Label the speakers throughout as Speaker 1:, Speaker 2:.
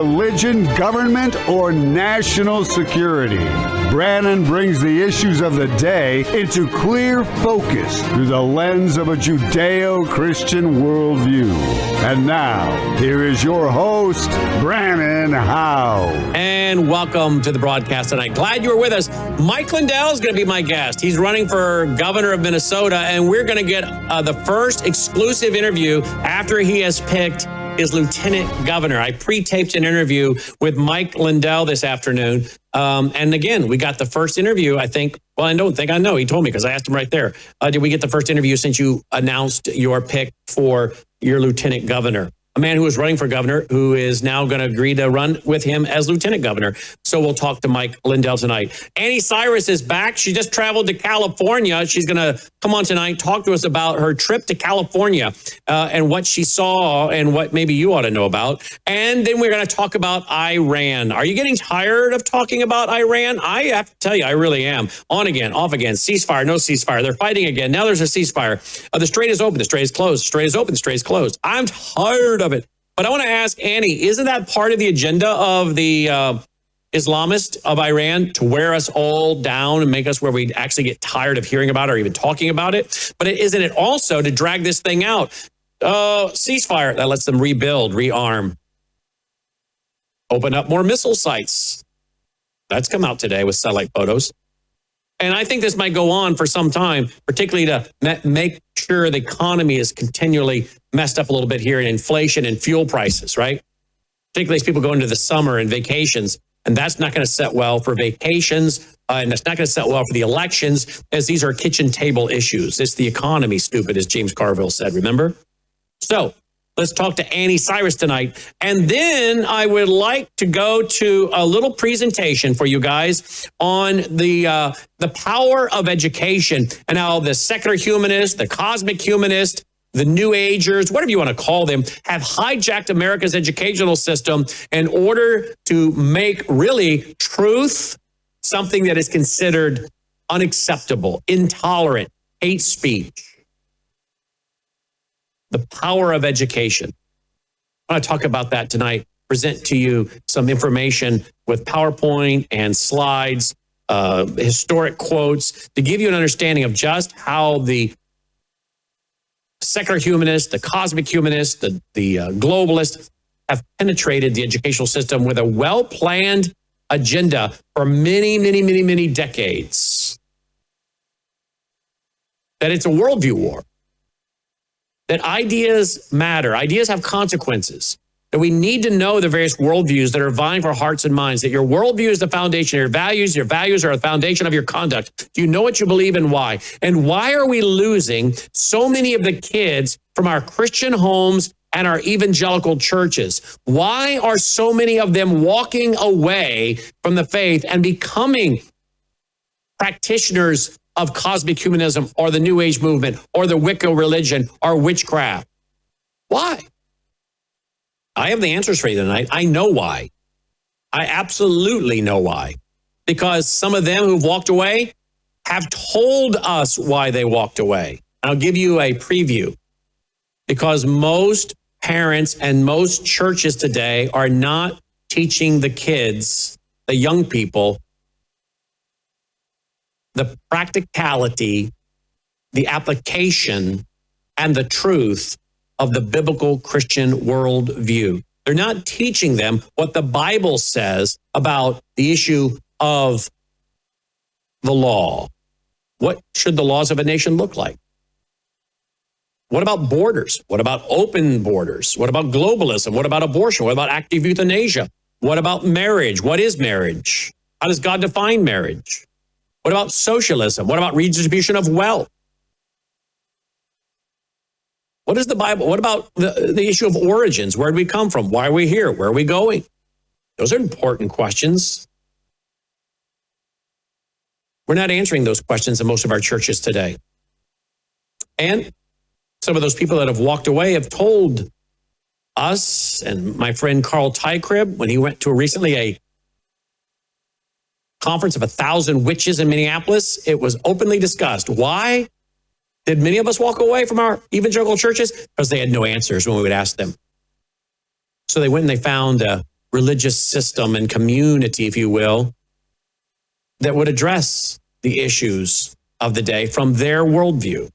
Speaker 1: Religion, government, or national security. Brannon brings the issues of the day into clear focus through the lens of a Judeo-Christian worldview. And now, here is your host, Brannon Howe.
Speaker 2: And welcome to the broadcast tonight. Glad you were with us. Mike Lindell is going to be my guest. He's running for governor of Minnesota, and we're going to get the first exclusive interview after he has picked his lieutenant governor. I pre-taped an interview with Mike Lindell this afternoon. And again, we got the first interview, I think. Well, I don't think I know. He told me because I asked him right there. Did we get the first interview since you announced your pick for your lieutenant governor? A man who was running for governor who is now going to agree to run with him as lieutenant governor. So we'll talk to Mike Lindell tonight. Anni Cyrus is back. She just traveled to California. She's going to come on tonight, talk to us about her trip to California and what she saw and what maybe you ought to know about. And then we're going to talk about Iran. Are you getting tired of talking about Iran? I have to tell you, I really am. On again, off again, ceasefire, no ceasefire. They're fighting again. Now there's a ceasefire. The strait is open, the strait is closed. The strait is open, the strait is closed. I'm tired of it. But I want to ask Anni, isn't that part of the agenda of the Islamists of Iran to wear us all down and make us where we actually get tired of hearing about it or even talking about it? But isn't it also to drag this thing out? Ceasefire, that lets them rebuild, rearm, open up more missile sites. That's come out today with satellite photos. And I think this might go on for some time, particularly to make sure the economy is continually messed up a little bit here in inflation and fuel prices, right? Particularly as people go into the summer and vacations. And that's not going to set well for vacations. And that's not going to set well for the elections, as these are kitchen table issues. It's the economy, stupid, as James Carville said, remember? So let's talk to Anni Cyrus tonight. And then I would like to go to a little presentation for you guys on the power of education and how the secular humanist, the cosmic humanist, the New Agers, whatever you want to call them, have hijacked America's educational system in order to make really truth something that is considered unacceptable, intolerant, hate speech. The power of education. I want to talk about that tonight, present to you some information with PowerPoint and slides, historic quotes, to give you an understanding of just how the secular humanists, the cosmic humanists, the globalists have penetrated the educational system with a well-planned agenda for many, many, many, many decades. That it's a worldview war. That ideas matter. Ideas have consequences. That we need to know the various worldviews that are vying for hearts and minds. That your worldview is the foundation of your values. Your values are the foundation of your conduct. Do you know what you believe and why? And why are we losing so many of the kids from our Christian homes and our evangelical churches? Why are so many of them walking away from the faith and becoming practitioners of cosmic humanism or the New Age movement or the Wicca religion or witchcraft? Why? I have the answers for you tonight. I know why. I absolutely know why. Because some of them who've walked away have told us why they walked away. I'll give you a preview. Because most parents and most churches today are not teaching the kids, the young people, the practicality, the application, and the truth of the biblical Christian worldview. They're not teaching them what the Bible says about the issue of the law. What should the laws of a nation look like? What about borders? What about open borders? What about globalism? What about abortion? What about active euthanasia? What about marriage? What is marriage? How does God define marriage? What about socialism? What about redistribution of wealth? What is the Bible? What about the issue of origins? Where did we come from? Why are we here? Where are we going? Those are important questions. We're not answering those questions in most of our churches today. And some of those people that have walked away have told us and my friend Carl Tykrib, when he went to recently a conference of 1,000 witches in Minneapolis, it was openly discussed. Why did many of us walk away from our evangelical churches? Because they had no answers when we would ask them. So they went and they found religious system and community, if you will, that would address the issues of the day from their worldview.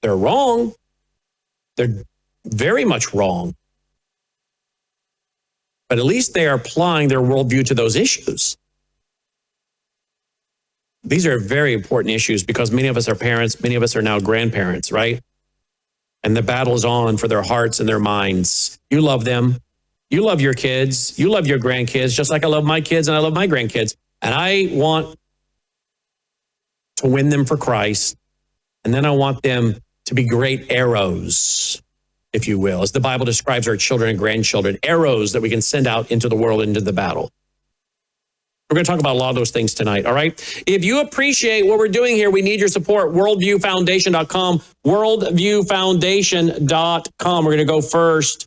Speaker 2: They're wrong. They're very much wrong. But at least they are applying their worldview to those issues. These are very important issues because many of us are parents, many of us are now grandparents, right? And the battle is on for their hearts and their minds. You love them. You love your kids. You love your grandkids, just like I love my kids and I love my grandkids. And I want to win them for Christ. And then I want them to be great arrows, if you will, as the Bible describes our children and grandchildren, arrows that we can send out into the world, into the battle. We're going to talk about a lot of those things tonight, all right? If you appreciate what we're doing here, we need your support. Worldviewfoundation.com, worldviewfoundation.com. We're going to go first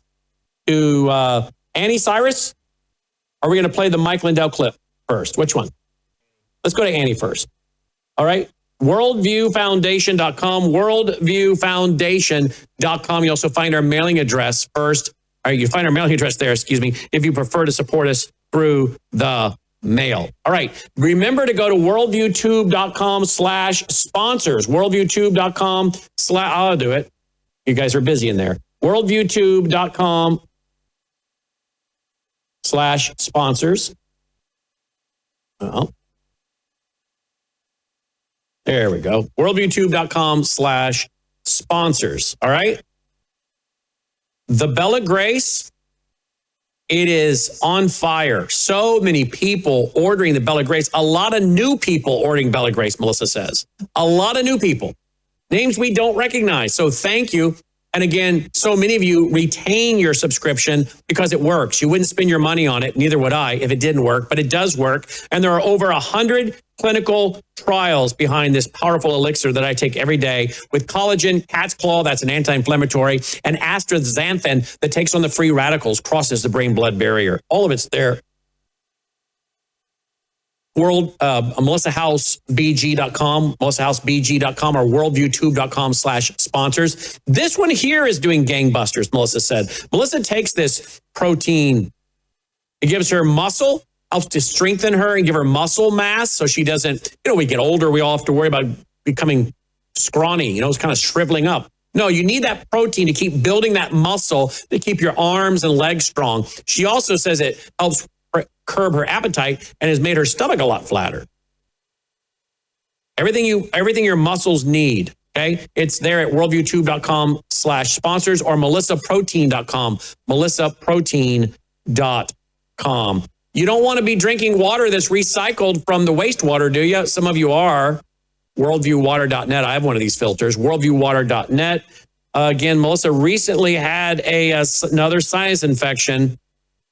Speaker 2: to Anni, Cyrus. Or are we going to play the Mike Lindell clip first? Which one? Let's go to Anni first. All right? Worldviewfoundation.com, worldviewfoundation.com. You also find our mailing address first. All right, you find our mailing address there, if you prefer to support us through the mail. All right. Remember to go to worldviewtube.com/sponsors. Worldviewtube.com/ I'll do it. You guys are busy in there. Worldviewtube.com/sponsors. Well, there we go. Worldviewtube.com/sponsors. All right. The Bell of Grace, it is on fire. So many people ordering the Bell of Grace. A lot of new people ordering Bell of Grace, Melissa says. A lot of new people. Names we don't recognize. So thank you. And again, so many of you retain your subscription because it works. You wouldn't spend your money on it, neither would I, if it didn't work, but it does work. And there are over 100 clinical trials behind this powerful elixir that I take every day with collagen, cat's claw, that's an anti-inflammatory, and astaxanthin that takes on the free radicals, crosses the brain-blood barrier. All of it's there. MelissaHouseBG.com, MelissaHouseBG.com, or WorldviewTube.com/sponsors. This one here is doing gangbusters, Melissa said. Melissa takes this protein. It gives her muscle, helps to strengthen her and give her muscle mass so she doesn't, we get older, we all have to worry about becoming scrawny, it's kind of shriveling up. No, you need that protein to keep building that muscle to keep your arms and legs strong. She also says it helps curb her appetite and has made her stomach a lot flatter. Everything your muscles need, okay? It's there at worldviewtube.com/sponsors or melissaprotein.com, melissaprotein.com. You don't want to be drinking water that's recycled from the wastewater, do you? Some of you are. Worldviewwater.net. I have one of these filters. Worldviewwater.net. Again, Melissa recently had another sinus infection.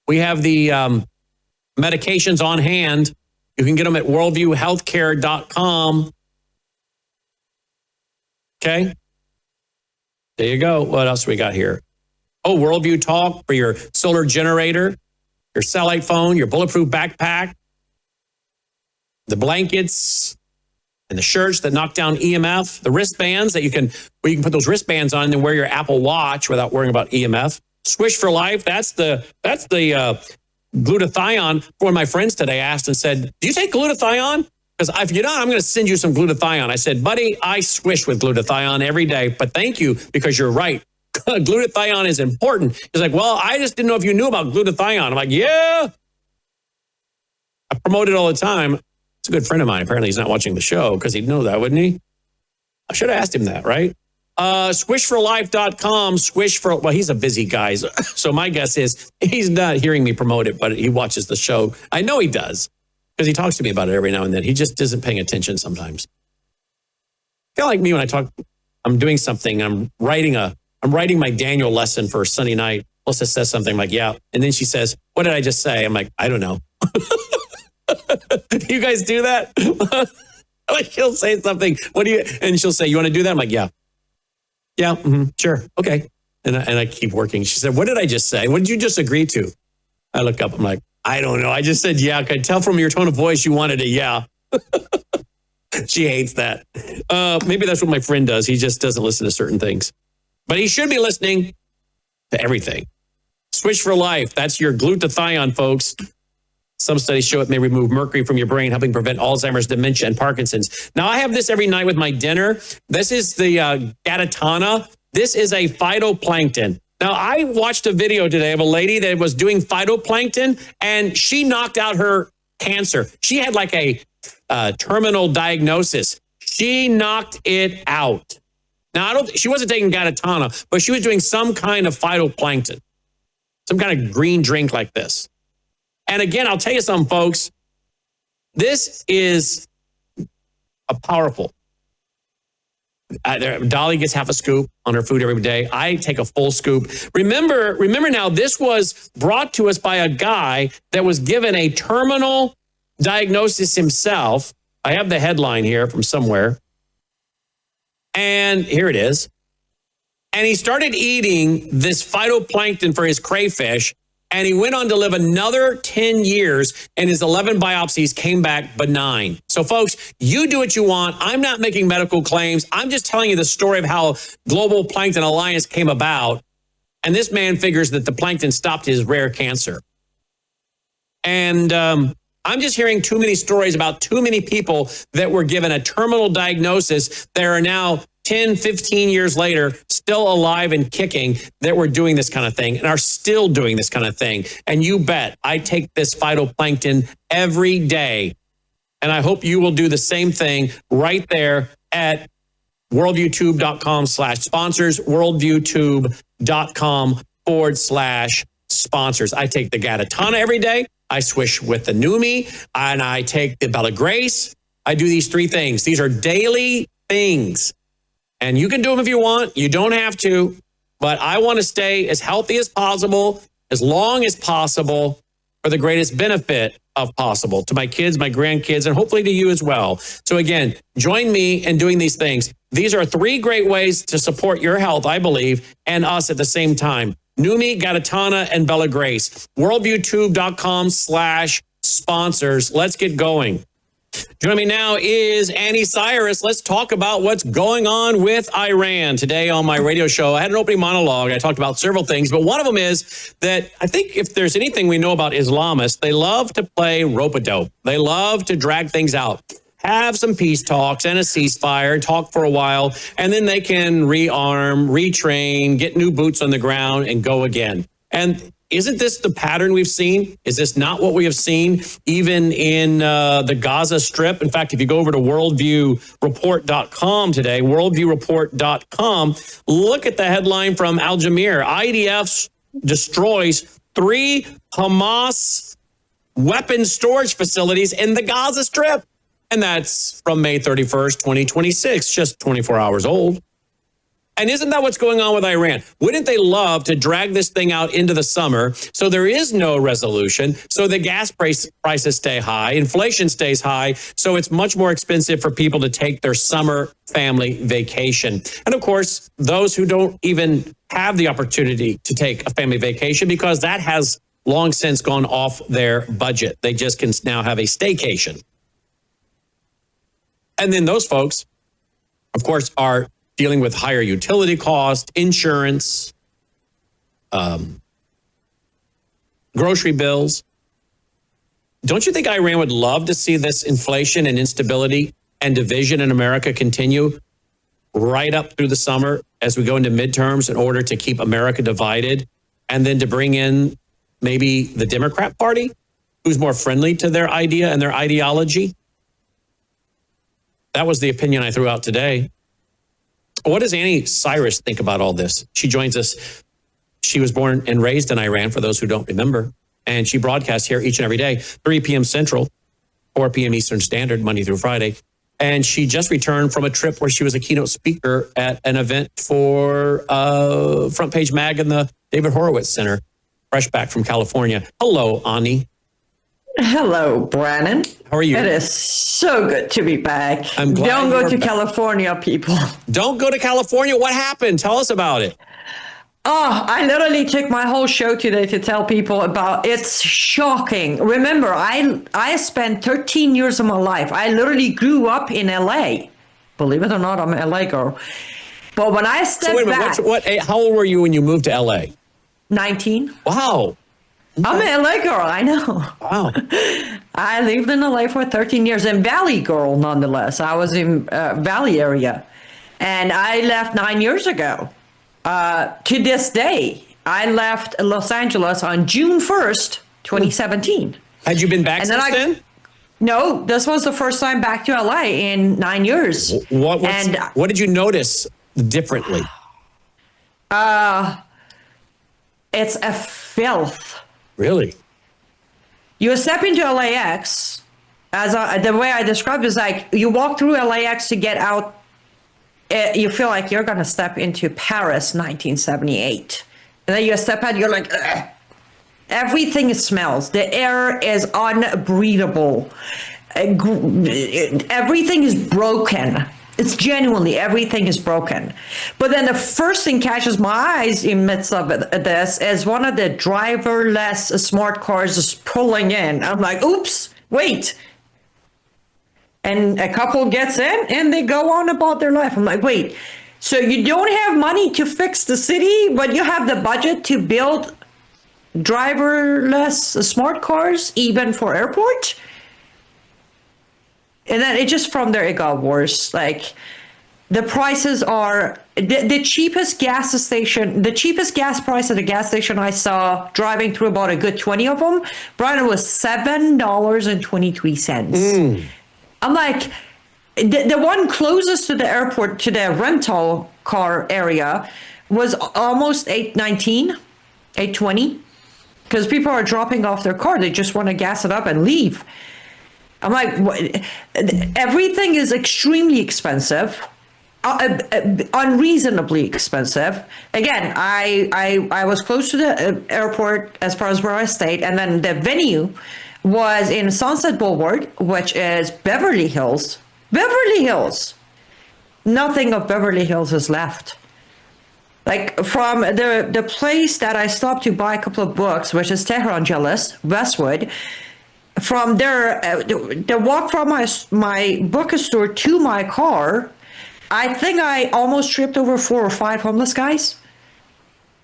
Speaker 2: We have the medications on hand. You can get them at worldviewhealthcare.com. Okay. There you go. What else we got here? Oh, Worldview Talk for your solar generator, your satellite phone, your bulletproof backpack, the blankets, and the shirts that knock down EMF, the wristbands where you can put those wristbands on and then wear your Apple Watch without worrying about EMF. Swish for Life, that's the glutathione. One of my friends today asked and said, do you take glutathione? Because if you don't, I'm going to send you some glutathione. I said, buddy, I swish with glutathione every day, but thank you because you're right. Glutathione is important. He's like, well, I just didn't know if you knew about glutathione. I'm like, yeah. I promote it all the time. It's a good friend of mine. Apparently he's not watching the show because he'd know that, wouldn't he? I should have asked him that, right? Swishforlife.com, well, he's a busy guy. So my guess is he's not hearing me promote it, but he watches the show. I know he does because he talks to me about it every now and then. He just isn't paying attention sometimes. Kind of like me when I talk, I'm doing something. I'm writing my Daniel lesson for Sunday night. Melissa says something like, yeah. And then she says, what did I just say? I'm like, I don't know. You guys do that? Like she'll say something. And she'll say, you want to do that? I'm like, yeah. Yeah, sure. Okay. And I keep working. She said, what did I just say? What did you just agree to? I look up. I'm like, I don't know. I just said, yeah. I could tell from your tone of voice you wanted a yeah. She hates that. Maybe that's what my friend does. He just doesn't listen to certain things. But he should be listening to everything. Swish for life. That's your glutathione, folks. Some studies show it may remove mercury from your brain, helping prevent Alzheimer's, dementia, and Parkinson's. Now, I have this every night with my dinner. This is the Gatatana. This is a phytoplankton. Now, I watched a video today of a lady that was doing phytoplankton, and she knocked out her cancer. She had like a terminal diagnosis. She knocked it out. Now, she wasn't taking Gatatana, but she was doing some kind of phytoplankton, some kind of green drink like this. And again, I'll tell you something, folks. This is a powerful. Dolly gets half a scoop on her food every day. I take a full scoop. Remember now, this was brought to us by a guy that was given a terminal diagnosis himself. I have the headline here from somewhere. And here it is. And he started eating this phytoplankton for his crayfish. And he went on to live another 10 years, and his 11 biopsies came back benign. So, folks, you do what you want. I'm not making medical claims. I'm just telling you the story of how Global Plankton Alliance came about. And this man figures that the plankton stopped his rare cancer. And I'm just hearing too many stories about too many people that were given a terminal diagnosis that are now 10, 15 years later, still alive and kicking, that were doing this kind of thing and are still doing this kind of thing. And you bet I take this phytoplankton every day. And I hope you will do the same thing right there at worldviewtube.com/sponsors, worldviewtube.com/sponsors. I take the Gatatana every day. I swish with the Numi, and I take the Bella Grace. I do these three things. These are daily things. And you can do them if you want. You don't have to. But I want to stay as healthy as possible, as long as possible, for the greatest benefit of possible to my kids, my grandkids, and hopefully to you as well. So again, join me in doing these things. These are three great ways to support your health, I believe, and us at the same time. Numi, Gatatana, and Bella Grace. Worldviewtube.com/sponsors. Let's get going. Joining me now is Anni Cyrus. Let's talk about what's going on with Iran. Today on my radio show, I had an opening monologue. I talked about several things, but one of them is that I think if there's anything we know about Islamists, they love to play rope-a-dope. They love to drag things out, have some peace talks and a ceasefire, talk for a while, and then they can rearm, retrain, get new boots on the ground, and go again. And isn't this the pattern we've seen? Is this not what we have seen even in the Gaza Strip? In fact, if you go over to worldviewreport.com today, worldviewreport.com, look at the headline from Al Jazeera. IDF destroys 3 Hamas weapon storage facilities in the Gaza Strip. And that's from May 31st, 2026, just 24 hours old. And isn't that what's going on with Iran? Wouldn't they love to drag this thing out into the summer so there is no resolution, so the gas prices stay high, inflation stays high, so it's much more expensive for people to take their summer family vacation. And of course, those who don't even have the opportunity to take a family vacation, because that has long since gone off their budget. They just can now have a staycation. And then those folks, of course, are dealing with higher utility costs, insurance, grocery bills. Don't you think Iran would love to see this inflation and instability and division in America continue right up through the summer as we go into midterms in order to keep America divided, and then to bring in maybe the Democrat Party, who's more friendly to their idea and their ideology? That was the opinion I threw out today. What does Anni Cyrus think about all this? She joins us. She was born and raised in Iran, for those who don't remember. And she broadcasts here each and every day, 3 p.m. Central, 4 p.m. Eastern Standard, Monday through Friday. And she just returned from a trip where she was a keynote speaker at an event for Front Page Mag in the David Horowitz Center, fresh back from California. Hello, Anni.
Speaker 3: Hello, Brannon.
Speaker 2: How are you?
Speaker 3: It is so good to be back.
Speaker 2: I'm glad
Speaker 3: Don't go to
Speaker 2: back.
Speaker 3: California, people.
Speaker 2: Don't go to California. What happened? Tell us about it.
Speaker 3: Oh, I literally took my whole show today to tell people about it's shocking. Remember, I spent 13 years of my life. I literally grew up in LA. Believe it or not, I'm an LA girl. But when I stepped back.
Speaker 2: How old were you when you moved to LA?
Speaker 3: 19.
Speaker 2: Wow.
Speaker 3: I'm an LA girl, I know.
Speaker 2: Wow.
Speaker 3: I lived in LA for 13 years, and Valley girl nonetheless. I was in Valley area, and I left 9 years ago. To this day, I left Los Angeles on June 1st, 2017.
Speaker 2: Had you been back since then?
Speaker 3: No, this was the first time back to LA in 9 years.
Speaker 2: What did you notice differently?
Speaker 3: It's a filth.
Speaker 2: Really?
Speaker 3: You step into LAX, the way I described it is like you walk through LAX to get out. You feel like you're going to step into Paris 1978. And then you step out, you're like, ugh. Everything smells. The air is unbreathable. Everything is broken. It's genuinely, everything is broken. But then the first thing catches my eyes in midst of this is one of the driverless smart cars is pulling in. I'm like, oops, wait. And a couple gets in and they go on about their life. I'm like, wait, so you don't have money to fix the city, but you have the budget to build driverless smart cars, even for airport? And then it just from there, it got worse. Like the prices are the cheapest gas station, the cheapest gas price at a gas station I saw driving through about a good 20 of them, Brian, was $7.23. I'm like, the one closest to the airport, to the rental car area, was almost $8.19, $8.20, because people are dropping off their car. They just want to gas it up and leave. I'm like, everything is extremely expensive, unreasonably expensive. Again, I was close to the airport as far as where I stayed, and then the venue was in Sunset Boulevard, which is Beverly Hills. Beverly Hills. Nothing of Beverly Hills is left. Like from the place that I stopped to buy a couple of books, which is Tehran Jealous, Westwood. From there, the walk from my bookstore to my car, I think I almost tripped over 4 or 5 homeless guys.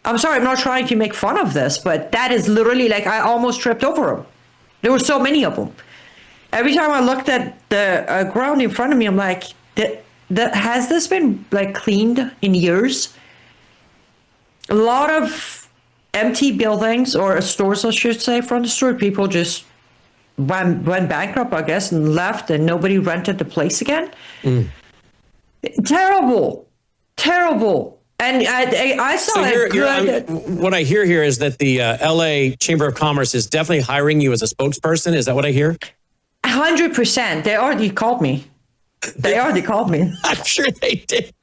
Speaker 3: I'm sorry, I'm not trying to make fun of this, but that is literally like I almost tripped over them. There were so many of them. Every time I looked at the ground in front of me, I'm like, has this been like cleaned in years? A lot of empty buildings, or stores, I should say, from the store. People just went bankrupt, I guess, and left, and nobody rented the place again. Terrible. And I saw
Speaker 2: what I hear here is that the LA Chamber of Commerce is definitely hiring you as a spokesperson. Is that what I hear?
Speaker 3: 100%. They already called me.
Speaker 2: I'm sure they did.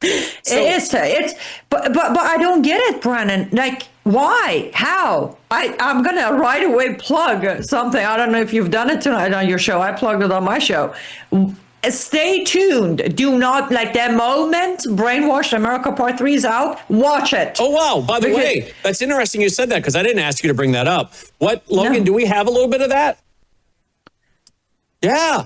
Speaker 3: But I don't get it, Brandon. Like, why? How? I'm gonna right away plug something. I don't know if you've done it tonight on your show. I plugged it on my show. Stay tuned. Do not, like, the moment Brainwashed America Part 3 is out, watch it.
Speaker 2: Oh, wow. By the way, that's interesting you said that, because I didn't ask you to bring that up. Logan, do we have a little bit of that? Yeah.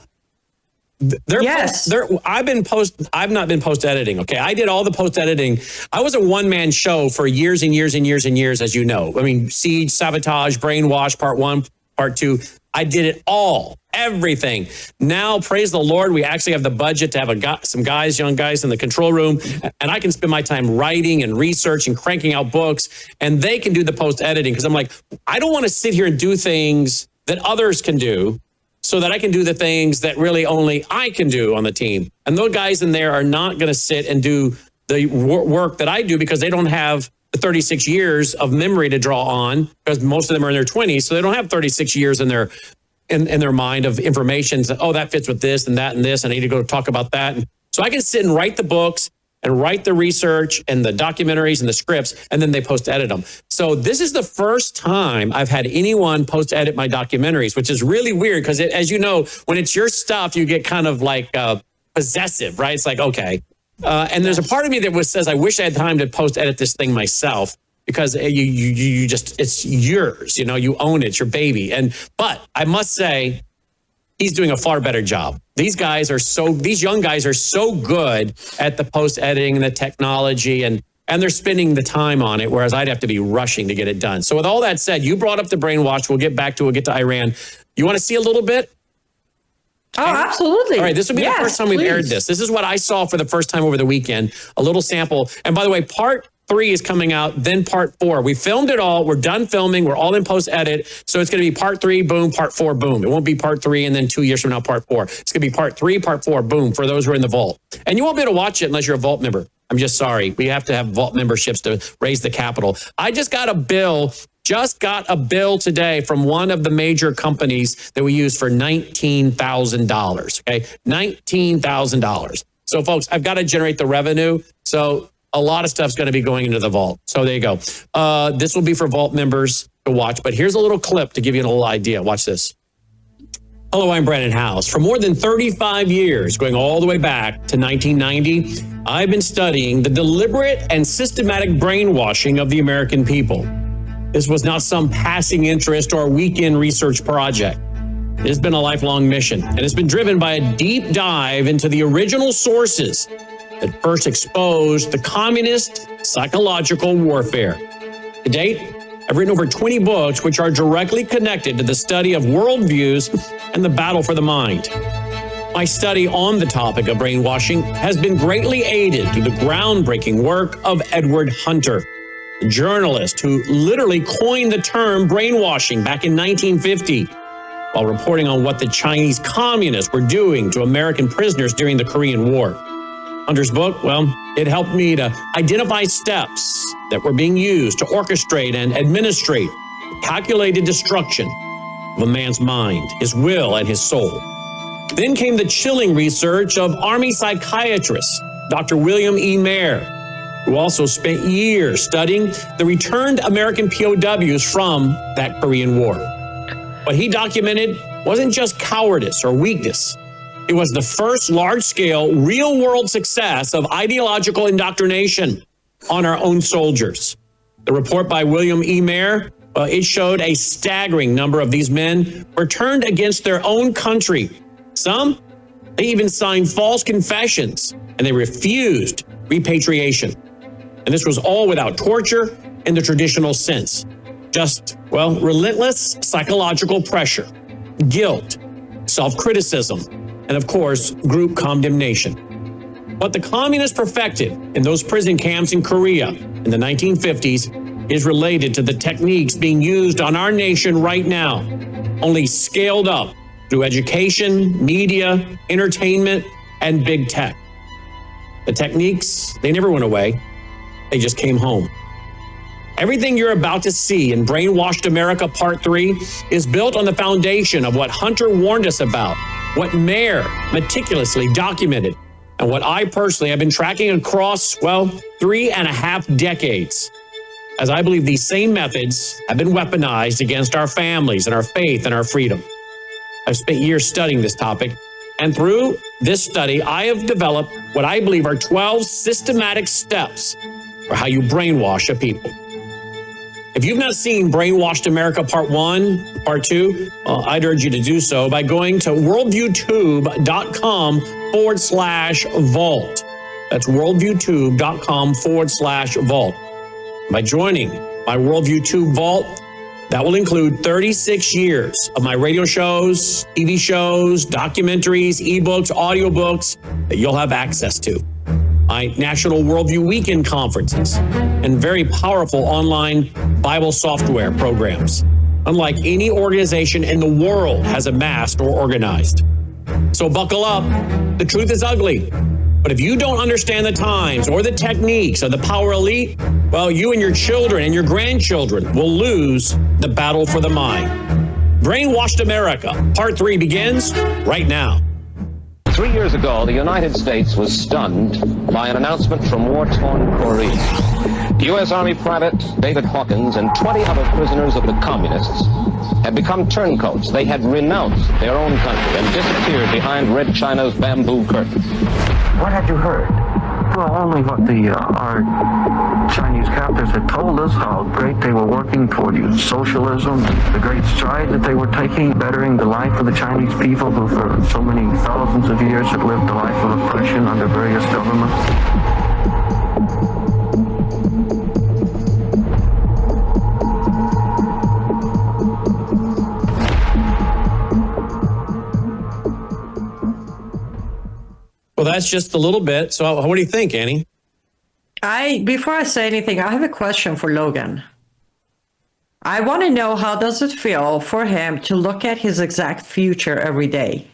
Speaker 3: Yes.
Speaker 2: I've not been post editing. Okay. I did all the post editing. I was a one-man show for years and years and years and years, as you know. I mean, Siege, Sabotage, Brainwash, Part 1, Part 2. I did it all, everything. Now, praise the Lord, we actually have the budget to have some young guys in the control room, and I can spend my time writing and research and cranking out books, and they can do the post editing, because I'm like, I don't want to sit here and do things that others can do, so that I can do the things that really only I can do on the team. And those guys in there are not going to sit and do the work that I do, because they don't have the 36 years of memory to draw on, because most of them are in their 20s. So they don't have 36 years in their mind of information. So, oh, that fits with this and that and this, and I need to go talk about that. And so I can sit and write the books and write the research and the documentaries and the scripts, and then they post edit them. So this is the first time I've had anyone post edit my documentaries, which is really weird, because as you know, when it's your stuff, you get kind of like possessive, right? It's like, okay. And there's a part of me that says, I wish I had time to post edit this thing myself, because you just, it's yours, you own it, it's your baby. But I must say, he's doing a far better job. These young guys are so good at the post editing and the technology. And and they're spending the time on it, whereas I'd have to be rushing to get it done. So with all that said, you brought up the brainwash. We'll get back to it. We'll get to Iran. You want to see a little bit?
Speaker 3: Oh, absolutely.
Speaker 2: All right, this will be the first time we've aired this. This is what I saw for the first time over the weekend, a little sample. And by the way, part 3 is coming out, then part 4. We filmed it all. We're done filming. We're all in post-edit. So it's going to be part 3, boom, part 4, boom. It won't be part 3 and then 2 years from now, part 4. It's going to be part 3, part 4, boom, for those who are in the vault. And you won't be able to watch it unless you're a vault member. I'm just sorry. We have to have vault memberships to raise the capital. I just got a bill today from one of the major companies that we use for $19,000. Okay, $19,000. So, folks, I've got to generate the revenue. So a lot of stuff's going to be going into the vault. So there you go. This will be for vault members to watch. But here's a little clip to give you a little idea. Watch this. Hello, I'm Brandon House. For more than 35 years, going all the way back to 1990, I've been studying the deliberate and systematic brainwashing of the American people. This was not some passing interest or weekend research project. It has been a lifelong mission, and it's been driven by a deep dive into the original sources that first exposed the communist psychological warfare. To date, I've written over 20 books which are directly connected to the study of worldviews and the battle for the mind. My study on the topic of brainwashing has been greatly aided through the groundbreaking work of Edward Hunter, a journalist who literally coined the term brainwashing back in 1950 while reporting on what the Chinese communists were doing to American prisoners during the Korean War. Hunter's book, well, it helped me to identify steps that were being used to orchestrate and administrate calculated destruction of a man's mind, his will, and his soul. Then came the chilling research of Army psychiatrist Dr. William E. Mayer, who also spent years studying the returned American POWs from that Korean War. What he documented wasn't just cowardice or weakness. It was the first large-scale, real-world success of ideological indoctrination on our own soldiers. The report by William E. Mayer, it showed a staggering number of these men were turned against their own country. Some, they even signed false confessions, and they refused repatriation. And this was all without torture in the traditional sense. Just, well, relentless psychological pressure, guilt, self-criticism, and of course, group condemnation. What the communists perfected in those prison camps in Korea in the 1950s is related to the techniques being used on our nation right now, only scaled up through education, media, entertainment, and big tech. The techniques, they never went away. They just came home. Everything you're about to see in Brainwashed America Part 3 is built on the foundation of what Hunter warned us about, what Mayer meticulously documented, and what I personally have been tracking across, 3.5 decades. As I believe these same methods have been weaponized against our families and our faith and our freedom. I've spent years studying this topic, and through this study, I have developed what I believe are 12 systematic steps for how you brainwash a people. If you've not seen Brainwashed America Part 1, Part 2, I'd urge you to do so by going to worldviewtube.com/vault. That's worldviewtube.com/vault. By joining my Worldview Tube Vault, that will include 36 years of my radio shows, TV shows, documentaries, ebooks, audiobooks that you'll have access to. My National Worldview Weekend conferences, and very powerful online Bible software programs, unlike any organization in the world has amassed or organized. So buckle up. The truth is ugly. But if you don't understand the times or the techniques of the power elite, well, you and your children and your grandchildren will lose the battle for the mind. Brainwashed America, Part 3 begins right now.
Speaker 4: 3 years ago, the United States was stunned by an announcement from war-torn Korea. U.S. Army Private David Hawkins and 20 other prisoners of the communists had become turncoats. They had renounced their own country and disappeared behind Red China's bamboo curtain.
Speaker 5: What had you heard? Well, only what our Chinese captors had told us, how great they were working toward socialism, and the great stride that they were taking, bettering the life of the Chinese people who for so many thousands of years had lived a life of oppression under various governments.
Speaker 2: that's just a little bit. So what do you think, Annie?
Speaker 3: Before I say anything, I have a question for Logan. I want to know, how does it feel for him to look at his exact future every day?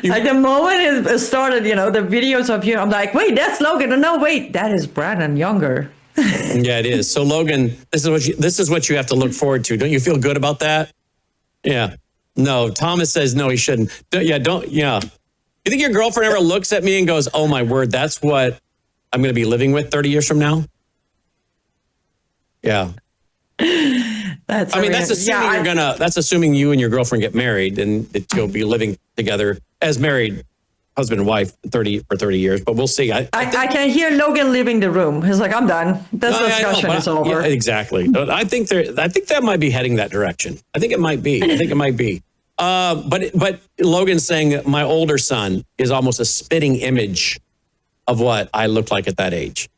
Speaker 3: Like the moment it started, the videos of you, I'm like, wait, that's Logan. No, wait, that is Brandon younger.
Speaker 2: Yeah, it is. So Logan, this is what you have to look forward to. Don't you feel good about that? Yeah. No, Thomas says no, he shouldn't. You think your girlfriend ever looks at me and goes, "Oh my word, that's what I'm going to be living with 30 years from now"? Yeah. That's assuming that's assuming you and your girlfriend get married and that you'll be living together as married husband and wife for 30 years, but we'll see. I
Speaker 3: can hear Logan leaving the room. He's like, I'm done. This discussion is over.
Speaker 2: Yeah, exactly. I think that might be heading that direction. I think it might be. But Logan's saying that my older son is almost a spitting image of what I looked like at that age.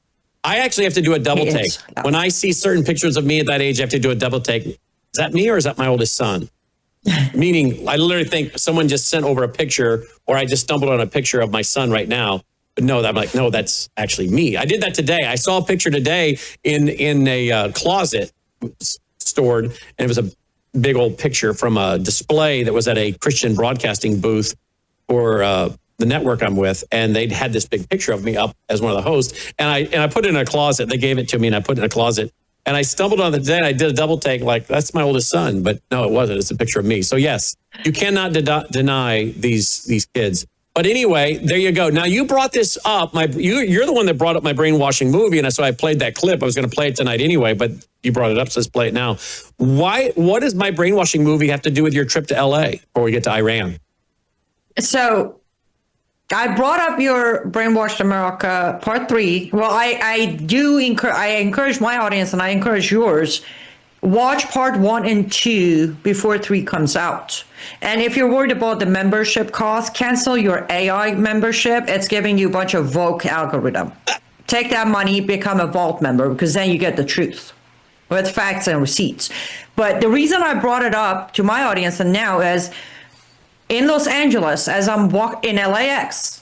Speaker 2: I actually have to do a double take. When I see certain pictures of me at that age, I have to do a double take. Is that me or is that my oldest son? Meaning, I literally think someone just sent over a picture, or I just stumbled on a picture of my son right now. But no, I'm like, no, that's actually me. I did that today. I saw a picture today in a closet stored, and it was a big old picture from a display that was at a Christian broadcasting booth for the network I'm with, and they'd had this big picture of me up as one of the hosts, and I put it in a closet. They gave it to me, and I put it in a closet. And I stumbled on it today, and I did a double take, like, that's my oldest son. But no, it wasn't. It's a picture of me. So yes, you cannot deny these kids. But anyway, there you go. Now, you brought this up. You're the one that brought up my brainwashing movie, and so I played that clip. I was going to play it tonight anyway, but you brought it up, so let's play it now. What does my brainwashing movie have to do with your trip to L.A. before we get to Iran?
Speaker 3: So I brought up your Brainwashed America Part 3. Well, I encourage my audience, and I encourage yours, watch Part 1 and 2 before 3 comes out. And if you're worried about the membership cost, cancel your AI membership. It's giving you a bunch of woke algorithm. Take that money, become a Vault member, because then you get the truth with facts and receipts. But the reason I brought it up to my audience and now is, in Los Angeles, as I'm in LAX,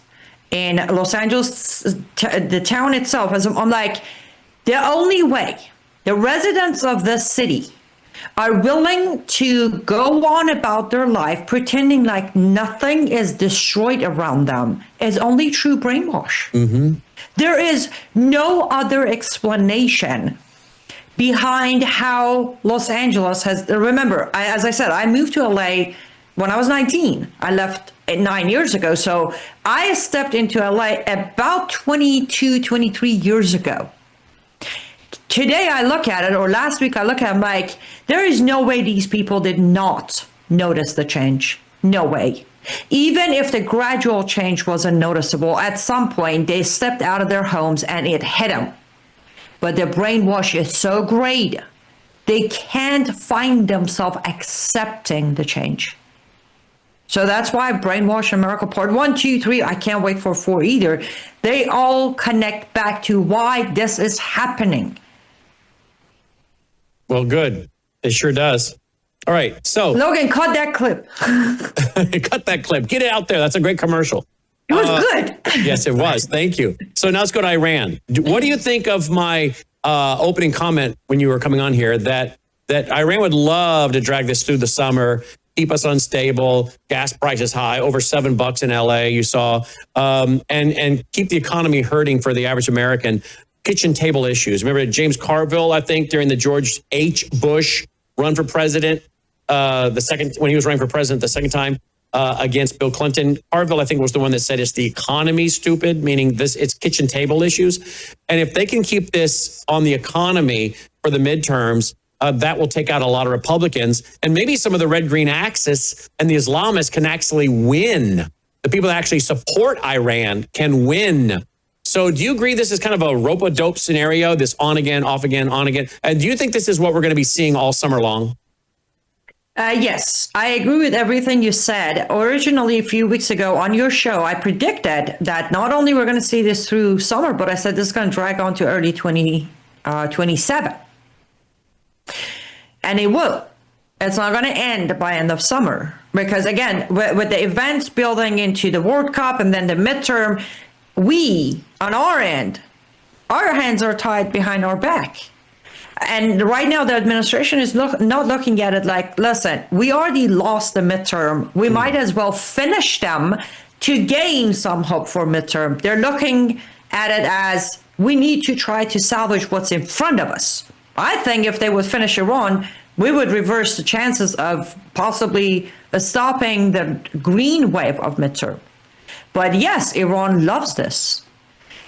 Speaker 3: in Los Angeles, the town itself, as I'm like, the only way the residents of this city are willing to go on about their life pretending like nothing is destroyed around them is only true brainwash. Mm-hmm. There is no other explanation behind how Los Angeles has, remember, as I said, I moved to LA when I was 19. I left 9 years ago. So I stepped into LA about 22, 23 years ago. Today I look at it, or last week I look at it, I'm like, there is no way these people did not notice the change. No way. Even if the gradual change wasn't noticeable, at some point they stepped out of their homes and it hit them. But the brainwash is so great, they can't find themselves accepting the change. So that's why Brainwash America Part 1, 2, 3, I can't wait for 4 either. They all connect back to why this is happening.
Speaker 2: Well, good. It sure does. All right. So
Speaker 3: Logan, cut that clip.
Speaker 2: Cut that clip. Get it out there. That's a great commercial.
Speaker 3: It was good.
Speaker 2: Yes, it was. Thank you. So now let's go to Iran. What do you think of my opening comment when you were coming on here that Iran would love to drag this through the summer, keep us unstable, gas prices high, over $7 in LA, you saw, and keep the economy hurting for the average American. Kitchen table issues. Remember James Carville, I think, during the George H. Bush run for president, when he was running for president the second time against Bill Clinton. Carville, I think, was the one that said it's the economy, stupid, meaning it's kitchen table issues. And if they can keep this on the economy for the midterms, that will take out a lot of Republicans, and maybe some of the red-green axis and the Islamists can actually win. The people that actually support Iran can win. So do you agree this is kind of a rope-a-dope scenario, this on again, off again, on again? And do you think this is what we're going to be seeing all summer long?
Speaker 3: Yes, I agree with everything you said. Originally, a few weeks ago on your show, I predicted that not only we're going to see this through summer, but I said this is going to drag on to early 2027. And it will. It's not going to end by end of summer because, again, with the events building into the World Cup and then the midterm, we, on our end, our hands are tied behind our back. And right now, the administration is not looking at it like, listen, we already lost the midterm. We might as well finish them to gain some hope for midterm. They're looking at it as we need to try to salvage what's in front of us. I think if they would finish Iran, we would reverse the chances of possibly stopping the green wave of midterm. But yes, Iran loves this.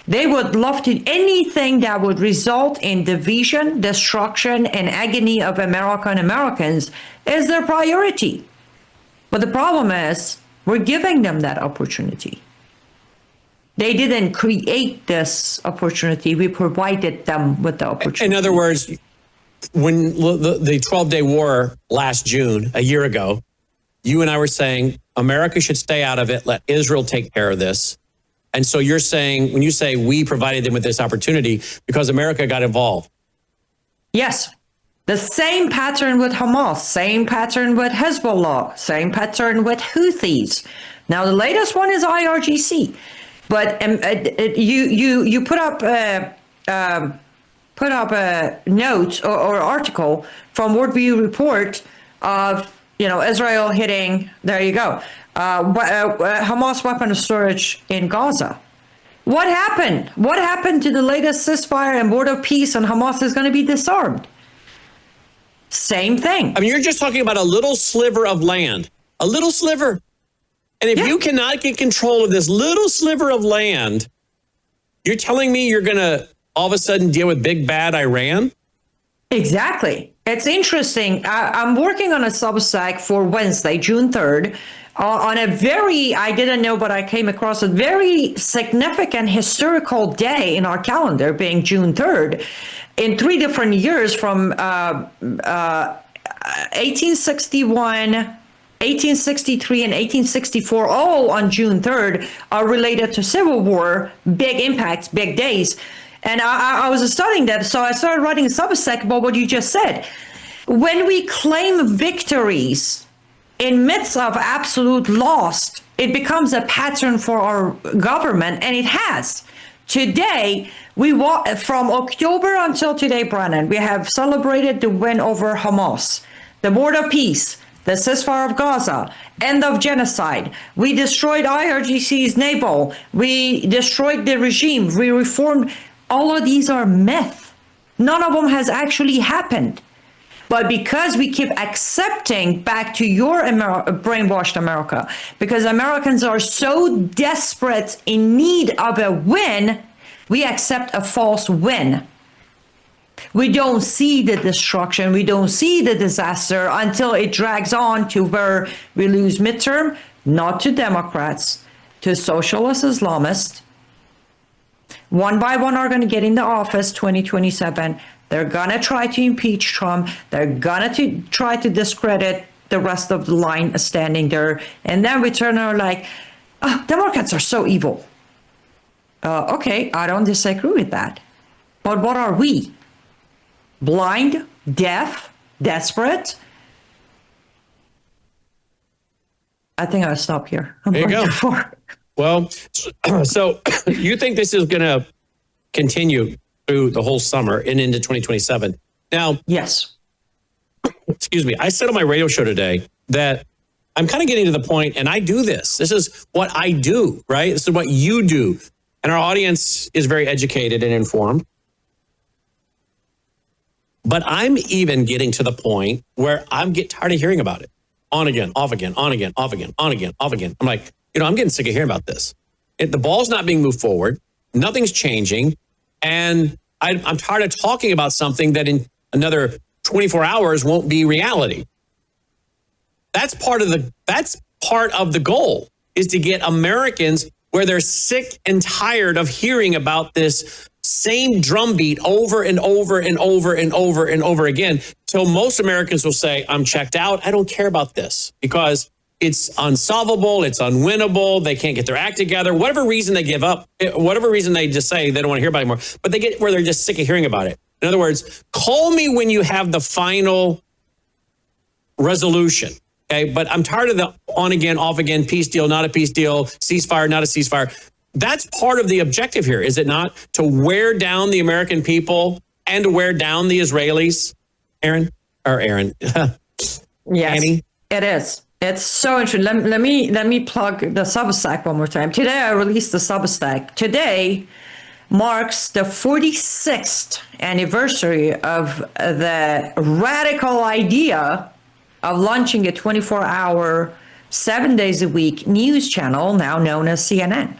Speaker 3: They would love to anything that would result in division, destruction, and agony of America and Americans is their priority. But the problem is we're giving them that opportunity. They didn't create this opportunity. We provided them with the opportunity.
Speaker 2: In other words, when the 12-day war last June, a year ago, you and I were saying America should stay out of it, let Israel take care of this. And so you're saying, when you say we provided them with this opportunity because America got involved.
Speaker 3: Yes. The same pattern with Hamas, same pattern with Hezbollah, same pattern with Houthis. Now, the latest one is IRGC. But you put up a note or article from Worldview Report of, Israel hitting, there you go, Hamas weapon storage in Gaza. What happened? What happened to the latest ceasefire and board of peace, and Hamas is going to be disarmed? Same thing.
Speaker 2: I mean, you're just talking about a little sliver of land, a little sliver. And if you cannot get control of this little sliver of land, you're telling me you're going to all of a sudden deal with big bad Iran?
Speaker 3: Exactly. It's interesting. I'm working on a Substack for Wednesday, June 3rd, on a I didn't know, but I came across a very significant historical day in our calendar, being June 3rd, in 3 different years from 1861, 1863, and 1864, all on June 3rd, are related to Civil War, big impacts, big days. And I was studying that, so I started writing a Substack about what you just said. When we claim victories in midst of absolute loss, it becomes a pattern for our government, and it has. Today, from October until today, Brennan, we have celebrated the win over Hamas, the board of peace, the ceasefire of Gaza, end of genocide. We destroyed IRGC's naval. We destroyed the regime. We reformed. All of these are myth. None of them has actually happened. But because we keep accepting, back to your brainwashed America, because Americans are so desperate in need of a win, we accept a false win. We don't see the destruction, we don't see the disaster until it drags on to where we lose midterm, not to Democrats, to socialist Islamists. One by one are going to get into office 2027. They're going to try to impeach Trump. They're going to try to discredit the rest of the line standing there. And then we turn around like, oh, Democrats are so evil. Okay, I don't disagree with that. But what are we? Blind, deaf, desperate? I think I'll stop here.
Speaker 2: There you go. Well, so you think this is going to continue through the whole summer and into 2027? Now,
Speaker 3: yes.
Speaker 2: Excuse me. I said on my radio show today that I'm kind of getting to the point, and I do this. This is what I do, right? This is what you do. And our audience is very educated and informed. But I'm even getting to the point where I'm getting tired of hearing about it. On again, off again, on again, off again, on again, off again. I'm like, I'm getting sick of hearing about this. The ball's not being moved forward. Nothing's changing. And I'm tired of talking about something that in another 24 hours won't be reality. That's part of the goal, is to get Americans where they're sick and tired of hearing about this same drumbeat over and over and over and over and over again, till most Americans will say, I'm checked out. I don't care about this because it's unsolvable. It's unwinnable. They can't get their act together. Whatever reason they give up, whatever reason they just say they don't want to hear about it anymore, but they get where they're just sick of hearing about it. In other words, call me when you have the final resolution. Okay, but I'm tired of the on again, off again, peace deal, not a peace deal, ceasefire, not a ceasefire. That's part of the objective here, is it not? To wear down the American people and to wear down the Israelis, Aaron.
Speaker 3: Yes,
Speaker 2: Annie?
Speaker 3: it is. It's so interesting. Let me plug the Substack one more time. Today I released the Substack. Today marks the 46th anniversary of the radical idea of launching a 24-hour, 7 days a week news channel now known as CNN.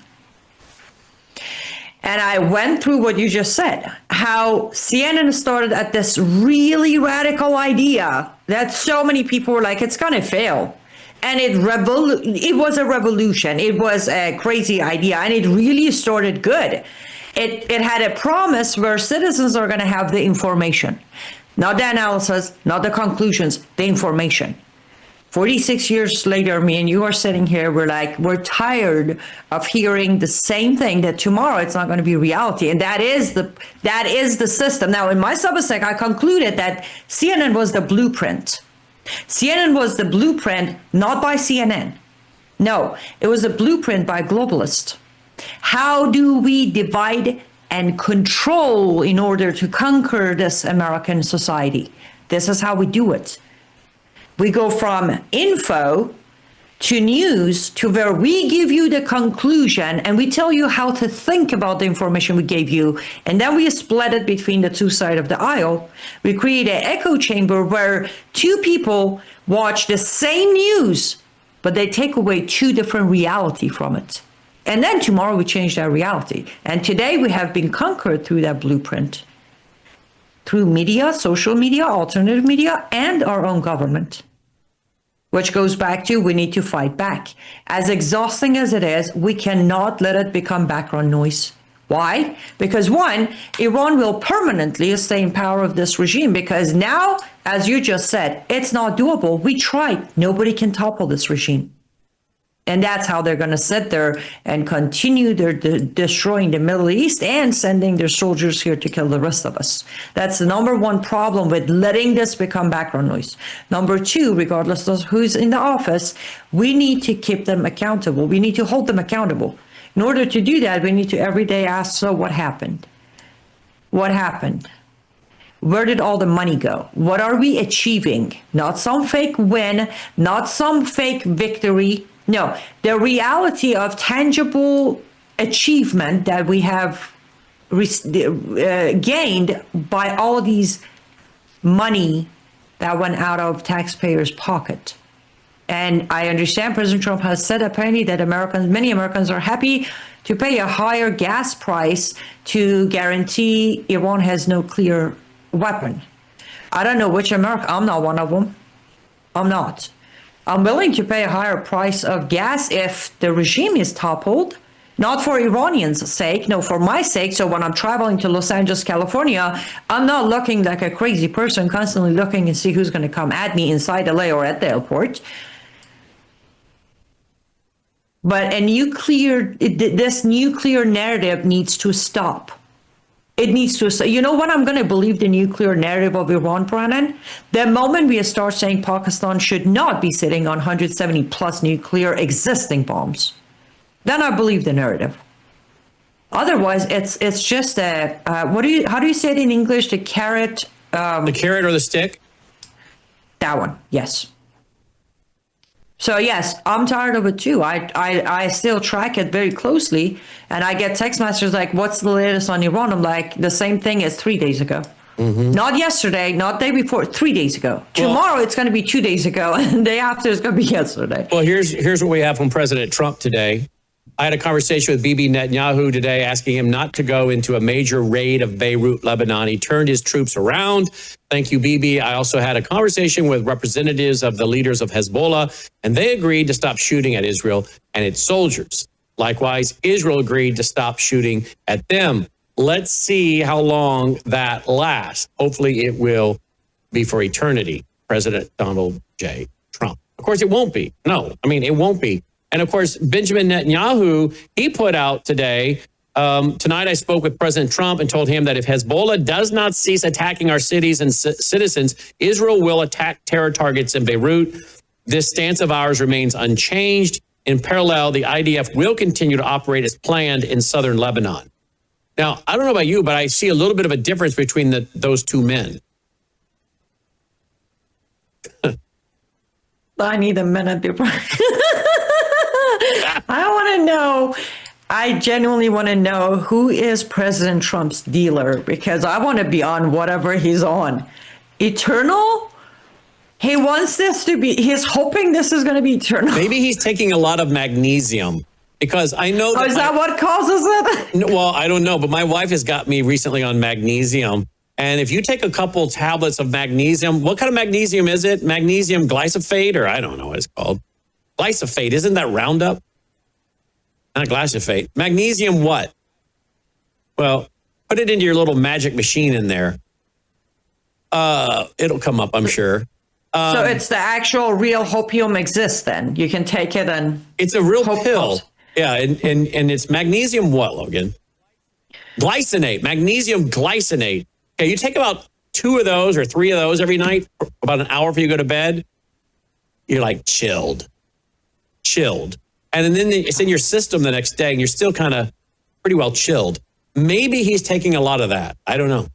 Speaker 3: And I went through what you just said, how CNN started at this really radical idea that so many people were like, it's going to fail. And it was a revolution. It was a crazy idea. And it really started good. It had a promise where citizens are going to have the information, not the analysis, not the conclusions, the information. 46 years later, me and you are sitting here, we're tired of hearing the same thing, that tomorrow it's not going to be reality. And that is the system. Now, in my Substack, I concluded that CNN was the blueprint. CNN was the blueprint, not by CNN. No, it was a blueprint by globalists. How do we divide and control in order to conquer this American society? This is how we do it. We go from info to news to where we give you the conclusion and we tell you how to think about the information we gave you. And then we split it between the two sides of the aisle. We create an echo chamber where two people watch the same news, but they take away two different reality from it. And then tomorrow we change that reality. And today we have been conquered through that blueprint, through media, social media, alternative media, and our own government. Which goes back to, we need to fight back. As exhausting as it is, we cannot let it become background noise. Why? Because one, Iran will permanently stay in power of this regime, because now, as you just said, it's not doable. We tried. Nobody can topple this regime. And that's how they're going to sit there and continue their destroying the Middle East and sending their soldiers here to kill the rest of us. That's the number one problem with letting this become background noise. Number two, regardless of who's in the office, we need to keep them accountable. We need to hold them accountable. In order to do that, we need to every day ask, so what happened? What happened? Where did all the money go? What are we achieving? Not some fake win, not some fake victory. No, the reality of tangible achievement that we have gained by all these money that went out of taxpayers' pocket. And I understand President Trump has said apparently that many Americans are happy to pay a higher gas price to guarantee Iran has no nuclear weapon. I don't know which American. I'm not one of them. I'm not. I'm willing to pay a higher price of gas if the regime is toppled, not for Iranians' sake, no, for my sake. So when I'm traveling to Los Angeles, California, I'm not looking like a crazy person, constantly looking and see who's going to come at me inside LA or at the airport. But this nuclear narrative needs to stop. It needs to say, you know what, I'm going to believe the nuclear narrative of Iran, Brannon? The moment we start saying Pakistan should not be sitting on 170 plus nuclear existing bombs, then I believe the narrative. Otherwise, it's just how do you say it in English? The carrot.
Speaker 2: The carrot or the stick?
Speaker 3: That one, yes. So yes, I'm tired of it too. I still track it very closely, and I get text messages like, what's the latest on Iran? I'm like, the same thing as 3 days ago. Mm-hmm. Not yesterday, not day before, 3 days ago. Tomorrow it's going to be 2 days ago, and the day after it's going to be yesterday.
Speaker 2: Well, here's what we have from President Trump today. I had a conversation with Bibi Netanyahu today asking him not to go into a major raid of Beirut, Lebanon. He turned his troops around. Thank you, Bibi. I also had a conversation with representatives of the leaders of Hezbollah, and they agreed to stop shooting at Israel and its soldiers. Likewise, Israel agreed to stop shooting at them. Let's see how long that lasts. Hopefully it will be for eternity, President Donald J. Trump. Of course, it won't be. No, I mean, it won't be. And of course, Benjamin Netanyahu, he put out today Tonight, I spoke with President Trump and told him that if Hezbollah does not cease attacking our cities and citizens, Israel will attack terror targets in Beirut. This stance of ours remains unchanged. In parallel, the IDF will continue to operate as planned in southern Lebanon. Now, I don't know about you, but I see a little bit of a difference between those two men.
Speaker 3: I need a minute before. I want to know. I genuinely want to know who is President Trump's dealer, because I want to be on whatever he's on. Eternal? He wants this to be, he's hoping this is going to be eternal.
Speaker 2: Maybe he's taking a lot of magnesium, because I know that.
Speaker 3: Is that what causes it?
Speaker 2: Well, I don't know, but my wife has got me recently on magnesium. And if you take a couple tablets of magnesium, what kind of magnesium is it? Magnesium glyphosate, or I don't know what it's called. Glyphosate, isn't that Roundup? Not glyphosate. Magnesium what? Well, put it into your little magic machine in there. It'll come up, I'm sure.
Speaker 3: So it's the actual real hopium exists then. You can take it and...
Speaker 2: It's a real pill. Yeah, and it's magnesium what, Logan? Glycinate, magnesium glycinate. Okay, you take about 2 of those or 3 of those every night, about an hour before you go to bed. You're like chilled. And then it's in your system the next day and you're still kind of pretty well chilled. Maybe he's taking a lot of that. I don't know.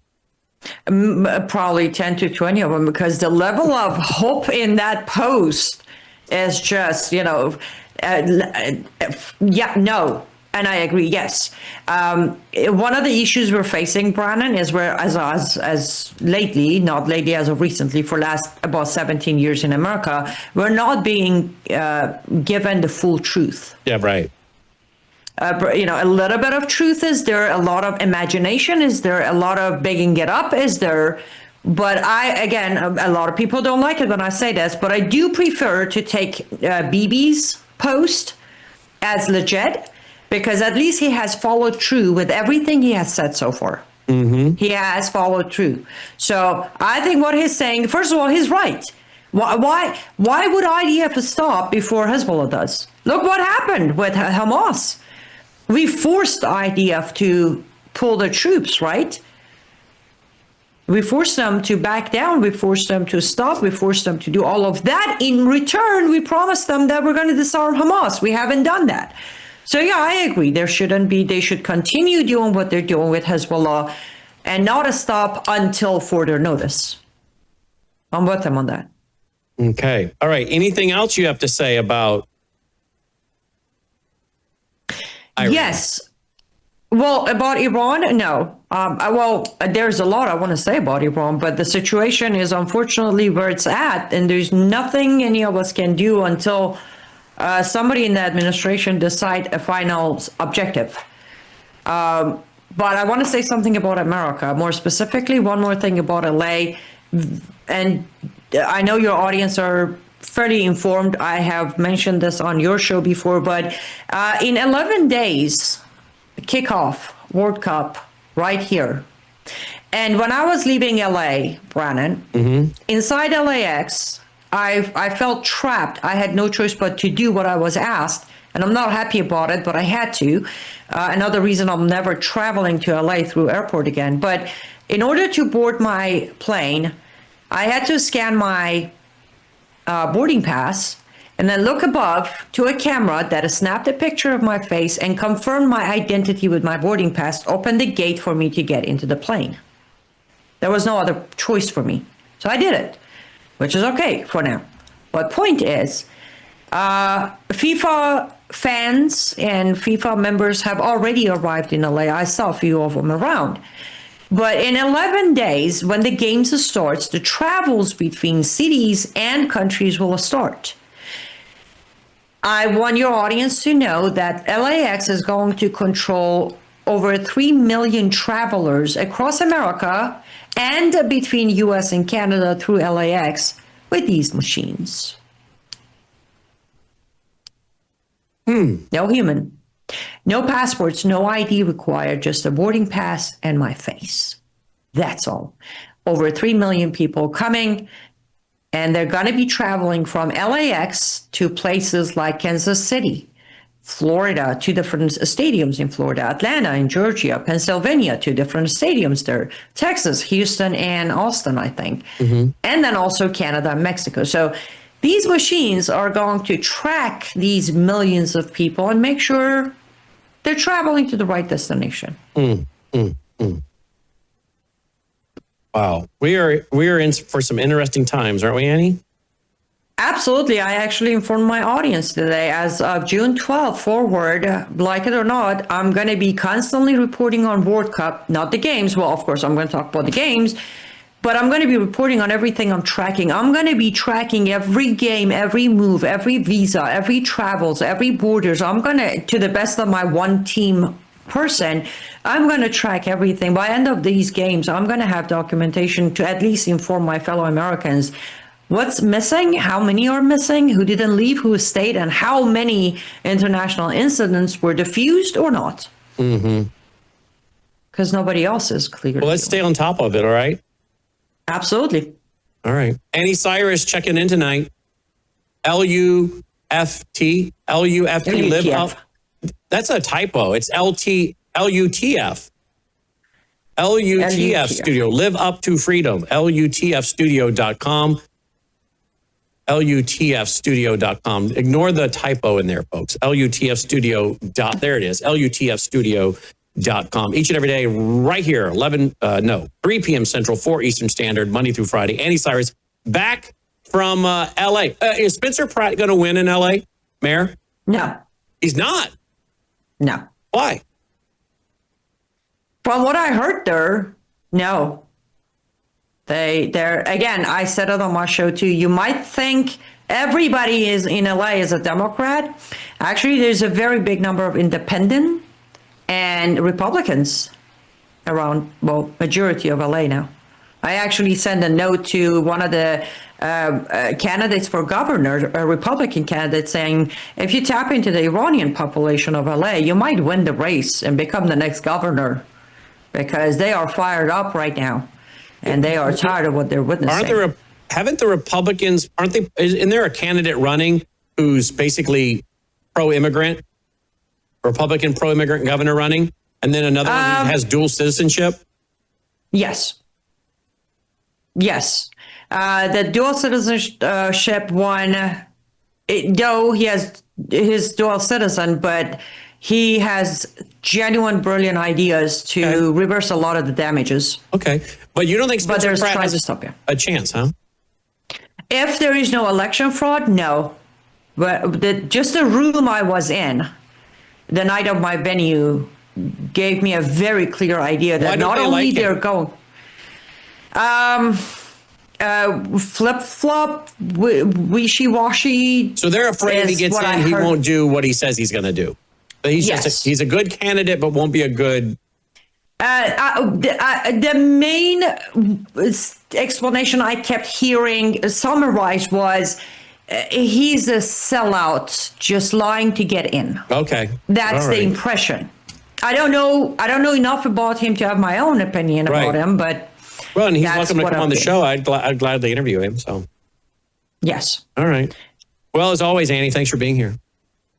Speaker 3: Probably 10 to 20 of them, because the level of hope in that post is just, no. And I agree, yes. One of the issues we're facing, Brandon, is where as lately, not lately as of recently, for last about 17 years in America, we're not being given the full truth.
Speaker 2: Yeah, right.
Speaker 3: A little bit of truth is there, a lot of imagination is there, a lot of begging it up is there. But a lot of people don't like it when I say this, but I do prefer to take BB's post as legit, because at least he has followed through with everything he has said so far. Mm-hmm. He has followed through. So I think what he's saying, first of all, he's right. Why would IDF stop before Hezbollah does? Look what happened with Hamas. We forced IDF to pull the troops, right? We forced them to back down. We forced them to stop. We forced them to do all of that. In return, we promised them that we're going to disarm Hamas. We haven't done that. So yeah, I agree. They should continue doing what they're doing with Hezbollah and not stop until further notice. I'm with them on that.
Speaker 2: Okay. All right. Anything else you have to say about Iran?
Speaker 3: Yes. Well, about Iran, no. There's a lot I want to say about Iran, but the situation is unfortunately where it's at, and there's nothing any of us can do until somebody in the administration decide a final objective. But I want to say something about America, more specifically, one more thing about LA. And I know your audience are fairly informed. I have mentioned this on your show before, but in 11 days, kickoff World Cup right here. And when I was leaving LA, Brannon, inside LAX, I felt trapped. I had no choice but to do what I was asked. And I'm not happy about it, but I had to. Another reason I'm never traveling to LA through airport again. But in order to board my plane, I had to scan my boarding pass and then look above to a camera that snapped a picture of my face and confirmed my identity with my boarding pass, opened the gate for me to get into the plane. There was no other choice for me. So I did it, which is okay for now. But point is, FIFA fans and FIFA members have already arrived in LA. I saw a few of them around. But in 11 days, when the games starts, the travels between cities and countries will start. I want your audience to know that LAX is going to control over 3 million travelers across America and between US and Canada through LAX with these machines. No human. No passports, no ID required, just a boarding pass and my face. That's all. Over 3 million people coming, and they're going to be traveling from LAX to places like Kansas City, Florida, 2 different stadiums in Florida, Atlanta in Georgia, Pennsylvania, 2 different stadiums there, Texas, Houston, and Austin, I think. And then also Canada and Mexico. So these machines are going to track these millions of people and make sure they're traveling to the right destination.
Speaker 2: Wow. We are in for some interesting times, aren't we, Annie?
Speaker 3: Absolutely. I actually informed my audience today, as of June 12th forward, like it or not, I'm going to be constantly reporting on World Cup, not the games. Well, of course, I'm going to talk about the games, but I'm going to be reporting on everything I'm tracking. I'm going to be tracking every game, every move, every visa, every travels, every borders. I'm going to the best of my one team person, I'm going to track everything. By the end of these games, I'm going to have documentation to at least inform my fellow Americans what's missing, how many are missing, who didn't leave, who stayed, and how many international incidents were diffused or not. Because nobody else is clear.
Speaker 2: Well, let's stay on top of it, all right?
Speaker 3: Absolutely.
Speaker 2: All right. Annie Cyrus checking in tonight. LUFT, live up. That's a typo. It's LUTF. LUTF Studio, Live Up to Freedom, LUTFstudio.com. LUTFstudio.com. Ignore the typo in there, folks. There it is. LUTFstudio.com. Each and every day, right here, 3 p.m. Central, 4 Eastern Standard, Monday through Friday. Annie Cyrus back from L.A. Is Spencer Pratt going to win in L.A., Mayor?
Speaker 3: No.
Speaker 2: He's not.
Speaker 3: No.
Speaker 2: Why?
Speaker 3: From what I heard there, no. They're again, I said it on my show too. You might think everybody is in LA is a Democrat. Actually, there's a very big number of independent and Republicans around, well, majority of LA now. I actually sent a note to one of the candidates for governor, a Republican candidate, saying, if you tap into the Iranian population of LA, you might win the race and become the next governor, because they are fired up right now. And they are tired of what they're witnessing.
Speaker 2: Haven't the Republicans, isn't there a candidate running who's basically pro-immigrant, Republican pro-immigrant governor running, and then another one who has dual citizenship?
Speaker 3: Yes. The dual citizenship one, though he has his dual citizen, but he has genuine, brilliant ideas to reverse a lot of the damages.
Speaker 2: Okay. But you don't think Spencer Pratt has
Speaker 3: a
Speaker 2: chance, huh?
Speaker 3: If there is no election fraud, no. But just the room I was in the night of my venue gave me a very clear idea that not only they're going flip-flop, wishy-washy.
Speaker 2: So they're afraid if he gets in, he won't do what he says he's going to do. But he's a good candidate, but won't be a good...
Speaker 3: the main explanation I kept hearing summarized was he's a sellout, just lying to get in.
Speaker 2: Okay.
Speaker 3: That's the impression. I don't know enough about him to have my own opinion about him, but...
Speaker 2: Well, and he's welcome to come on the show. I'd gladly interview him, so...
Speaker 3: Yes.
Speaker 2: All right. Well, as always, Annie, thanks for being here.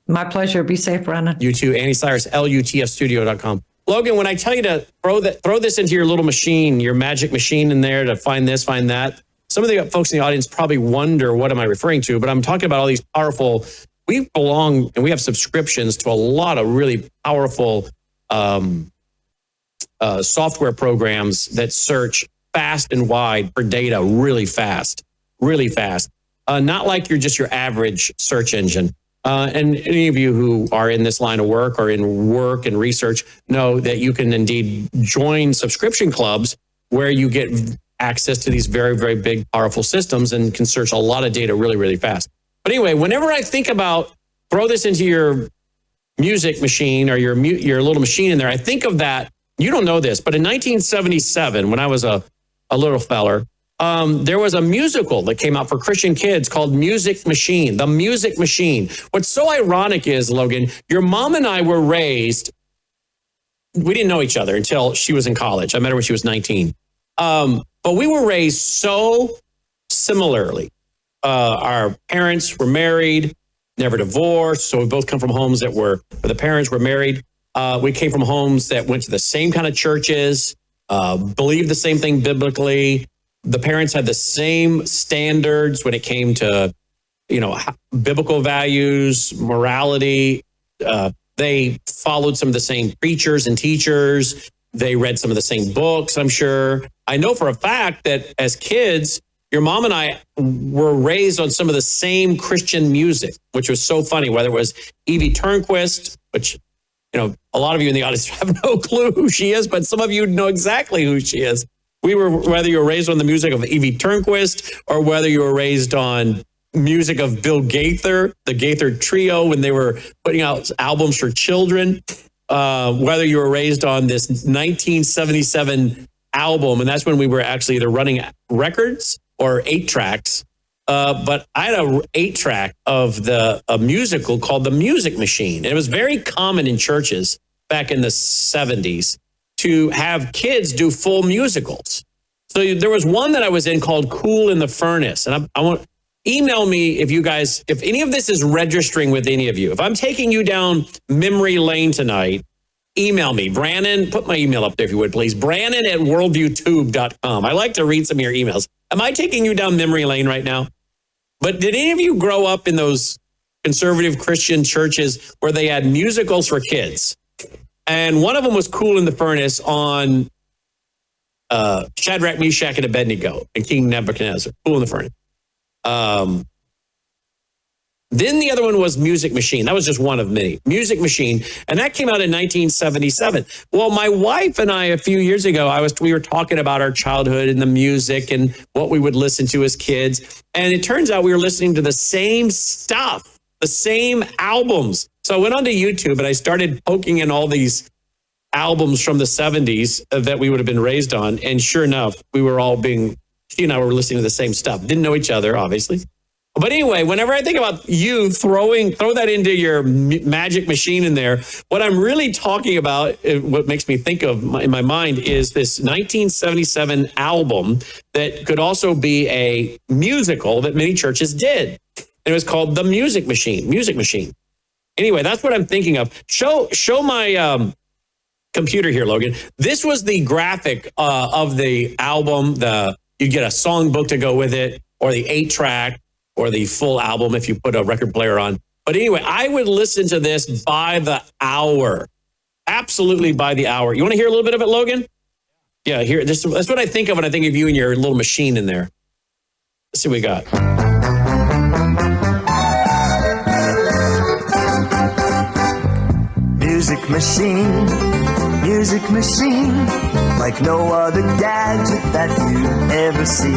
Speaker 3: My pleasure. Be safe, Brandon.
Speaker 2: You too. Annie Cyrus, LUTFstudio.com. Logan, when I tell you to throw this into your little machine, your magic machine in there to find this, find that, some of the folks in the audience probably wonder, what am I referring to? But I'm talking about all these powerful, we belong and we have subscriptions to a lot of really powerful software programs that search fast and wide for data really fast. Not like you're just your average search engine. And any of you who are in this line of work or in work and research know that you can indeed join subscription clubs where you get access to these very, very big, powerful systems and can search a lot of data really, really fast. But anyway, whenever I think about throw this into your music machine or your little machine in there, I think of that. You don't know this, but in 1977, when I was a little feller, there was a musical that came out for Christian kids called Music Machine, The Music Machine. What's so ironic is, Logan, your mom and I were raised, we didn't know each other until she was in college. I met her when she was 19. But we were raised so similarly. Our parents were married. never divorced. So we both come from homes that where the parents were married. We came from homes that went to the same kind of churches, believed the same thing biblically. The parents had the same standards when it came to, biblical values, morality. They followed some of the same preachers and teachers. They read some of the same books, I'm sure. I know for a fact that as kids, your mom and I were raised on some of the same Christian music, which was so funny, whether it was Evie Turnquist, which, a lot of you in the audience have no clue who she is, but some of you know exactly who she is. Whether you were raised on the music of Evie Turnquist or whether you were raised on music of Bill Gaither, the Gaither Trio, when they were putting out albums for children, whether you were raised on this 1977 album, and that's when we were actually either running records or 8-tracks. But I had a 8-track of a musical called The Music Machine. And it was very common in churches back in the 70s to have kids do full musicals. So there was one that I was in called Cool in the Furnace. And I want email me if any of this is registering with any of you. If I'm taking you down memory lane tonight, email me. Brandon, put my email up there if you would, please. Brandon@worldviewtube.com. I like to read some of your emails. Am I taking you down memory lane right now? But did any of you grow up in those conservative Christian churches where they had musicals for kids? And one of them was Cool in the Furnace on Shadrach, Meshach, and Abednego and King Nebuchadnezzar. Cool in the Furnace. Then the other one was Music Machine. That was just one of many. Music Machine. And that came out in 1977. Well, my wife and I, a few years ago, we were talking about our childhood and the music and what we would listen to as kids. And it turns out we were listening to the same stuff, the same albums. So I went onto YouTube and I started poking in all these albums from the 70s that we would have been raised on. And sure enough, she and I were listening to the same stuff. Didn't know each other, obviously. But anyway, whenever I think about you throw that into your magic machine in there, what I'm really talking about, what makes me think of in my mind is this 1977 album that could also be a musical that many churches did. It was called The Music Machine. Music Machine. Anyway, that's what I'm thinking of. Show my computer here, Logan. This was the graphic of the album. You get a songbook to go with it, or the 8-track. Or the full album if you put a record player on. But anyway, I would listen to this by the hour. Absolutely by the hour. You want to hear a little bit of it, Logan? Yeah, that's what I think of when I think of you and your little machine in there. Let's see what we got.
Speaker 6: Music machine, music machine, like no other gadget that you ever see.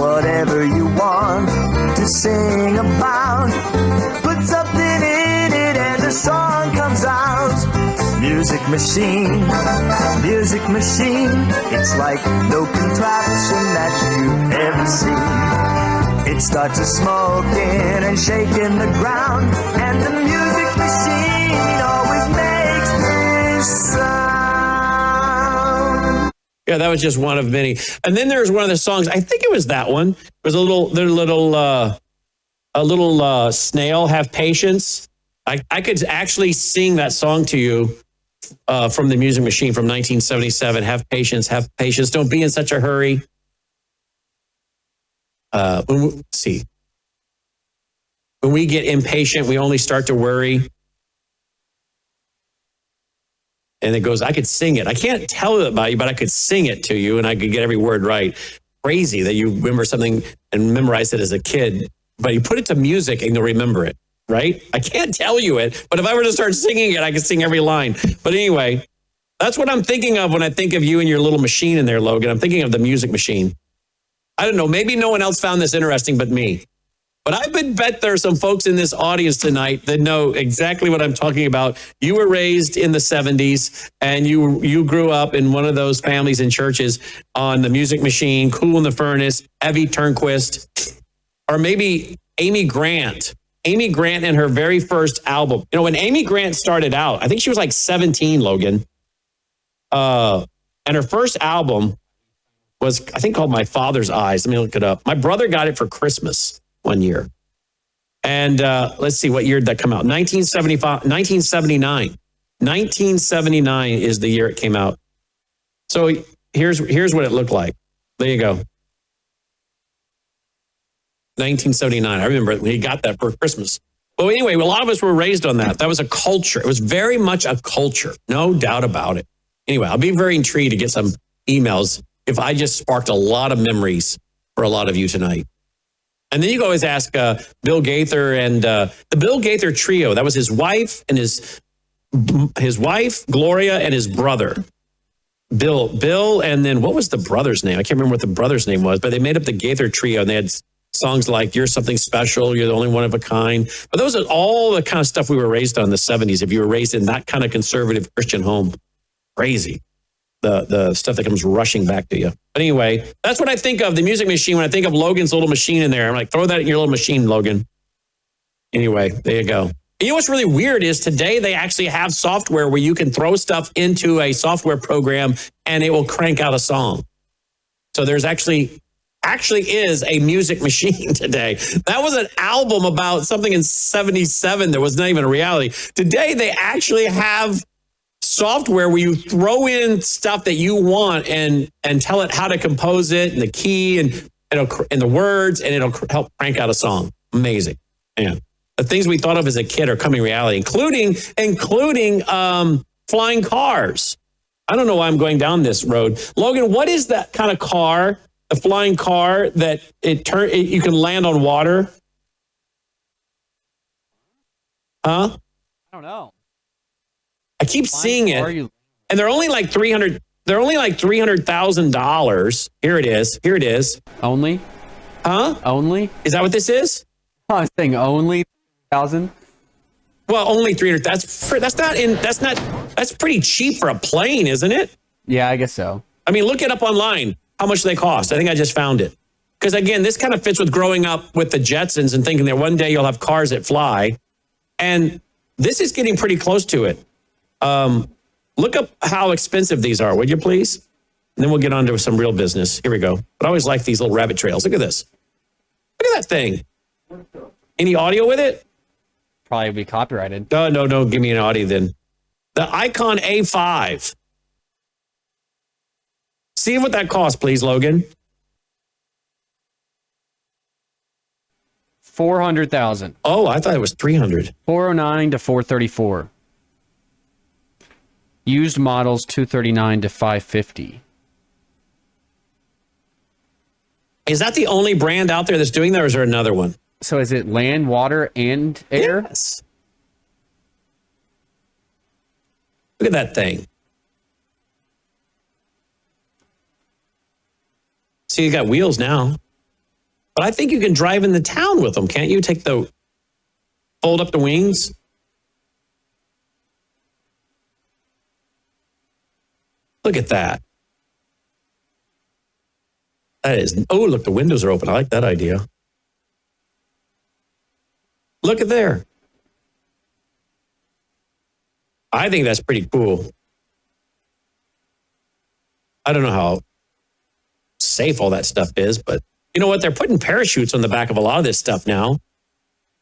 Speaker 6: Whatever you want to sing about, put something in it and the song comes out. Music machine, it's like no contraption that you ever see. It starts a smoking and shaking the ground, and the music machine always makes this sound.
Speaker 2: Yeah, that was just one of many. And then there's one of the songs. I think it was that one. It was a little snail. Have patience. I could actually sing that song to you from the Music Machine from 1977. Have patience. Have patience. Don't be in such a hurry. Let's see. When we get impatient, we only start to worry. And it goes, I could sing it. I can't tell it about you, but I could sing it to you and I could get every word right. Crazy that you remember something and memorize it as a kid, but you put it to music and you'll remember it, right? I can't tell you it, but if I were to start singing it, I could sing every line. But anyway, that's what I'm thinking of when I think of you and your little machine in there, Logan. I'm thinking of the Music Machine. I don't know, maybe no one else found this interesting but me. But I would bet there are some folks in this audience tonight that know exactly what I'm talking about. You were raised in the 70s and you grew up in one of those families and churches on the Music Machine, Cool in the Furnace, Evie Turnquist, or maybe Amy Grant. Amy Grant in her very first album. You know, when Amy Grant started out, I think she was like 17, Logan. And her first album was, I think, called My Father's Eyes. Let me look it up. My brother got it for Christmas one year. And let's see what year did that come out. 1979. 1979 is the year it came out. So here's what it looked like. There you go. 1979. I remember when he got that for Christmas. Well, anyway, a lot of us were raised on that. That was a culture. It was very much a culture. No doubt about it. Anyway, I'll be very intrigued to get some emails if I just sparked a lot of memories for a lot of you tonight. And then you can always ask Bill Gaither and the Bill Gaither trio. That was his wife and his wife, Gloria, and his brother. Bill, and then what was the brother's name? I can't remember what the brother's name was, but they made up the Gaither trio, and they had songs like "You're Something Special," "You're the Only One of a Kind." But those are all the kind of stuff we were raised on in the 70s. If you were raised in that kind of conservative Christian home, crazy. The stuff that comes rushing back to you. But anyway, that's what I think of the music machine when I think of Logan's little machine in there. I'm like, throw that in your little machine, Logan. Anyway, there you go. You know what's really weird is today they actually have software where you can throw stuff into a software program and it will crank out a song. So there's actually is a music machine today. That was an album about something in 77 that was not even a reality. Today they actually have software where you throw in stuff that you want and tell it how to compose it and the key and the words, and it'll help crank out a song. Amazing. Man. The things we thought of as a kid are coming reality, including flying cars. I don't know why I'm going down this road. Logan, what is that kind of car, a flying car that you can land on water? Huh?
Speaker 7: I don't know.
Speaker 2: I keep seeing it, and they're only like $300. They're only like $300,000. Here it is.
Speaker 7: Only?
Speaker 2: Huh?
Speaker 7: Only?
Speaker 2: Is that what this is?
Speaker 7: Oh, I was saying only 1,000. Well,
Speaker 2: only 300. That's pretty cheap for a plane, isn't it?
Speaker 7: Yeah, I guess so.
Speaker 2: I mean, look it up online. How much they cost? I think I just found it. Because again, this kind of fits with growing up with the Jetsons and thinking that one day you'll have cars that fly, and this is getting pretty close to it. Look up how expensive these are, would you please? And then we'll get on to some real business. Here we go. But I always like these little rabbit trails. Look at this. Look at that thing. Any audio with it?
Speaker 7: Probably be copyrighted.
Speaker 2: No, don't give me an audio then. The Icon A5. See what that costs, please, Logan.
Speaker 7: 400,000.
Speaker 2: Oh, I thought it was 300.
Speaker 7: 409 to 434. Used models 239 to 550.
Speaker 2: Is that the only brand out there that's doing that, or is there another one?
Speaker 7: So is it land, water, and air?
Speaker 2: Yes. Look at that thing. See, you got wheels now. But I think you can drive in the town with them, can't you? Fold up the wings. Look at that. Look, the windows are open. I like that idea. Look at there. I think that's pretty cool. I don't know how safe all that stuff is, but you know what? They're putting parachutes on the back of a lot of this stuff now,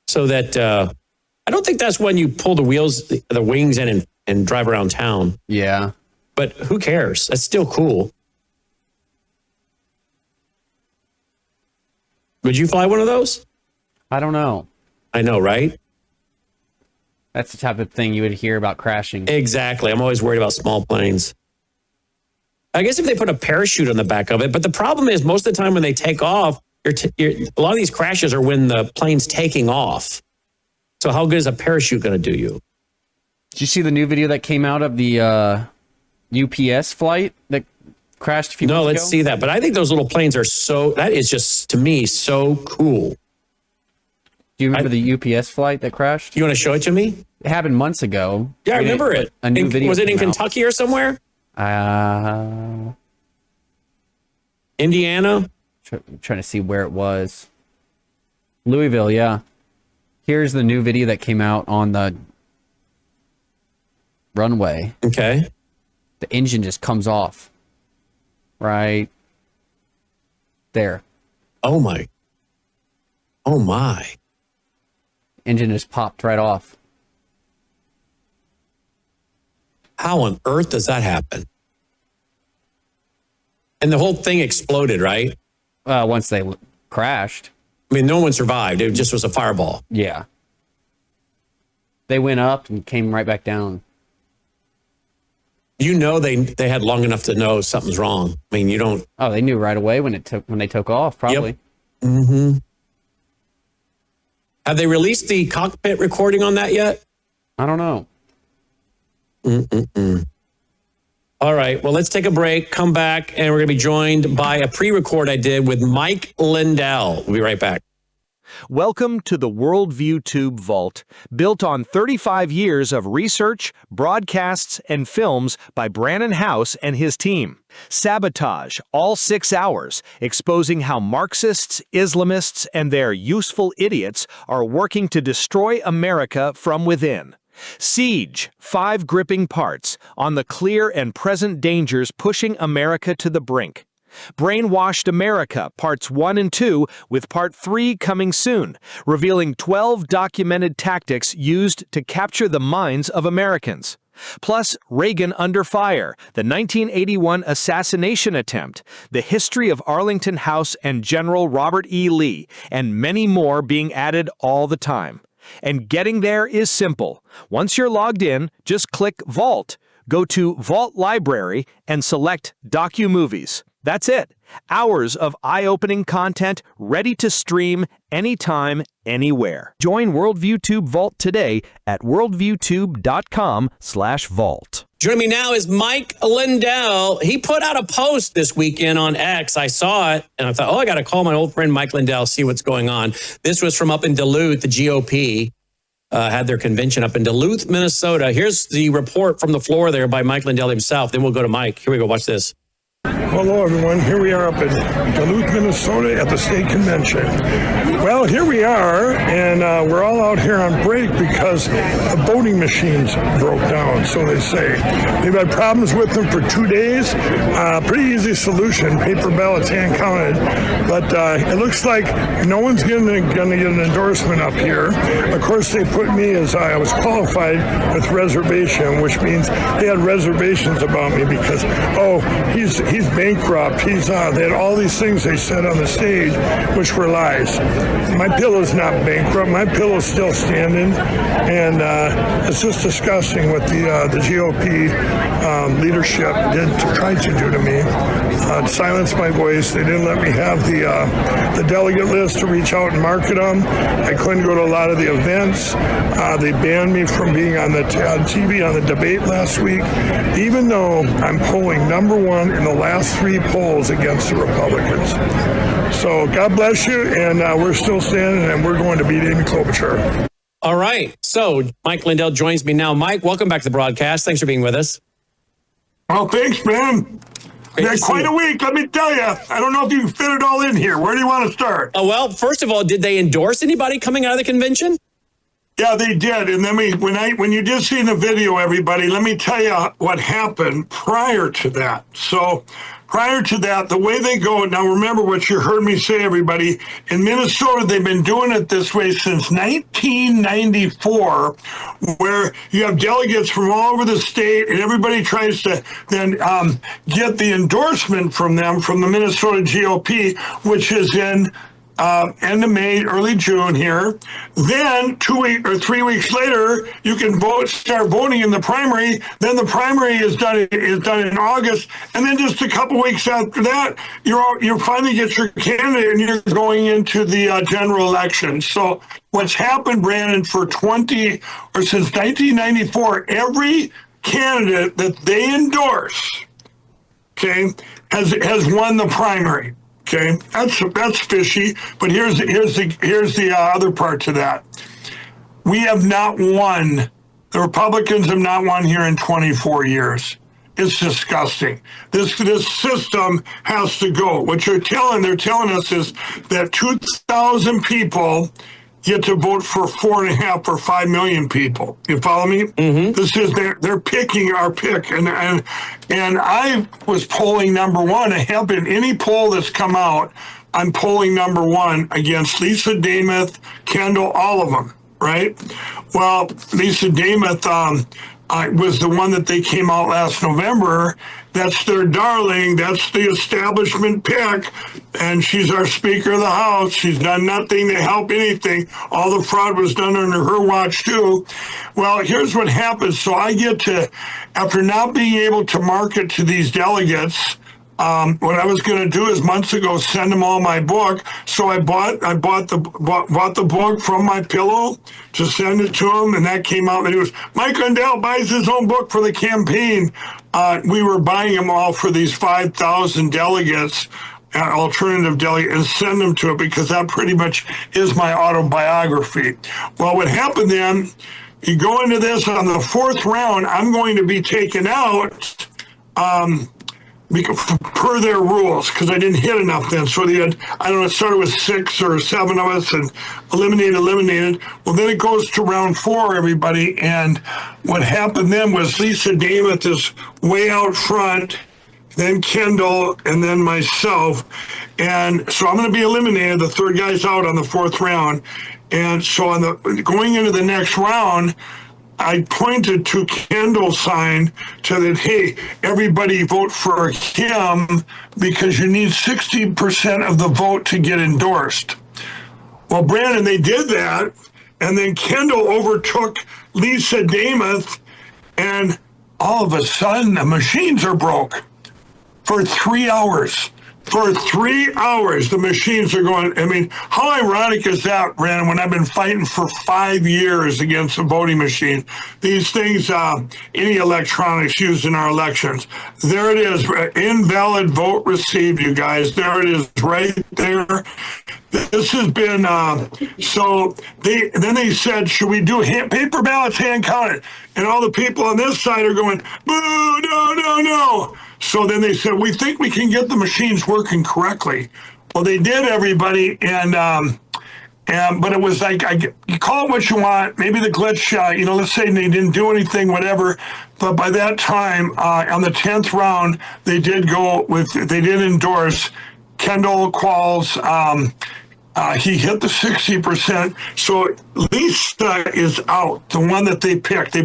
Speaker 2: so that I don't think that's when you pull the wings in and drive around town.
Speaker 7: Yeah.
Speaker 2: But who cares? That's still cool. Would you fly one of those?
Speaker 7: I don't know.
Speaker 2: I know, right?
Speaker 7: That's the type of thing you would hear about crashing.
Speaker 2: Exactly. I'm always worried about small planes. I guess if they put a parachute on the back of it, but the problem is most of the time when they take off, a lot of these crashes are when the plane's taking off. So how good is a parachute going to do you?
Speaker 7: Did you see the new video that came out of the UPS flight that crashed a few months ago?
Speaker 2: No, let's see that. But I think those little planes are that is just, to me, so cool.
Speaker 7: Do you remember the UPS flight that crashed?
Speaker 2: You want to show it to me?
Speaker 7: It happened months ago.
Speaker 2: Yeah, I remember it.
Speaker 7: A new video.
Speaker 2: Was it in Kentucky or somewhere? Indiana?
Speaker 7: Trying to see where it was. Louisville, yeah. Here's the new video that came out on the runway.
Speaker 2: Okay.
Speaker 7: The engine just comes off. Right there.
Speaker 2: Oh my.
Speaker 7: engine just popped right off.
Speaker 2: How on earth does that happen? And the whole thing exploded, right?
Speaker 7: Once they crashed.
Speaker 2: I mean, no one survived. It just was a fireball.
Speaker 7: Yeah. They went up and came right back down.
Speaker 2: You know they had long enough to know something's wrong. I mean, you don't.
Speaker 7: Oh, they knew right away when they took off, probably.
Speaker 2: Yep. Mm-hmm. Have they released the cockpit recording on that yet?
Speaker 7: I don't know.
Speaker 2: Mm-mm-mm. All right. Well, let's take a break, come back, and we're going to be joined by a pre-record I did with Mike Lindell. We'll be right back.
Speaker 8: Welcome to the Worldview Tube Vault, built on 35 years of research, broadcasts, and films by Brannon House and his team. Sabotage, all 6 hours, exposing how Marxists, Islamists, and their useful idiots are working to destroy America from within. Siege, 5 gripping parts on the clear and present dangers pushing America to the brink. Brainwashed America, Parts 1 and 2, with Part 3 coming soon, revealing 12 documented tactics used to capture the minds of Americans. Plus, Reagan Under Fire, the 1981 assassination attempt, the history of Arlington House and General Robert E. Lee, and many more being added all the time. And getting there is simple. Once you're logged in, just click Vault, go to Vault Library, and select Docu-Movies. That's it. Hours of eye-opening content ready to stream anytime, anywhere. Join Worldview Tube Vault today at worldviewtube.com/vault.
Speaker 2: Joining me now is Mike Lindell. He put out a post this weekend on X. I saw it, and I thought, I got to call my old friend Mike Lindell, see what's going on. This was from up in Duluth. The GOP had their convention up in Duluth, Minnesota. Here's the report from the floor there by Mike Lindell himself. Then we'll go to Mike. Here we go. Watch this.
Speaker 9: Hello, everyone. Here we are up in Duluth, Minnesota at the state convention. Well, here we are, and we're all out here on break because the voting machines broke down, so they say. They've had problems with them for 2 days. Pretty easy solution, paper ballots hand counted. But it looks like no one's going to get an endorsement up here. Of course, they put me as I was qualified with reservation, which means they had reservations about me because, he's bankrupt. They had all these things they said on the stage, which were lies. My pillow's not bankrupt. My pillow's still standing, and it's just disgusting what the GOP leadership tried to do to me. Silence my voice. They didn't let me have the delegate list to reach out and market them. I couldn't go to a lot of the events. They banned me from being on the TV on the debate last week, even though I'm polling #1 in the last 3 polls against the Republicans. So God bless you, and we're still standing, and we're going to beat Amy Klobuchar.
Speaker 2: All right. So Mike Lindell joins me now. Mike, welcome back to the broadcast. Thanks for being with us.
Speaker 9: Well, thanks, man.
Speaker 2: Great
Speaker 9: Yeah,
Speaker 2: to see
Speaker 9: quite
Speaker 2: you.
Speaker 9: a week, let me tell you. I don't know if you can fit it all in here. Where do you want to start?
Speaker 2: Well, first of all, did they endorse anybody coming out of the convention?
Speaker 9: Yeah, they did. And then when you did see the video, everybody, let me tell you what happened prior to that. So prior to that, the way they go, now remember what you heard me say, everybody, in Minnesota, they've been doing it this way since 1994, where you have delegates from all over the state, and everybody tries to then get the endorsement from them, from the Minnesota GOP, which is in end of May, early June here. Then 3 weeks later, you can start voting in the primary. Then the primary is done in August, and then just a couple weeks after that, you finally get your candidate, and you're going into the general election. So what's happened, Brandon, since 1994, every candidate that they endorse, okay, has won the primary. Okay, that's fishy. But here's the other part to that. We have not won. The Republicans have not won here in 24 years. It's disgusting. This system has to go. What they're telling us is that 2,000 people get to vote for 4.5 or 5 million people. You follow me? Mm-hmm. This is they're picking our pick, and I was polling #1. I have been any poll that's come out. I'm polling #1 against Lisa Damuth, Kendall, all of them. right? Well, Lisa Damath was the one that they came out last November. That's their darling. That's the establishment pick. And she's our Speaker of the House. She's done nothing to help anything. All the fraud was done under her watch, too. Well, here's what happens. So I get to, after not being able to market to these delegates, what I was going to do is months ago send them all my book. So I bought the book from my pillow to send it to them, and that came out. And it was Mike Lindell buys his own book for the campaign. We were buying them all for these 5,000 delegates, alternative delegates, and send them to it because that pretty much is my autobiography. Well, what happened then? You go into this on the fourth round. I'm going to be taken out. Per their rules, because I didn't hit enough then. So they had, I don't know, it started with 6 or 7 of us and eliminated. Well, then it goes to round 4, everybody. And what happened then was Lisa Damath is way out front, then Kendall, and then myself. And so I'm going to be eliminated. The third guy's out on the 4th round. And so going into the next round, I pointed to Kendall's sign to that, hey, everybody vote for him because you need 60% of the vote to get endorsed. Well, Brandon, they did that, and then Kendall overtook Lisa Damath, and all of a sudden the machines are broke for 3 hours. For 3 hours, the machines are going. I mean, how ironic is that, Brandon, when I've been fighting for 5 years against a voting machine? These things, any electronics used in our elections. There it is, invalid vote received, you guys. There it is right there. This has been, so then they said, should we do paper ballots hand counted? And all the people on this side are going, boo, no. So then they said, we think we can get the machines working correctly. Well, they did, everybody, but it was like, you call it what you want. Maybe the glitch, let's say they didn't do anything, whatever. But by that time, on the 10th round, they did endorse Kendall Qualls. He hit the 60%. So Lisa is out, the one that they picked. They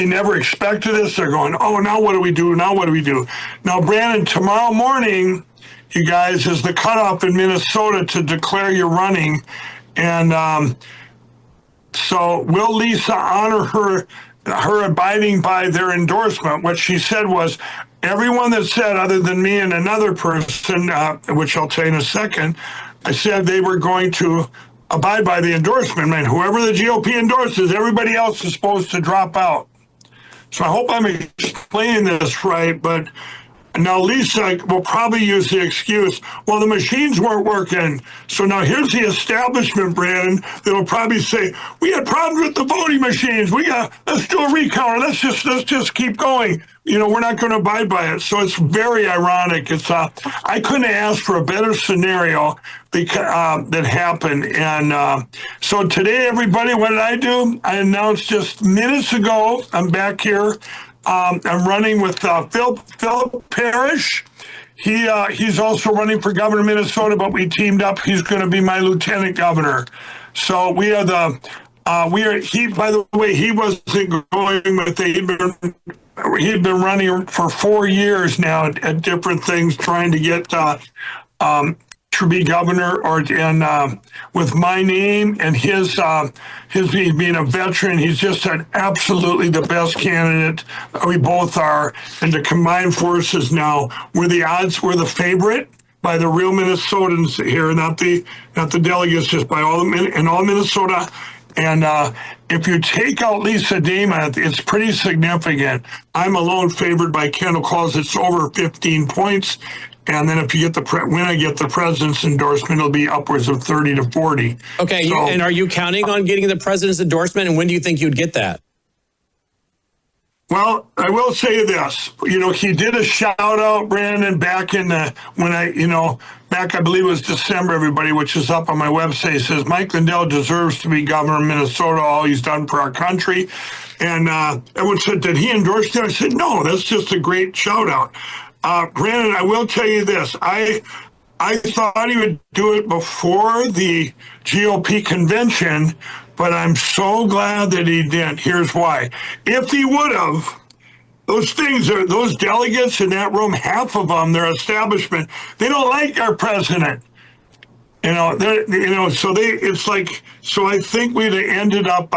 Speaker 9: never expected this. They're going, oh, now what do we do? Now, Brandon, tomorrow morning, you guys, is the cutoff in Minnesota to declare you're running. And so will Lisa honor her abiding by their endorsement? What she said was, everyone that said, other than me and another person, which I'll tell you in a second, I said they were going to abide by the endorsement. Man, whoever the GOP endorses, everybody else is supposed to drop out. So I hope I'm explaining this right, but now Lisa will probably use the excuse, well, the machines weren't working. So now here's the establishment, Brandon, that'll probably say, we had problems with the voting machines. Let's do a recounter. Let's just keep going. We're not going to abide by it. So it's very ironic. I couldn't ask for a better scenario that happened. And so today, everybody, what did I do? I announced just minutes ago, I'm back here. I'm running with Phil Parrish. He's also running for governor of Minnesota, but we teamed up. He's going to be my lieutenant governor. So we are by the way, he wasn't going with it. He'd been running for 4 years now at different things, trying to get to be governor, with my name and his being a veteran. He's just absolutely the best candidate. We both are, and to combine forces now, we're the favorite by the real Minnesotans here, not the delegates, just by all Minnesota. And if you take out Lisa Damath, it's pretty significant. I'm alone favored by Kendall Qualls. It's over 15 points. And then if you get when I get the president's endorsement, it'll be upwards of 30 to 40.
Speaker 2: Okay, and are you counting on getting the president's endorsement? And when do you think you'd get that?
Speaker 9: Well, I will say this. He did a shout out, Brandon, back in I believe it was December, everybody, which is up on my website. It says, Mike Lindell deserves to be governor of Minnesota, all he's done for our country. And everyone said, did he endorse that? I said, no, that's just a great shout out. Brandon, I will tell you this. I thought he would do it before the GOP convention, but I'm so glad that he didn't. Here's why. If he would have, those delegates in that room, half of them, their establishment, they don't like our president. So I think we'd have ended up,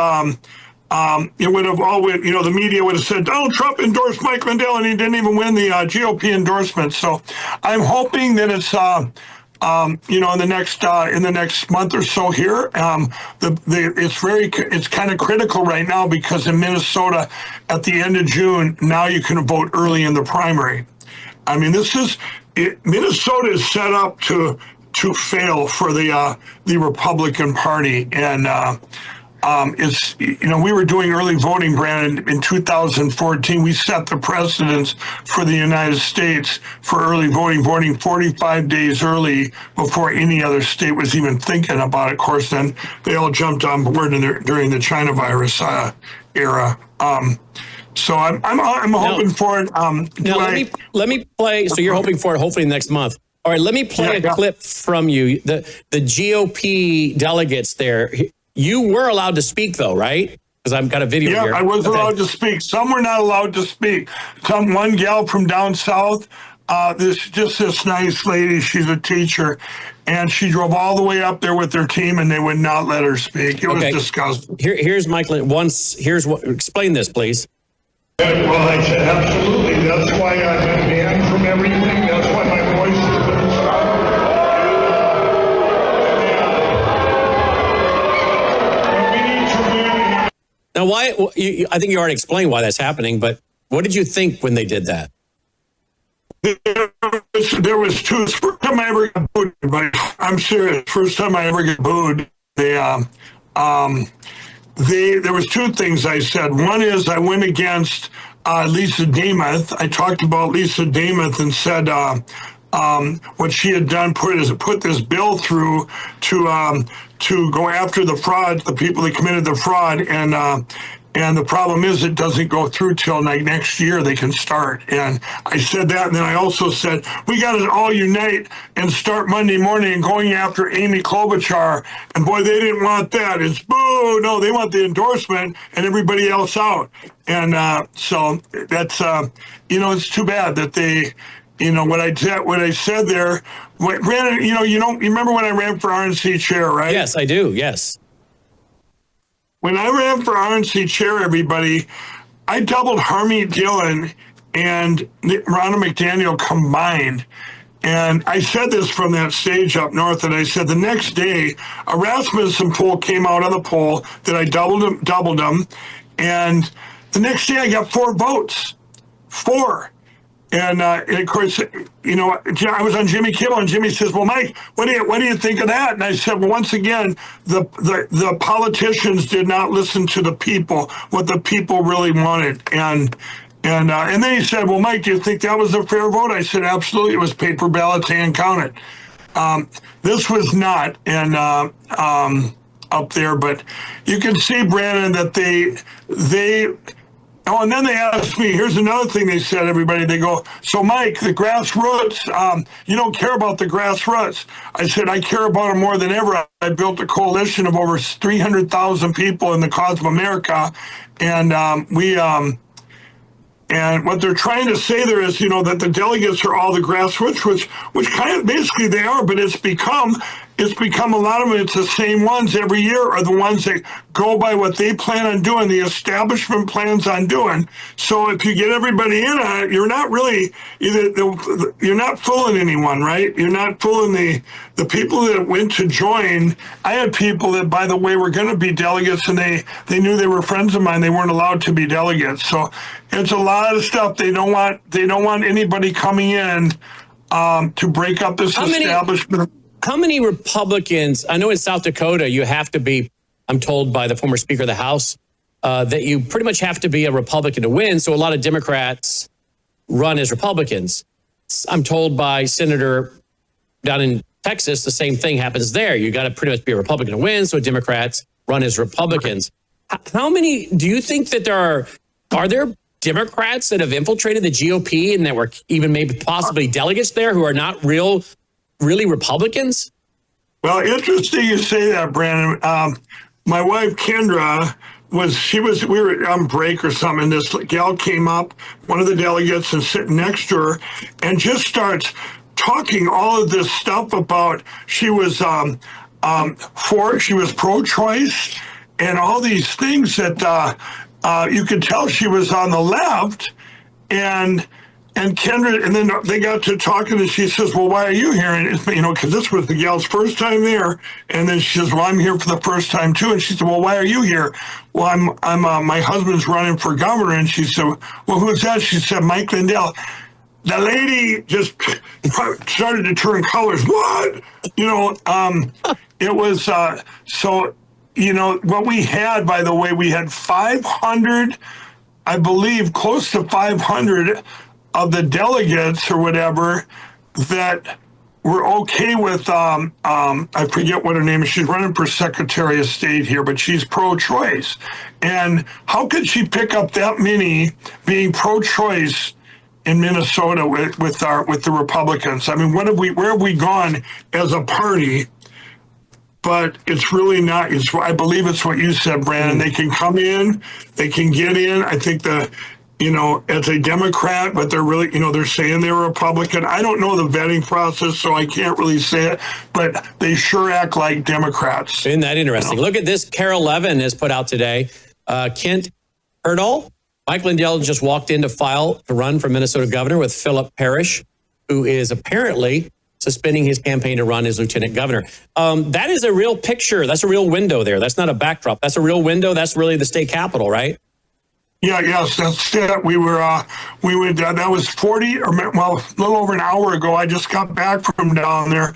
Speaker 9: it would have the media would have said, Donald Trump endorsed Mike Lindell and he didn't even win the GOP endorsement. So I'm hoping that it's, in the next month or so here, it's kind of critical right now because in Minnesota at the end of June, now you can vote early in the primary. I mean, Minnesota is set up to fail for the Republican Party, and we were doing early voting, Brandon, in 2014. We set the precedence for the United States for early voting 45 days early before any other state was even thinking about it. Of course, then they all jumped on board during the China virus era. So I'm hoping for it.
Speaker 2: Let me play. So you're hoping for it hopefully next month. All right, let me play a clip from you. The GOP delegates there. You were allowed to speak, though, right? Because I've got a video here.
Speaker 9: Yeah, I was allowed to speak. Some were not allowed to speak. One gal from down south, this nice lady, she's a teacher, and she drove all the way up there with their team, and they would not let her speak. It was disgusting.
Speaker 2: Here's Michael. Explain this, please.
Speaker 9: Well, I said, absolutely. That's why I've been banned from everything. That's why my voice has been stopped.
Speaker 2: Now, I think you already explained why that's happening, but what did you think when they did that?
Speaker 9: There was two. First time I ever got booed, but I'm serious. First time I ever got booed, there was two things I said. One is I went against Lisa Demuth. I talked about Lisa Demuth and said what she had done, put this bill through to go after the fraud, the people that committed the fraud, and the problem is it doesn't go through till next year they can start. And I said that, and then I also said we got to all unite and start Monday morning and going after Amy Klobuchar. And boy, they didn't want that. It's boo! No, they want the endorsement and everybody else out. And so that's it's too bad that they. What I said there, Brandon, you remember when I ran for RNC chair, right?
Speaker 2: Yes, I do. Yes.
Speaker 9: When I ran for RNC chair, everybody, I doubled Harmeet Dillon and Ronna McDaniel combined. And I said this from that stage up north, and I said the next day, a Rasmussen poll came out on the poll that I doubled them. And the next day I got 4 votes. 4. And of course, I was on Jimmy Kimmel, and Jimmy says, "Well, Mike, what do you think of that?" And I said, "Well, once again, the politicians did not listen to the people, what the people really wanted." And then he said, "Well, Mike, do you think that was a fair vote?" I said, "Absolutely. It was paper ballots, hand counted." This was not, and up there, but you can see, Brandon, that they. Oh, and then they asked me, here's another thing they said, everybody. They go, "So, Mike, the grassroots, you don't care about the grassroots." I said, "I care about them more than ever. I built a coalition of over 300,000 people in the cause of America." And and what they're trying to say there is, that the delegates are all the grassroots, which kind of basically they are, but it's become a lot of them, it's the same ones every year are the ones that go by what they plan on doing, the establishment plans on doing. So if you get everybody in on it, you're not really, you're not fooling anyone, right? You're not fooling the people that went to join. I had people that, by the way, were going to be delegates, and they knew they were friends of mine. They weren't allowed to be delegates. So it's a lot of stuff. They don't want anybody coming in to break up this establishment.
Speaker 2: How many Republicans, I know in South Dakota, you have to be, I'm told by the former Speaker of the House, that you pretty much have to be a Republican to win. So a lot of Democrats run as Republicans. I'm told by Senator down in Texas, the same thing happens there. You got to pretty much be a Republican to win. So Democrats run as Republicans. How many, do you think that are there Democrats that have infiltrated the GOP and that were even maybe possibly delegates there who are not really Republicans?
Speaker 9: Well, interesting you say that, Brandon. my wife Kendra we were on break or something, and this gal came up, one of the delegates, and sitting next to her, and just starts talking all of this stuff about she was pro-choice and all these things that you could tell she was on the left, and Kendra, and then they got to talking, and she says, "Well, why are you here?" And because this was the gal's first time there, and then she says, "Well, I'm here for the first time too." And she said, "Well, why are you here?" "Well, I'm my husband's running for governor." And she said, "Well, who's that?" She said, "Mike Lindell." The lady just started to turn colors. What? It was so. What we had, by the way, we had 500, I believe, close to 500 of the delegates or whatever that were okay with, I forget what her name is. She's running for Secretary of State here, but she's pro-choice. And how could she pick up that many being pro-choice in Minnesota with the Republicans? I mean, where have we gone as a party? But it's really not. I believe it's what you said, Brandon. They can come in, they can get in. I think as a Democrat, but they're really, they're saying they're a Republican. I don't know the vetting process, so I can't really say it, but they sure act like Democrats.
Speaker 2: Isn't that interesting? Look at this. Carol Levin has put out today. Kent Hurdle, Mike Lindell just walked in to run for Minnesota governor with Philip Parrish, who is apparently suspending his campaign to run as lieutenant governor. That is a real picture. That's a real window there. That's not a backdrop. That's a real window. That's really the state capitol, right?
Speaker 9: Yes, that's it. That was 40 or a little over an hour ago. I just got back from down there.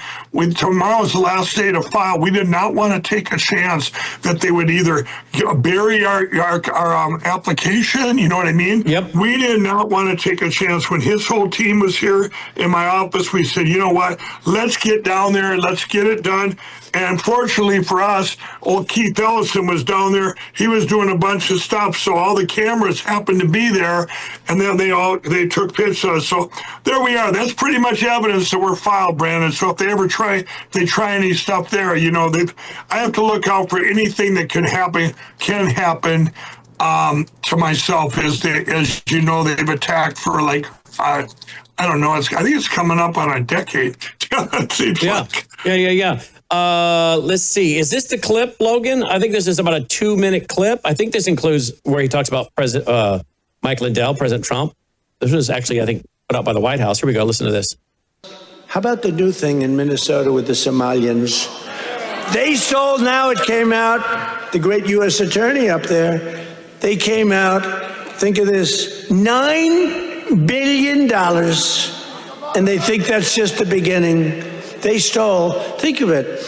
Speaker 9: Tomorrow's the last day to file. We did not want to take a chance that they would either bury our application. You know what I mean?
Speaker 2: Yep.
Speaker 9: We did not want to take a chance. When his whole team was here in my office, we said, you know what? Let's get down there and let's get it done. And fortunately for us, old Keith Ellison was down there. He was doing a bunch of stuff, so all the cameras happened to be there, and then they took pictures of us. So there we are. That's pretty much evidence that we're filed, Brandon. So if they ever try any stuff there, I have to look out for anything that can happen to myself. As you know, they've attacked for I don't know. I think it's coming up on a decade. It seems like.
Speaker 2: Yeah. Let's see. Is this the clip, Logan? I think this is about a 2-minute clip. I think this includes where he talks about President Mike Lindell, President Trump. This was actually, I think, put out by the White House. Here we go. Listen to this.
Speaker 10: How about the new thing in Minnesota with the Somalians? They stole, now it came out, the great U.S. attorney up there, they came out, think of this, $9 billion, and they think that's just the beginning. They stole, think of it,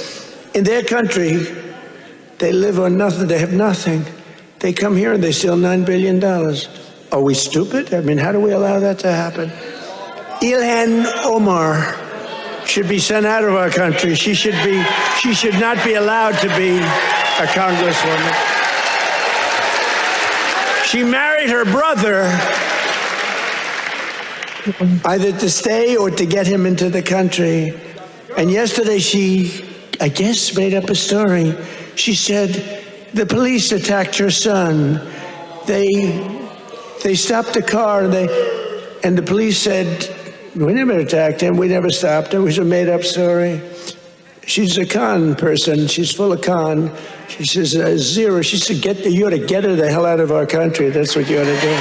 Speaker 10: in their country, they live on nothing, they have nothing. They come here and they steal $9 billion. Are we stupid? I mean, how do we allow that to happen? Ilhan Omar should be sent out of our country. She should not be allowed to be a congresswoman. She married her brother either to stay or to get him into the country. And yesterday she, I guess, made up a story. She said the police attacked her son. They stopped the car and the police said, we never attacked him. We never stopped him. It was a made-up story. She's a con person. She's full of con. She says, zero. She said, you ought to get her the hell out of our country. That's what you ought to do.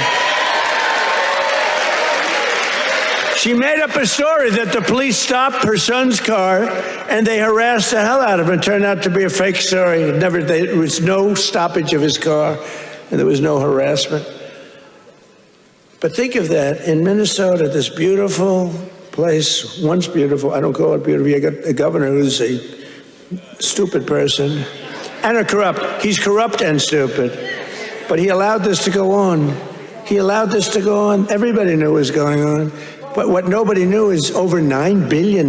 Speaker 10: She made up a story that the police stopped her son's car and they harassed the hell out of him. It turned out to be a fake story. There was no stoppage of his car and there was no harassment. But think of that, in Minnesota, this beautiful place, once beautiful, I don't call it beautiful, you got a governor who's a stupid person and a corrupt. He's corrupt and stupid. But he allowed this to go on. He allowed this to go on. Everybody knew what was going on. But what nobody knew is over $9 billion.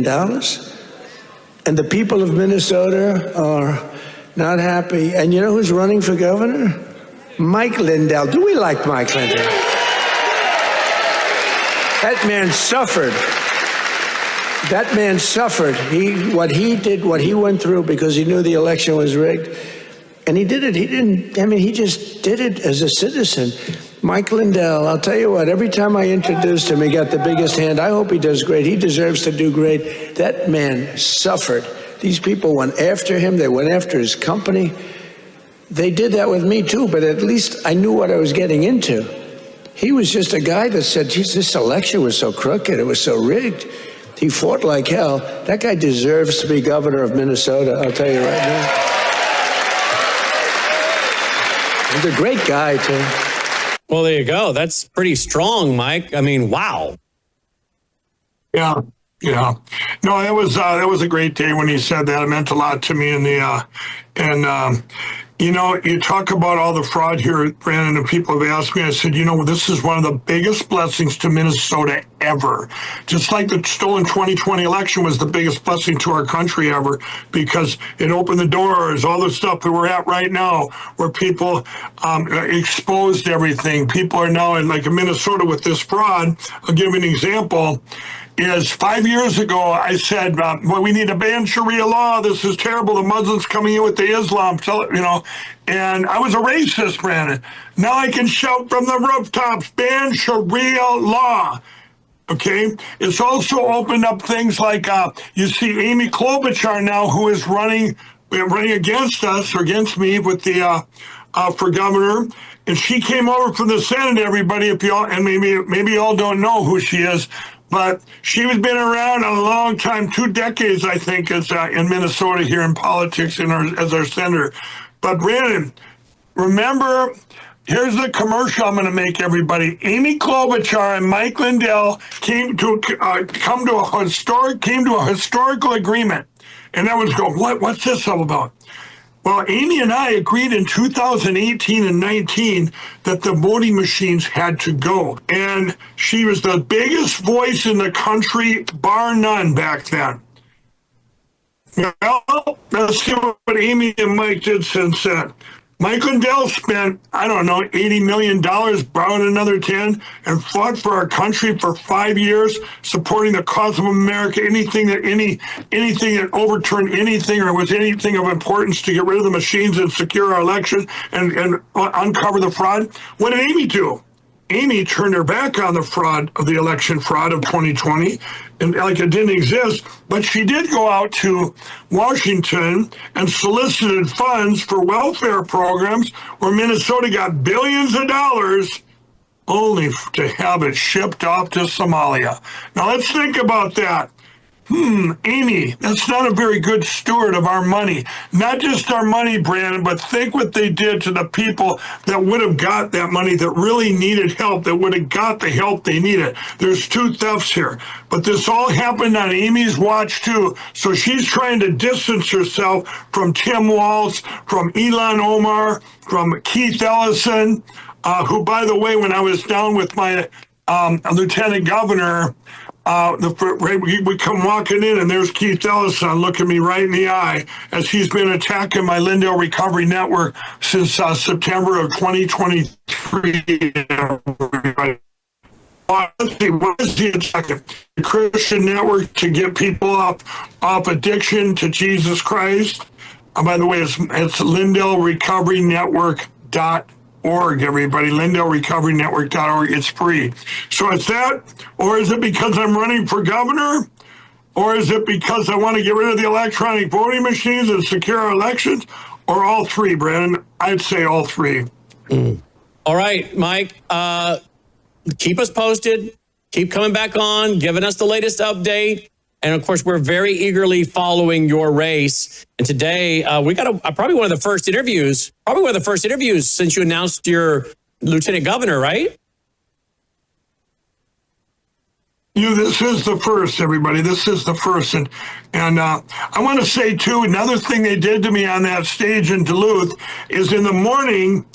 Speaker 10: And the people of Minnesota are not happy. And you know who's running for governor? Mike Lindell. Do we like Mike Lindell? That man suffered. That man suffered. What he did, what he went through because he knew the election was rigged. And he did it. He just did it as a citizen. Mike Lindell, I'll tell you what, every time I introduced him, he got the biggest hand. I hope he does great. He deserves to do great. That man suffered. These people went after him. They went after his company. They did that with me too, but at least I knew what I was getting into. He was just a guy that said, geez, this election was so crooked. It was so rigged. He fought like hell. That guy deserves to be governor of Minnesota, I'll tell you right now. He's a great guy, too.
Speaker 2: Well, there you go. That's pretty strong, Mike. I mean, wow.
Speaker 9: Yeah. No, that was a great day when he said that. It meant a lot to me. You talk about all the fraud here, Brandon, and people have asked me, I said, this is one of the biggest blessings to Minnesota ever. Just like the stolen 2020 election was the biggest blessing to our country ever, because it opened the doors, all the stuff that we're at right now, where people exposed everything. People are now in Minnesota with this fraud. I'll give an example. Is 5 years ago, I said, we need to ban Sharia law. This is terrible. The Muslims coming in with the Islam, and I was a racist, Brandon. Now I can shout from the rooftops, ban Sharia law. Okay? It's also opened up things like, you see Amy Klobuchar now, who is running against us, or against me, with the for governor. And she came over from the Senate, everybody, if y'all, and maybe y'all don't know who she is, but she's been around a long time, 2 decades, I think, as in Minnesota here in politics as our senator. But Brandon, remember, here's the commercial I'm going to make, everybody. Amy Klobuchar and Mike Lindell came to a historical agreement, and that was what's this all about? Well, Amy and I agreed in 2018 and 19 that the voting machines had to go. And she was the biggest voice in the country, bar none, back then. Well, let's see what Amy and Mike did since then. Mike Lindell spent, $80 million, borrowed another 10, and fought for our country for 5 years, supporting the cause of America, anything that overturned anything or was anything of importance to get rid of the machines and secure our election and uncover the fraud. What did Amy do? Amy turned her back on the fraud of the election fraud of 2020, and like it didn't exist. But she did go out to Washington and solicited funds for welfare programs where Minnesota got billions of dollars, only to have it shipped off to Somalia. Now let's think about that. Amy, that's not a very good steward of our money. Not just our money, Brandon, but think what they did to the people that would have got that money, that really needed help, that would have got the help they needed. There's 2 thefts here. But this all happened on Amy's watch, too. So she's trying to distance herself from Tim Walz, from Ilhan Omar, from Keith Ellison, who, by the way, when I was down with my lieutenant governor, we come walking in, and there's Keith Ellison looking me right in the eye as he's been attacking my Lindell Recovery Network since September of 2023. What is he attacking? The Christian network to get people off addiction to Jesus Christ. By the way, it's LindellRecoveryNetwork.org. Everybody, LindellRecoveryNetwork.org. It's free. So it's that, or is it because I'm running for governor? Or is it because I want to get rid of the electronic voting machines and secure our elections? Or all three, Brandon? I'd say all three.
Speaker 2: All right, Mike, keep us posted. Keep coming back on, giving us the latest update. And of course, we're very eagerly following your race. And today, we got probably one of the first interviews since you announced your lieutenant governor, right?
Speaker 9: This is the first, everybody. This is the first. And I want to say, too, another thing they did to me on that stage in Duluth is in the morning,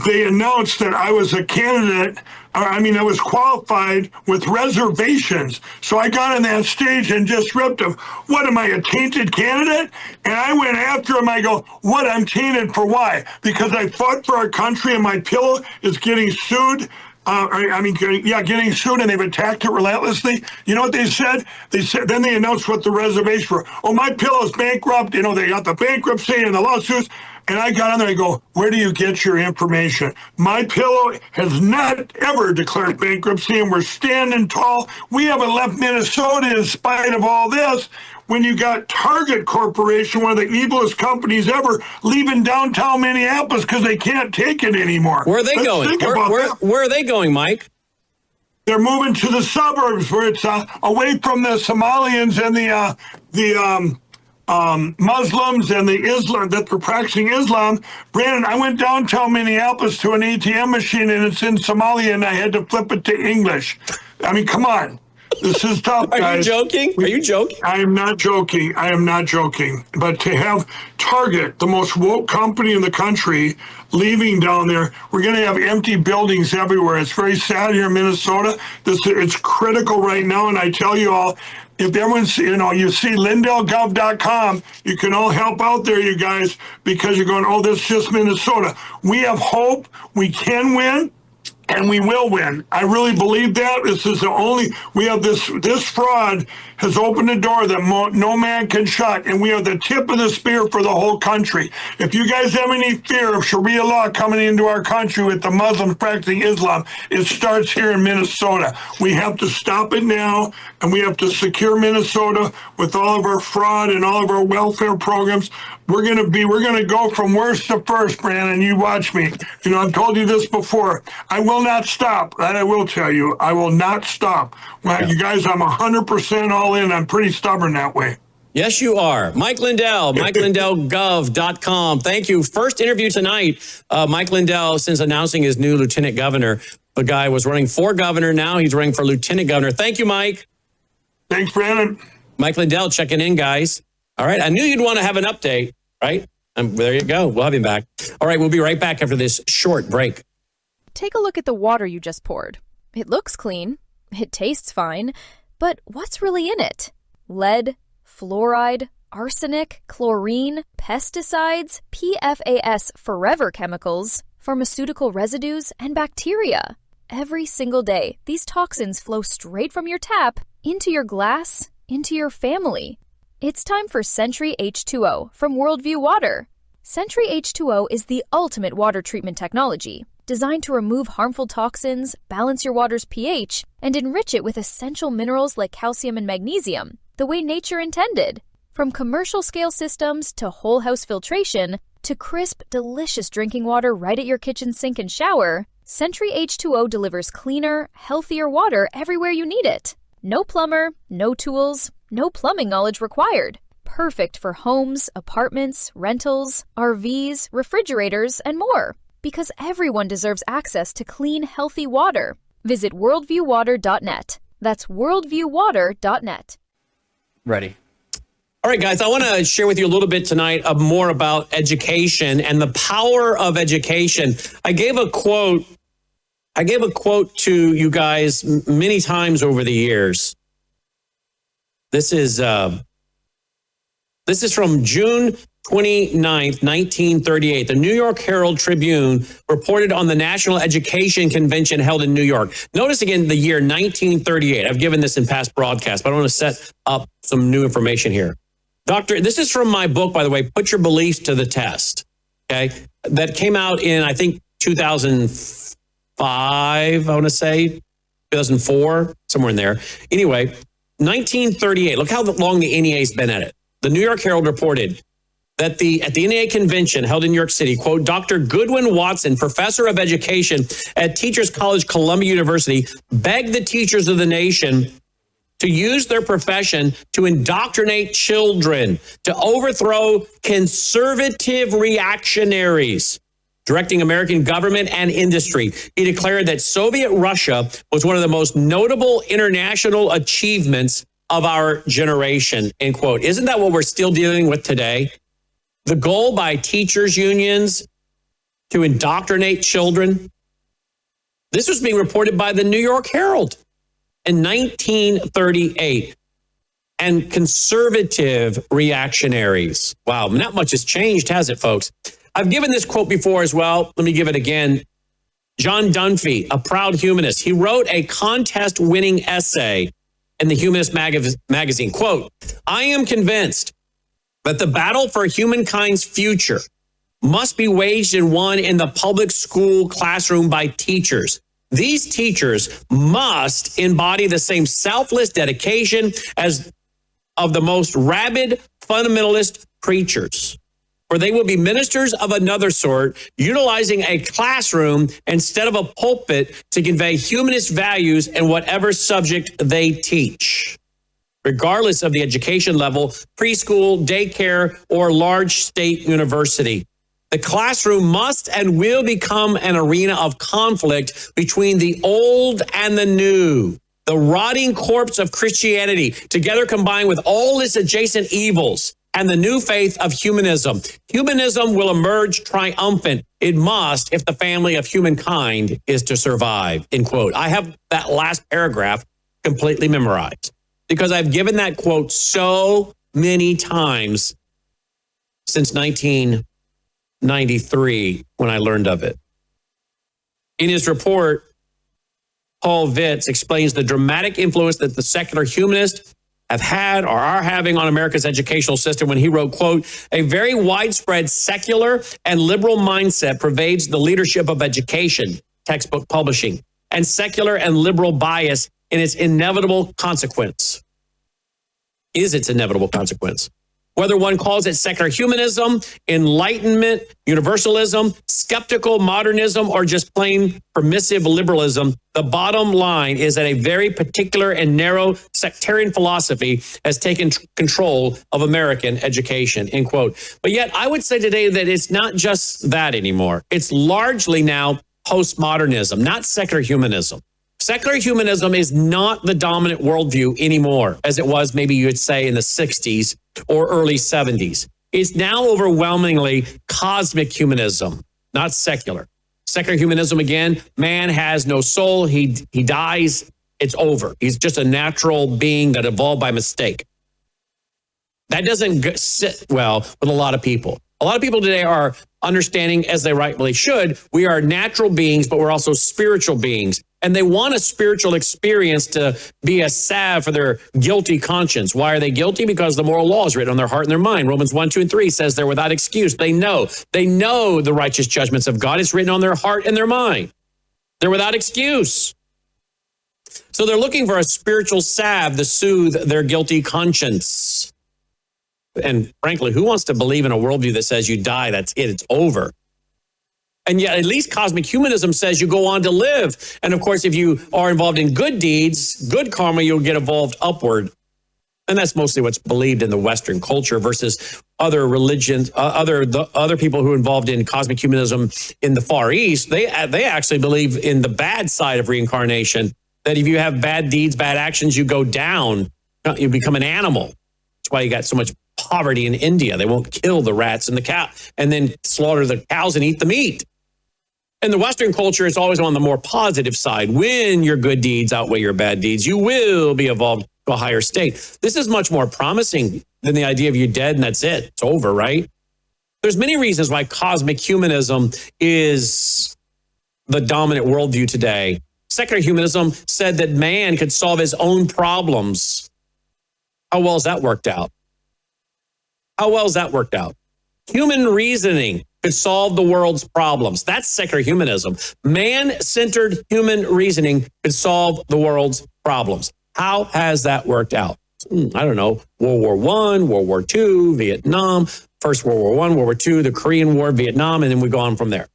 Speaker 9: they announced that I was a candidate. I was qualified with reservations. So I got on that stage and just ripped them. What, am I a tainted candidate? And I went after him. I go, what, I'm tainted for why? Because I fought for our country and my pillow is getting sued. Getting sued, and they've attacked it relentlessly. You know what they said? Then they announced what the reservations were. Oh, my pillow's bankrupt. They got the bankruptcy and the lawsuits. And I got on there, I go, where do you get your information? My Pillow has not ever declared bankruptcy, and we're standing tall. We haven't left Minnesota in spite of all this. When you got Target Corporation, one of the evilest companies ever, leaving downtown Minneapolis because they can't take it anymore.
Speaker 2: Where are they going? Where are they going, Mike?
Speaker 9: They're moving to the suburbs where it's away from the Somalians and the Muslims and the Islam that they're practicing Islam. Brandon, I went downtown Minneapolis to an ATM machine and it's in Somalia and I had to flip it to English. I mean, come on. This is tough, guys.
Speaker 2: Are you joking? Are you joking?
Speaker 9: I am not joking. I am not joking. But to have Target, the most woke company in the country, leaving down there, we're going to have empty buildings everywhere. It's very sad here in Minnesota. It's critical right now. And I tell you all, if everyone's, you see LindellGov.com, you can all help out there, you guys, because you're going, oh, this is just Minnesota. We have hope. We can win. And we will win. I really believe that. This is the only, we have this fraud has opened a door that no man can shut. And we are the tip of the spear for the whole country. If you guys have any fear of Sharia law coming into our country with the Muslims practicing Islam, it starts here in Minnesota. We have to stop it now. And we have to secure Minnesota with all of our fraud and all of our welfare programs. We're going to go from worst to first, Brandon. You watch me. I've told you this before. I will not stop. That I will tell you. I will not stop. Well, you guys, I'm 100% all in. I'm pretty stubborn that way.
Speaker 2: Yes, you are. Mike Lindell, MikeLindellGov.com. Thank you. First interview tonight. Mike Lindell, since announcing his new lieutenant governor, the guy was running for governor. Now he's running for lieutenant governor. Thank you, Mike.
Speaker 9: Thanks, Brandon.
Speaker 2: Mike Lindell checking in, guys. All right. I knew you'd want to have an update, right? There you go. We'll have him back. All right. We'll be right back after this short break.
Speaker 11: Take a look at the water you just poured. It looks clean. It tastes fine. But what's really in it? Lead, fluoride, arsenic, chlorine, pesticides, PFAS forever chemicals, pharmaceutical residues, and bacteria. Every single day, these toxins flow straight from your tap into your glass, into your family. It's time for Sentry H2O from Worldview Water. Sentry H2O is the ultimate water treatment technology, designed to remove harmful toxins, balance your water's pH, and enrich it with essential minerals like calcium and magnesium, the way nature intended. From commercial-scale systems to whole-house filtration to crisp, delicious drinking water right at your kitchen sink and shower, Sentry H2O delivers cleaner, healthier water everywhere you need it. No plumber, no tools, no plumbing knowledge required. Perfect for homes, apartments, rentals, RVs, refrigerators, and more. Because everyone deserves access to clean, healthy water. Visit worldviewwater.net. That's worldviewwater.net.
Speaker 7: Ready.
Speaker 2: All right, guys, I want to share with you a little bit tonight more about education and the power of education. I gave a quote to you guys many times over the years. This is from June 29th, 1938. The New York Herald Tribune reported on the National Education Convention held in New York. Notice again the year 1938. I've given this in past broadcasts, but I want to set up some new information here. This is from my book, by the way, Put Your Beliefs to the Test. Okay. That came out in, I think, 2005, I want to say, 2004, somewhere in there. Anyway, 1938. Look how long the NEA's been at it. The New York Herald reported that at the NEA convention held in New York City, quote, Dr. Goodwin Watson, professor of education at Teachers College, Columbia University, begged the teachers of the nation to use their profession to indoctrinate children, to overthrow conservative reactionaries, directing American government and industry. He declared that Soviet Russia was one of the most notable international achievements of our generation, end quote. Isn't that what we're still dealing with today? The goal by teachers' unions to indoctrinate children. This was being reported by the New York Herald in 1938. And conservative reactionaries. Wow, not much has changed, has it, folks? I've given this quote before as well. Let me give it again. John Dunphy, a proud humanist, he wrote a contest-winning essay in the Humanist magazine. Quote, I am convinced that the battle for humankind's future must be waged and won in the public school classroom by teachers. These teachers must embody the same selfless dedication as of the most rabid fundamentalist preachers, for they will be ministers of another sort, utilizing a classroom instead of a pulpit to convey humanist values in whatever subject they teach, regardless of the education level, preschool, daycare, or large state university. The classroom must and will become an arena of conflict between the old and the new. The rotting corpse of Christianity, together combined with all its adjacent evils, and the new faith of humanism. Humanism will emerge triumphant. It must, if the family of humankind is to survive, end quote. I have that last paragraph completely memorized because I've given that quote so many times since 1993 when I learned of it. In his report, Paul Vitz explains the dramatic influence that the secular humanists have had or are having on America's educational system when he wrote, quote, a very widespread secular and liberal mindset pervades the leadership of education, textbook publishing, and secular and liberal bias in its inevitable consequence. Is its inevitable consequence. Whether one calls it secular humanism, enlightenment, universalism, skeptical modernism, or just plain permissive liberalism, the bottom line is that a very particular and narrow sectarian philosophy has taken control of American education, end quote. But yet I would say today that it's not just that anymore. It's largely now postmodernism, not secular humanism. Secular humanism is not the dominant worldview anymore, as it was maybe you would say in the 60s or early 70s. It's now overwhelmingly cosmic humanism, not secular. Secular humanism, again, man has no soul. He dies. It's over. He's just a natural being that evolved by mistake. That doesn't sit well with a lot of people. A lot of people today are understanding, as they rightfully should, we are natural beings, but we're also spiritual beings. And they want a spiritual experience to be a salve for their guilty conscience. Why are they guilty? Because the moral law is written on their heart and their mind. Romans 1, 2, and 3 says they're without excuse. They know the righteous judgments of God. It's written on their heart and their mind. They're without excuse. So they're looking for a spiritual salve to soothe their guilty conscience. And frankly, who wants to believe in a worldview that says you die, that's it, it's over? And yet at least cosmic humanism says you go on to live. And of course, if you are involved in good deeds, good karma, you'll get evolved upward. And that's mostly what's believed in the Western culture versus other religions, other people who are involved in cosmic humanism in the Far East. They actually believe in the bad side of reincarnation, that if you have bad deeds, bad actions, you go down, you become an animal. That's why you got so much poverty in India. They won't kill the rats and the cow and then slaughter the cows and eat the meat. In the Western culture, it's always on the more positive side. When your good deeds outweigh your bad deeds, you will be evolved to a higher state. This is much more promising than the idea of you dead and that's it. It's over, right? There's many reasons why cosmic humanism is the dominant worldview today. Secular humanism said that man could solve his own problems. How well has that worked out? How well has that worked out? Human reasoning could solve the world's problems. That's secular humanism. Man-centered human reasoning could solve the world's problems. How has that worked out? I don't know. World War I, World War II, Vietnam, First World War I, World War II, the Korean War, Vietnam, and then we go on from there.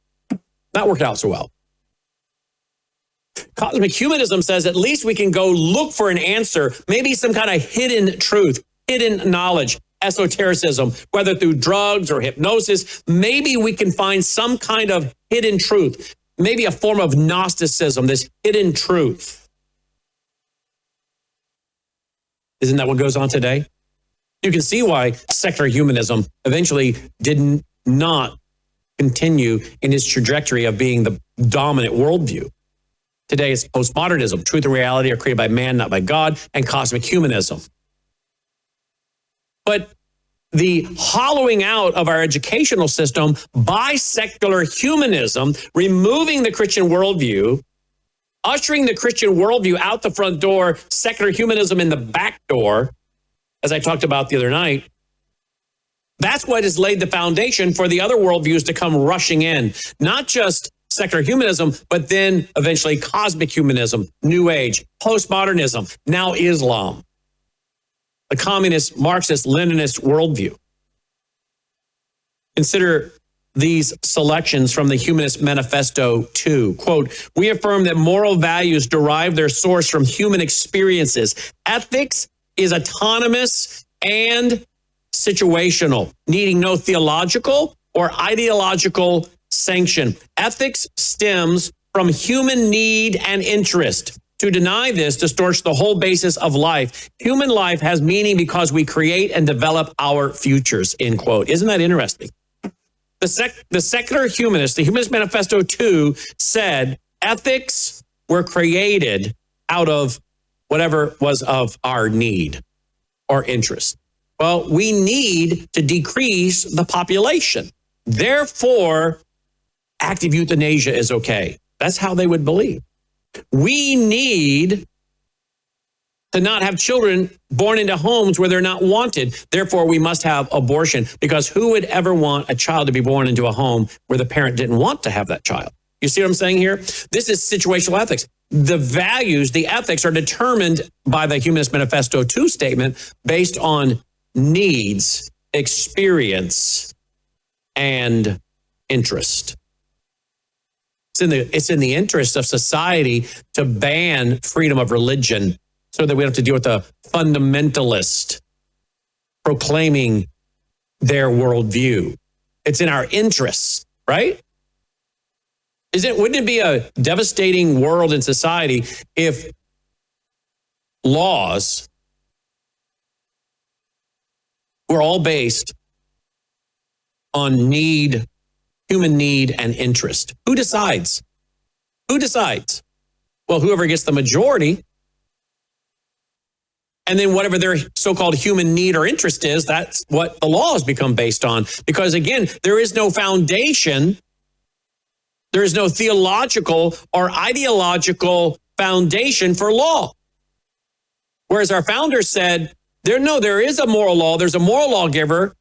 Speaker 2: That worked out so well. Cosmic humanism says at least we can go look for an answer, maybe some kind of hidden truth, hidden knowledge, esotericism, whether through drugs or hypnosis. Maybe we can find some kind of hidden truth, maybe a form of Gnosticism, this hidden truth. Isn't that what goes on today? You can see why secular humanism eventually did not continue in its trajectory of being the dominant worldview. Today it's postmodernism. Truth and reality are created by man, not by God, and cosmic humanism. But the hollowing out of our educational system by secular humanism, removing the Christian worldview, ushering the Christian worldview out the front door, secular humanism in the back door, as I talked about the other night, That's what has laid the foundation for the other worldviews to come rushing in. Not just secular humanism, but then eventually cosmic humanism, New Age, postmodernism, now Islam, the communist, Marxist, Leninist worldview. Consider these selections from the Humanist Manifesto 2. Quote, we affirm that moral values derive their source from human experiences. Ethics is autonomous and situational, needing no theological or ideological sanction. Ethics stems from human need and interest. To deny this distorts the whole basis of life. Human life has meaning because we create and develop our futures, end quote. Isn't that interesting? The secular humanist, the Humanist Manifesto 2, said ethics were created out of whatever was of our need or interest. Well, we need to decrease the population. Therefore, active euthanasia is okay. That's how they would believe. We need to not have children born into homes where they're not wanted. Therefore, we must have abortion, because who would ever want a child to be born into a home where the parent didn't want to have that child? You see what I'm saying here? This is situational ethics. The values, the ethics are determined by the Humanist Manifesto 2 statement based on needs, experience, and interest. It's in the interest of society to ban freedom of religion so that we don't have to deal with the fundamentalist proclaiming their worldview. It's in our interests, right? Wouldn't it be a devastating world and society if laws were all based on need, human need, and interest? Who decides? Who decides? Well, whoever gets the majority. And then whatever their so-called human need or interest is, that's what the laws become based on. Because again, there is no foundation. There is no theological or ideological foundation for law. Whereas our founders said, there is a moral law. There's a moral lawgiver.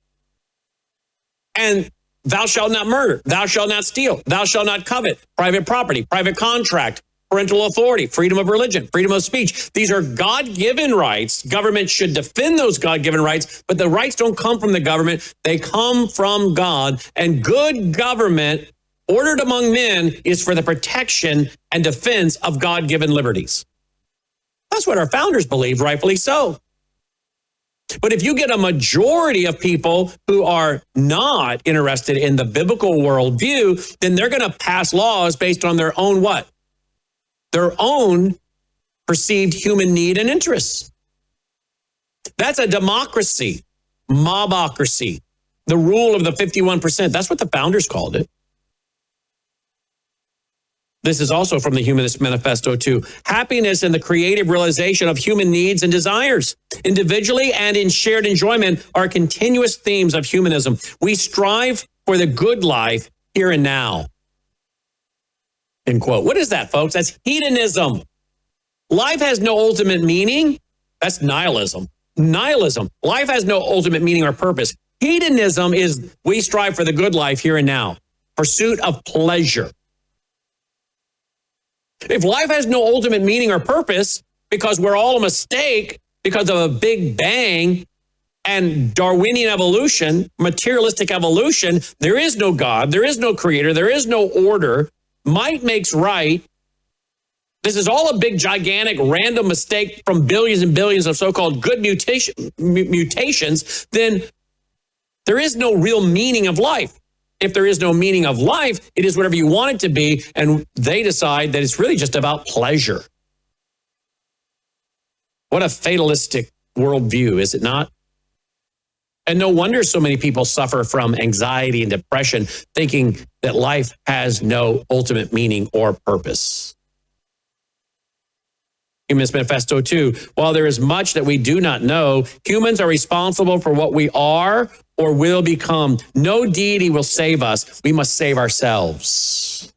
Speaker 2: And thou shalt not murder. Thou shalt not steal. Thou shalt not covet. Private property, private contract, parental authority, freedom of religion, freedom of speech. These are God-given rights. Government should defend those God-given rights, but the rights don't come from the government. They come from God. And good government, ordered among men, is for the protection and defense of God-given liberties. That's what our founders believed, rightfully so. But if you get a majority of people who are not interested in the biblical worldview, then they're going to pass laws based on their own what? Their own perceived human need and interests. That's a democracy, mobocracy, the rule of the 51%. That's what the founders called it. This is also from the Humanist Manifesto 2. Happiness and the creative realization of human needs and desires, individually and in shared enjoyment, are continuous themes of humanism. We strive for the good life here and now. End quote. What is that, folks? That's hedonism. Life has no ultimate meaning. That's nihilism. Nihilism. Life has no ultimate meaning or purpose. Hedonism is we strive for the good life here and now. Pursuit of pleasure. If life has no ultimate meaning or purpose because we're all a mistake because of a big bang and Darwinian evolution, materialistic evolution, there is no God, there is no creator, there is no order. Might makes right. This is all a big, gigantic, random mistake from billions and billions of so-called good mutations, then there is no real meaning of life. If there is no meaning of life, it is whatever you want it to be, and they decide that it's really just about pleasure. What a fatalistic worldview, is it not? And no wonder so many people suffer from anxiety and depression, thinking that life has no ultimate meaning or purpose. Humanist Manifesto 2. While there is much that we do not know, humans are responsible for what we are or will become. No deity will save us. We must save ourselves.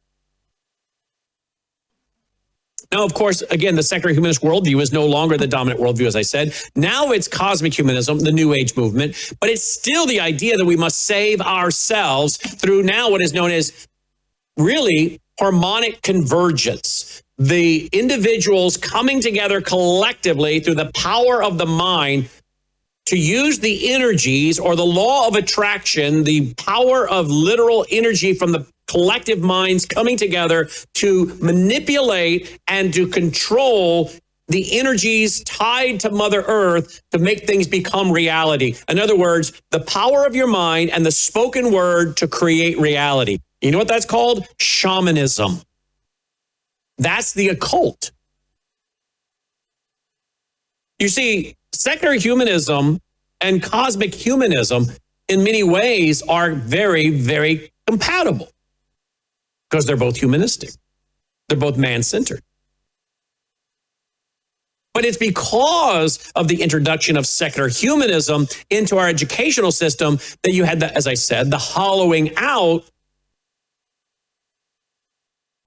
Speaker 2: Now, of course, again, the secular humanist worldview is no longer the dominant worldview, as I said. Now it's cosmic humanism, the New Age movement, but it's still the idea that we must save ourselves through now what is known as really harmonic convergence. The individuals coming together collectively through the power of the mind to use the energies or the law of attraction, the power of literal energy from the collective minds coming together to manipulate and to control the energies tied to Mother Earth to make things become reality. In other words, the power of your mind and the spoken word to create reality. You know what that's called? Shamanism. That's the occult. You see, secular humanism and cosmic humanism in many ways are very, very compatible because they're both humanistic. They're both man-centered. But it's because of the introduction of secular humanism into our educational system that you had, as I said, the hollowing out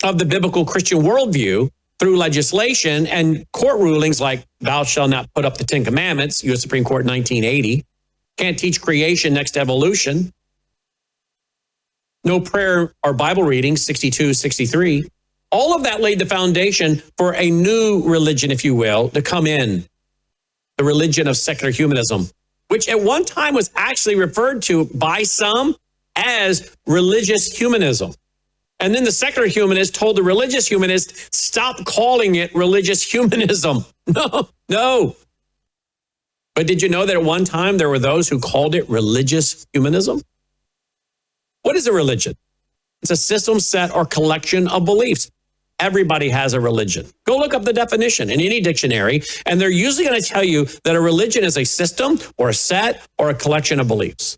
Speaker 2: of the biblical Christian worldview through legislation and court rulings like thou shalt not put up the 10 Commandments, U.S. Supreme Court 1980, can't teach creation next to evolution, no prayer or Bible reading, 62, 63. All of that laid the foundation for a new religion, if you will, to come in, the religion of secular humanism, which at one time was actually referred to by some as religious humanism. And then the secular humanists told the religious humanists, stop calling it religious humanism. No. But did you know that at one time there were those who called it religious humanism? What is a religion? It's a system, set, or collection of beliefs. Everybody has a religion. Go look up the definition in any dictionary, and they're usually going to tell you that a religion is a system or a set or a collection of beliefs.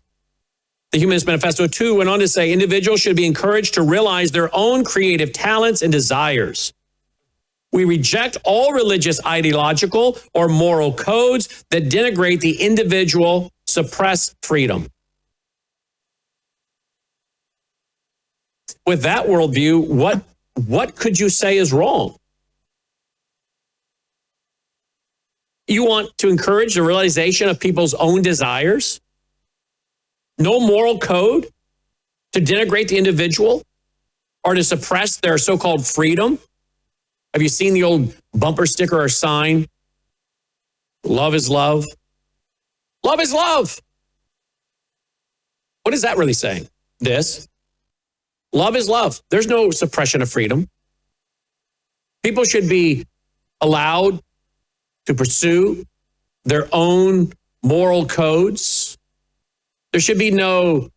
Speaker 2: The Humanist Manifesto 2 went on to say individuals should be encouraged to realize their own creative talents and desires. We reject all religious, ideological, or moral codes that denigrate the individual, suppress freedom. With that worldview, what could you say is wrong? You want to encourage the realization of people's own desires? No moral code to denigrate the individual or to suppress their so-called freedom? Have you seen the old bumper sticker or sign? Love is love. Love is love. What is that really saying? This. Love is love. There's no suppression of freedom. People should be allowed to pursue their own moral codes. There should be no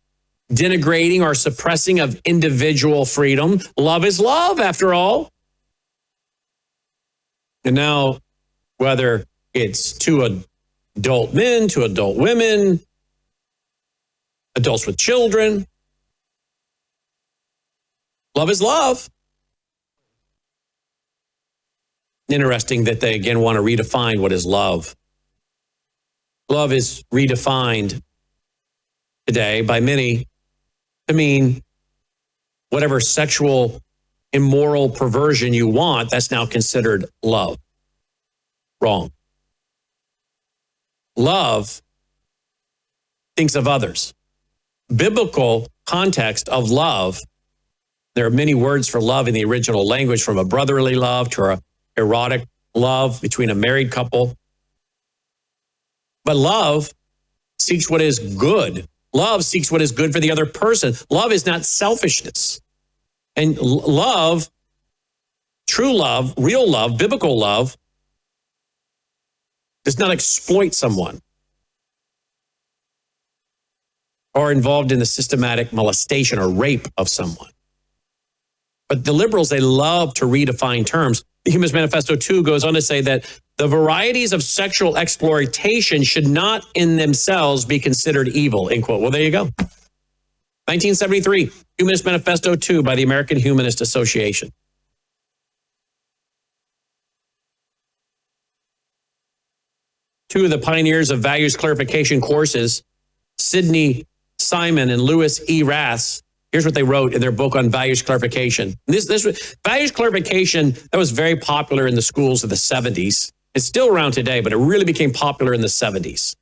Speaker 2: denigrating or suppressing of individual freedom. Love is love, after all. And now, whether it's to adult men, to adult women, adults with children, love is love. Interesting that they again want to redefine what is love. Love is redefined today by many to mean whatever sexual immoral perversion you want, that's now considered love. Wrong. Love thinks of others. Biblical context of love, there are many words for love in the original language, from a brotherly love to an erotic love between a married couple. But love seeks what is good. Love seeks what is good for the other person. Love is not selfishness. And love, true love, real love, biblical love, does not exploit someone or involved in the systematic molestation or rape of someone. But the liberals, they love to redefine terms. The Humanist Manifesto 2 goes on to say that the varieties of sexual exploitation should not in themselves be considered evil, end quote. Well, there you go. 1973, Humanist Manifesto 2 by the American Humanist Association. Two of the pioneers of values clarification courses, Sidney Simon and Louis E. Rath, Here's what they wrote in their book on values clarification. Values clarification, that was very popular in the schools of the 70s. It's still around today, but it really became popular in the 70s.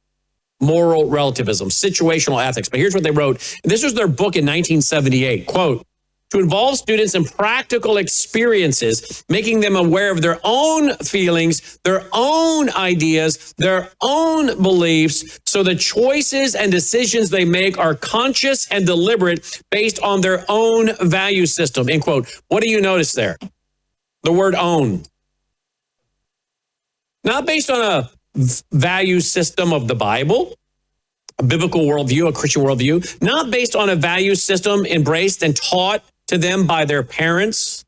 Speaker 2: Moral relativism, situational ethics. But here's what they wrote. This was their book in 1978. Quote, to involve students in practical experiences, making them aware of their own feelings, their own ideas, their own beliefs, so the choices and decisions they make are conscious and deliberate based on their own value system, end quote. What do you notice there? The word own. Not based on a value system of the Bible, a biblical worldview, a Christian worldview, not based on a value system embraced and taught to them by their parents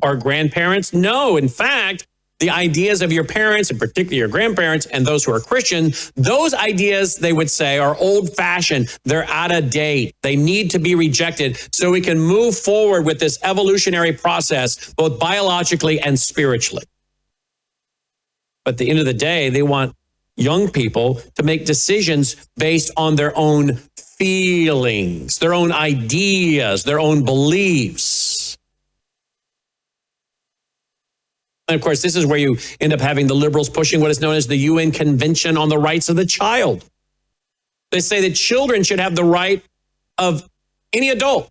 Speaker 2: or grandparents. No, in fact, the ideas of your parents, and particularly your grandparents and those who are Christian, those ideas, they would say, are old-fashioned. They're out of date. They need to be rejected so we can move forward with this evolutionary process, both biologically and spiritually. But at the end of the day, they want young people to make decisions based on their own feelings, their own ideas, their own beliefs. And of course, this is where you end up having the liberals pushing what is known as the UN Convention on the Rights of the Child. They say that children should have the right of any adult,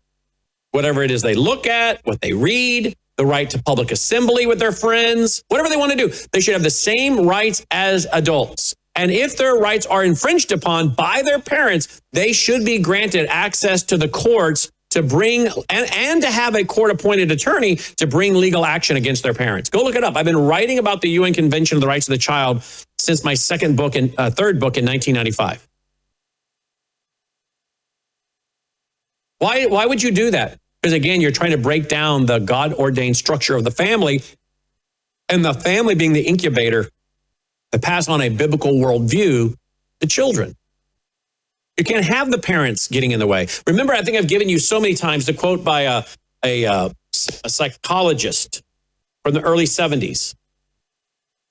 Speaker 2: whatever it is they look at, what they read, the right to public assembly with their friends, whatever they want to do. They should have the same rights as adults. And if their rights are infringed upon by their parents, they should be granted access to the courts to bring and to have a court-appointed attorney to bring legal action against their parents. Go look it up. I've been writing about the UN Convention of the Rights of the Child since my third book in 1995. Why would you do that? Because again, you're trying to break down the God-ordained structure of the family, and the family being the incubator to pass on a biblical worldview to children. You can't have the parents getting in the way. Remember, I think I've given you so many times the quote by a psychologist from the early 70s.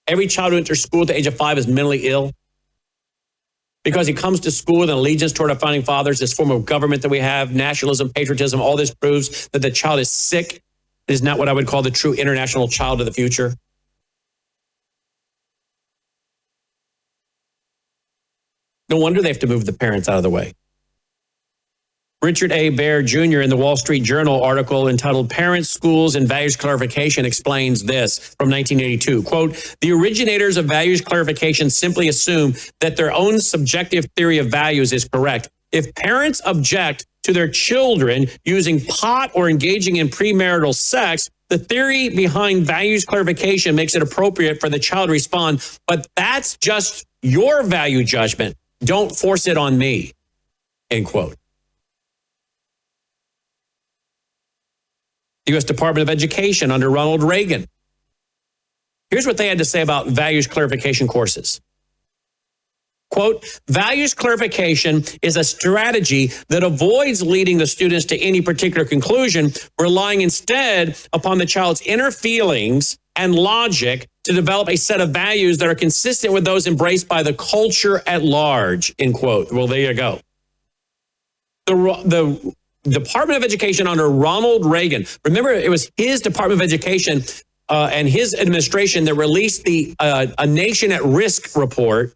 Speaker 2: Every child who enters school at the age of 5 is mentally ill because he comes to school with an allegiance toward our founding fathers, this form of government that we have, nationalism, patriotism. All this proves that the child is sick. It is not what I would call the true international child of the future. No wonder they have to move the parents out of the way. Richard A. Baer Jr. in the Wall Street Journal article entitled Parents, Schools, and Values Clarification explains this from 1982. Quote, the originators of values clarification simply assume that their own subjective theory of values is correct. If parents object to their children using pot or engaging in premarital sex, the theory behind values clarification makes it appropriate for the child to respond, but that's just your value judgment. Don't force it on me, end quote. The U.S. Department of Education under Ronald Reagan. Here's what they had to say about values clarification courses. Quote, values clarification is a strategy that avoids leading the students to any particular conclusion, relying instead upon the child's inner feelings and logic to develop a set of values that are consistent with those embraced by the culture at large, end quote. Well, there you go. The Department of Education under Ronald Reagan, remember, it was his Department of Education and his administration that released the A Nation at Risk report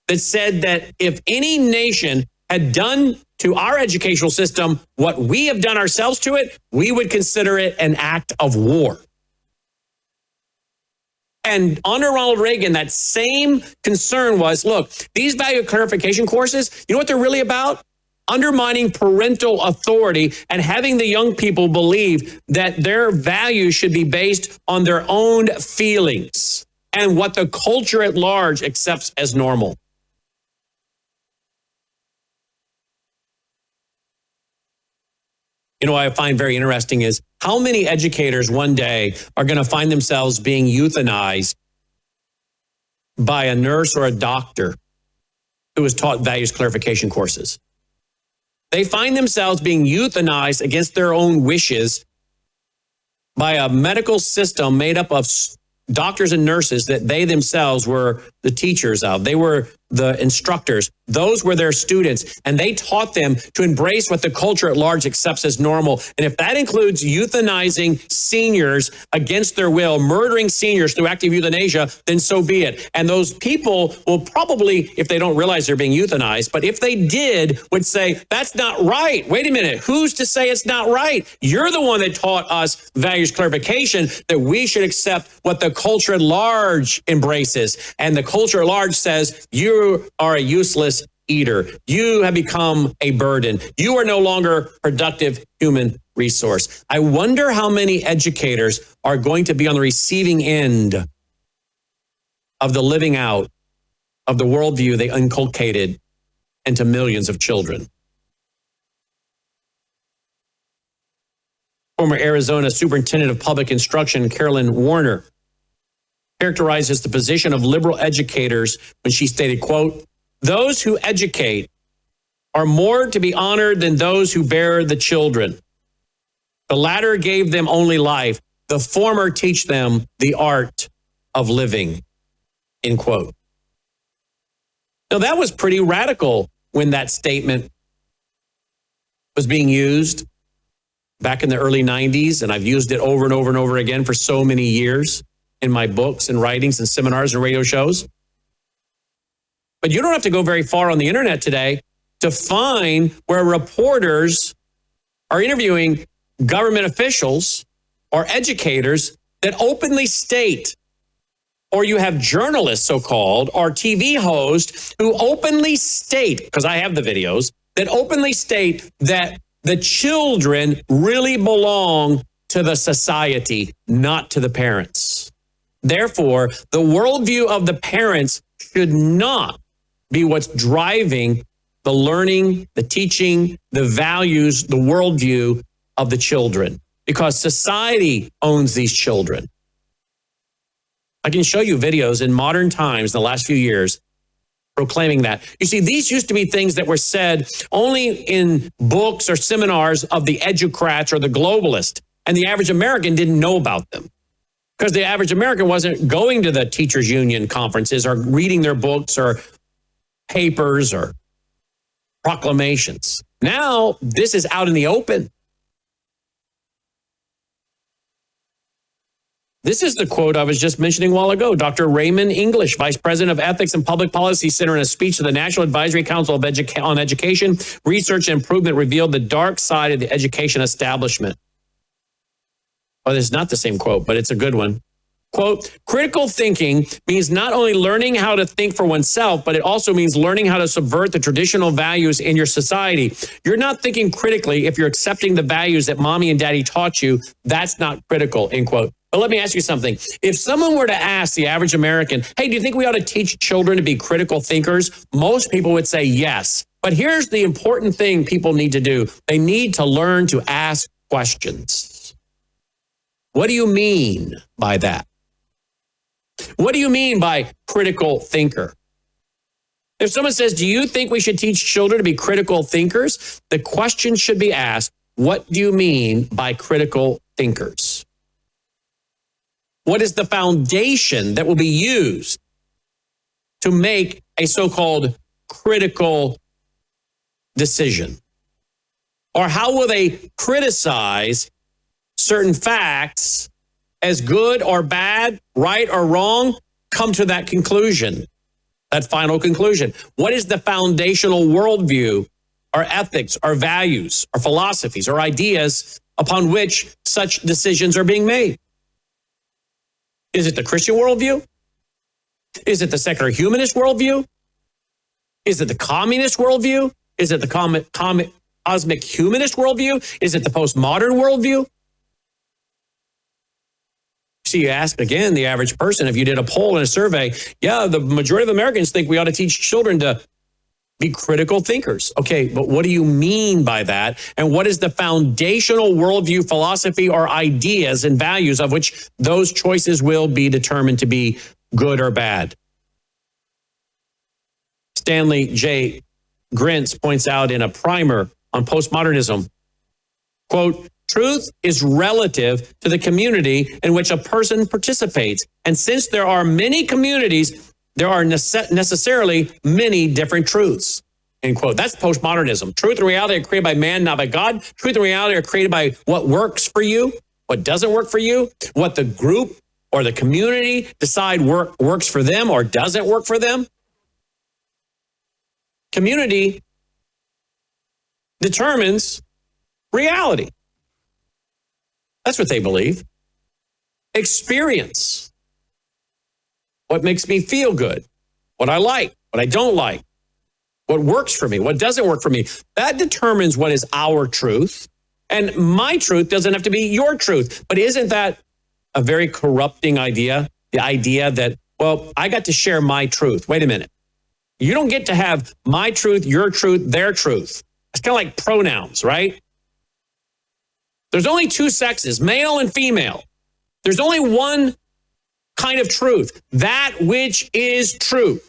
Speaker 2: that said that if any nation had done to our educational system what we have done ourselves to it, we would consider it an act of war. And under Ronald Reagan, that same concern was, look, these value clarification courses, you know what they're really about? Undermining parental authority and having the young people believe that their values should be based on their own feelings and what the culture at large accepts as normal. You know, what I find very interesting is how many educators one day are going to find themselves being euthanized by a nurse or a doctor who was taught values clarification courses. They find themselves being euthanized against their own wishes by a medical system made up of doctors and nurses that they themselves were the teachers of. They were the instructors. Those were their students, and they taught them to embrace what the culture at large accepts as normal. And if that includes euthanizing seniors against their will, murdering seniors through active euthanasia, then so be it. And those people will probably, if they don't realize they're being euthanized, but if they did, would say, that's not right. Wait a minute. Who's to say it's not right? You're the one that taught us values clarification, that we should accept what the culture at large embraces. And the culture at large says, you are a useless eater. You have become a burden. You are no longer productive human resource. I wonder how many educators are going to be on the receiving end of the living out of the worldview they inculcated into millions of children. Former Arizona Superintendent of Public Instruction, Carolyn Warner, characterizes the position of liberal educators when she stated, quote, "Those who educate are more to be honored than those who bear the children. The latter gave them only life. The former teach them the art of living," end quote. Now, that was pretty radical when that statement was being used back in the early 90s, and I've used it over and over and over again for so many years in my books and writings and seminars and radio shows. But you don't have to go very far on the internet today to find where reporters are interviewing government officials or educators that openly state, or you have journalists, so-called, or TV hosts who openly state, because I have the videos, that openly state that the children really belong to the society, not to the parents. Therefore, the worldview of the parents should not be what's driving the learning, the teaching, the values, the worldview of the children, because society owns these children. I can show you videos in modern times in the last few years proclaiming that. You see, these used to be things that were said only in books or seminars of the educrats or the globalists, and the average American didn't know about them because the average American wasn't going to the teachers union conferences or reading their books or papers or proclamations. Now, this is out in the open. This is the quote I was just mentioning a while ago. Dr. Raymond English, Vice President of Ethics and Public Policy Center, in a speech to the National Advisory Council on Education, Research and Improvement, revealed the dark side of the education establishment. Oh, this is not the same quote, but it's a good one. Quote, "Critical thinking means not only learning how to think for oneself, but it also means learning how to subvert the traditional values in your society. You're not thinking critically if you're accepting the values that mommy and daddy taught you. That's not critical," end quote. But let me ask you something. If someone were to ask the average American, hey, do you think we ought to teach children to be critical thinkers? Most people would say yes. But here's the important thing people need to do. They need to learn to ask questions. What do you mean by that? What do you mean by critical thinker? If someone says, do you think we should teach children to be critical thinkers? The question should be asked, what do you mean by critical thinkers? What is the foundation that will be used to make a so-called critical decision? Or how will they criticize certain facts as good or bad, right or wrong, come to that conclusion, that final conclusion? What is the foundational worldview, or ethics, or values, or philosophies, or ideas upon which such decisions are being made? Is it the Christian worldview? Is it the secular humanist worldview? Is it the communist worldview? Is it the cosmic humanist worldview? Is it the postmodern worldview? So you ask, again, the average person, if you did a poll and a survey, yeah, the majority of Americans think we ought to teach children to be critical thinkers. Okay, but what do you mean by that? And what is the foundational worldview, philosophy, or ideas and values of which those choices will be determined to be good or bad? Stanley J. Grintz points out in a primer on postmodernism, quote, "Truth is relative to the community in which a person participates. And since there are many communities there are necessarily many different truths, end quote. That's postmodernism. Truth and reality are created by man, not by God. Truth and reality are created by what works for you, what doesn't work for you, what the group or the community decide works for them or doesn't work for them. Community determines reality. That's what they believe. Experience. What makes me feel good? What I like, what I don't like, what works for me, what doesn't work for me. That determines what is our truth. And my truth doesn't have to be your truth. But isn't that a very corrupting idea? The idea that, well, I got to share my truth. Wait a minute. You don't get to have my truth, your truth, their truth. It's kind of like pronouns, right? There's only two sexes, male and female. There's only one kind of truth, that which is true.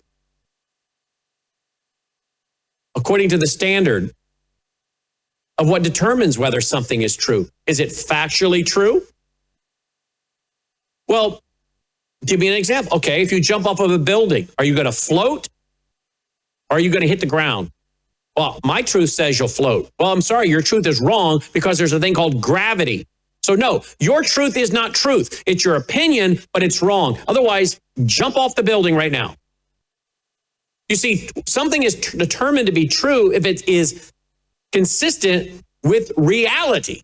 Speaker 2: According to the standard of what determines whether something is true. Is it factually true? Well, give me an example. Okay, if you jump off of a building, are you going to float or are you going to hit the ground? Well, my truth says you'll float. Well, I'm sorry, your truth is wrong because there's a thing called gravity. So no, your truth is not truth. It's your opinion, but it's wrong. Otherwise, jump off the building right now. You see, something is determined to be true if it is consistent with reality.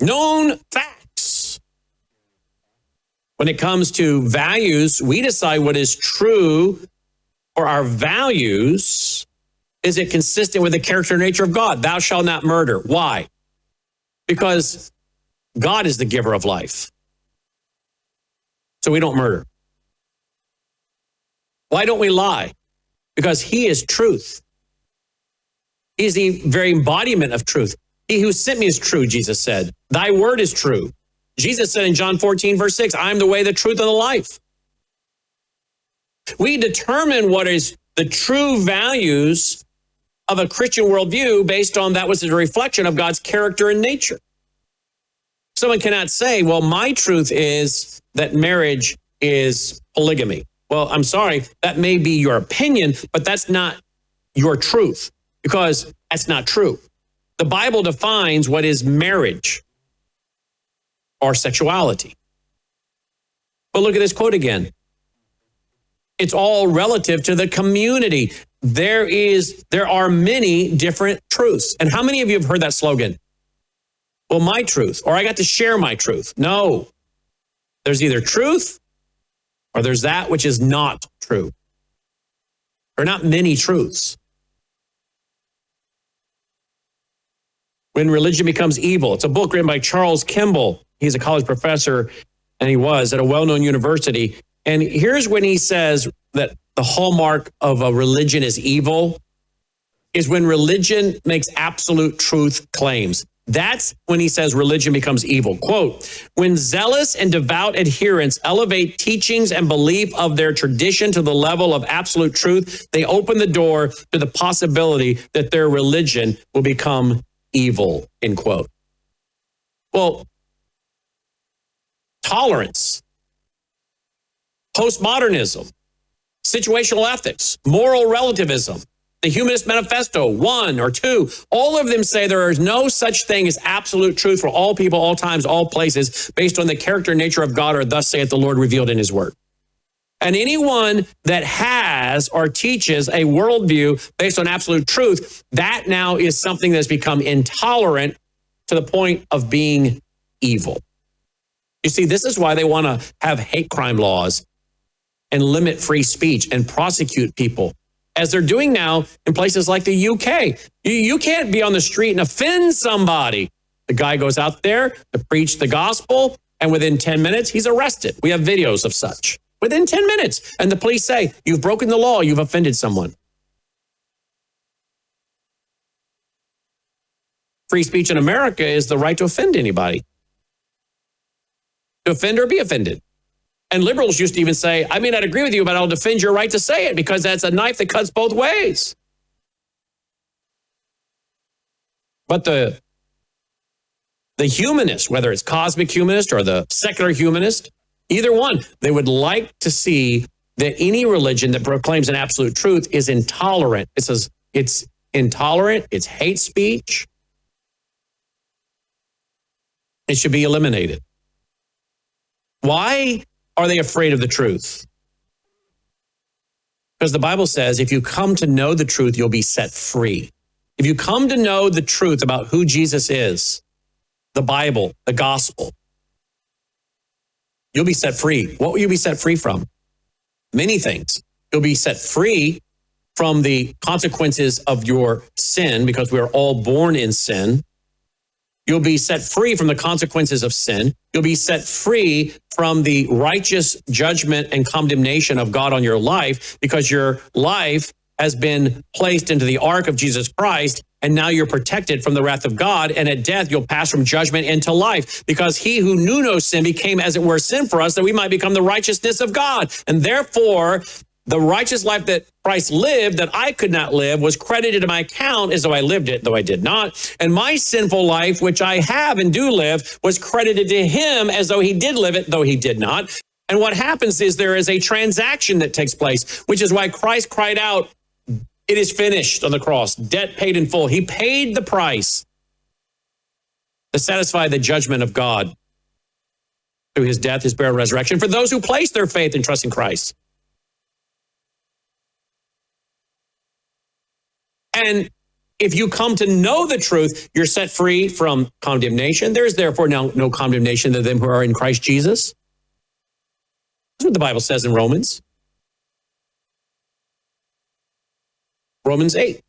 Speaker 2: Known facts. When it comes to values, we decide what is true for our values. Is it consistent with the character and nature of God? Thou shalt not murder. Why? Because God is the giver of life. So we don't murder. Why don't we lie? Because he is truth. He is the very embodiment of truth. He who sent me is true, Jesus said. Thy word is true. Jesus said in John 14, verse 6, I am the way, the truth, and the life. We determine what is the true values of a Christian worldview based on that was a reflection of God's character and nature. Someone cannot say, well, my truth is that marriage is polygamy. Well, I'm sorry, that may be your opinion, but that's not your truth because that's not true. The Bible defines what is marriage or sexuality. But look at this quote again. It's all relative to the community. There are many different truths. And how many of you have heard that slogan? Well, my truth, or I got to share my truth. No, there's either truth or there's that which is not true. There are not many truths. When religion becomes evil, it's a book written by Charles Kimball. He's a college professor, and he was at a well-known university. And here's when he says that the hallmark of a religion is evil is when religion makes absolute truth claims. That's when he says religion becomes evil. Quote, when zealous and devout adherents elevate teachings and belief of their tradition to the level of absolute truth, they open the door to the possibility that their religion will become evil, end quote. Well, tolerance, postmodernism, situational ethics, moral relativism, the Humanist Manifesto, 1 or 2, all of them say there is no such thing as absolute truth for all people, all times, all places, based on the character and nature of God, or thus saith the Lord revealed in his word. And anyone that has or teaches a worldview based on absolute truth, that now is something that's become intolerant to the point of being evil. You see, this is why they want to have hate crime laws and limit free speech and prosecute people, as they're doing now in places like the UK. You can't be on the street and offend somebody. The guy goes out there to preach the gospel, and within 10 minutes, he's arrested. We have videos of such. Within 10 minutes. And the police say, you've broken the law, you've offended someone. Free speech in America is the right to offend anybody. To offend or be offended. And liberals used to even say, I may not agree with you, but I'll defend your right to say it because that's a knife that cuts both ways. But the humanist, whether it's cosmic humanist or the secular humanist, Either one. They would like to see that any religion that proclaims an absolute truth is intolerant. It says it's intolerant, it's hate speech. It should be eliminated. Why are they afraid of the truth? Because the Bible says if you come to know the truth, you'll be set free. If you come to know the truth about who Jesus is, the Bible, the gospel, you'll be set free. What will you be set free from? Many things. You'll be set free from the consequences of your sin, because we are all born in sin. You'll be set free from the consequences of sin. You'll be set free from the righteous judgment and condemnation of God on your life, because your life has been placed into the ark of Jesus Christ, and now you're protected from the wrath of God. And at death, you'll pass from judgment into life, because he who knew no sin became, as it were, sin for us, that we might become the righteousness of God. And therefore, the righteous life that Christ lived, that I could not live, was credited to my account as though I lived it, though I did not. And my sinful life, which I have and do live, was credited to him as though he did live it, though he did not. And what happens is there is a transaction that takes place, which is why Christ cried out, "It is finished," on the cross, debt paid in full. He paid the price to satisfy the judgment of God through his death, his burial, resurrection, for those who place their faith and trust in Christ. And if you come to know the truth, you're set free from condemnation. There is therefore now no condemnation to them who are in Christ Jesus. That's what the Bible says in Romans. Romans 8.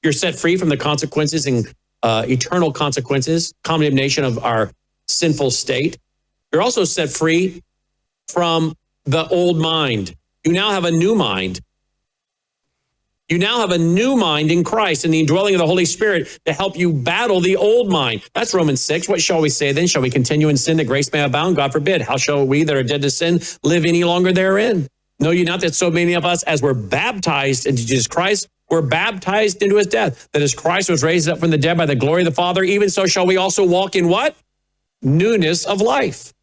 Speaker 2: You're set free from the consequences and eternal consequences, condemnation of our sinful state. You're also set free from the old mind. You now have a new mind. You now have a new mind in Christ and the indwelling of the Holy Spirit to help you battle the old mind. That's Romans 6. What shall we say then? Shall we continue in sin that grace may abound? God forbid. How shall we that are dead to sin live any longer therein? Know ye not that so many of us, as were baptized into Jesus Christ, were baptized into his death? That as Christ was raised up from the dead by the glory of the Father, even so shall we also walk in what? Newness of life.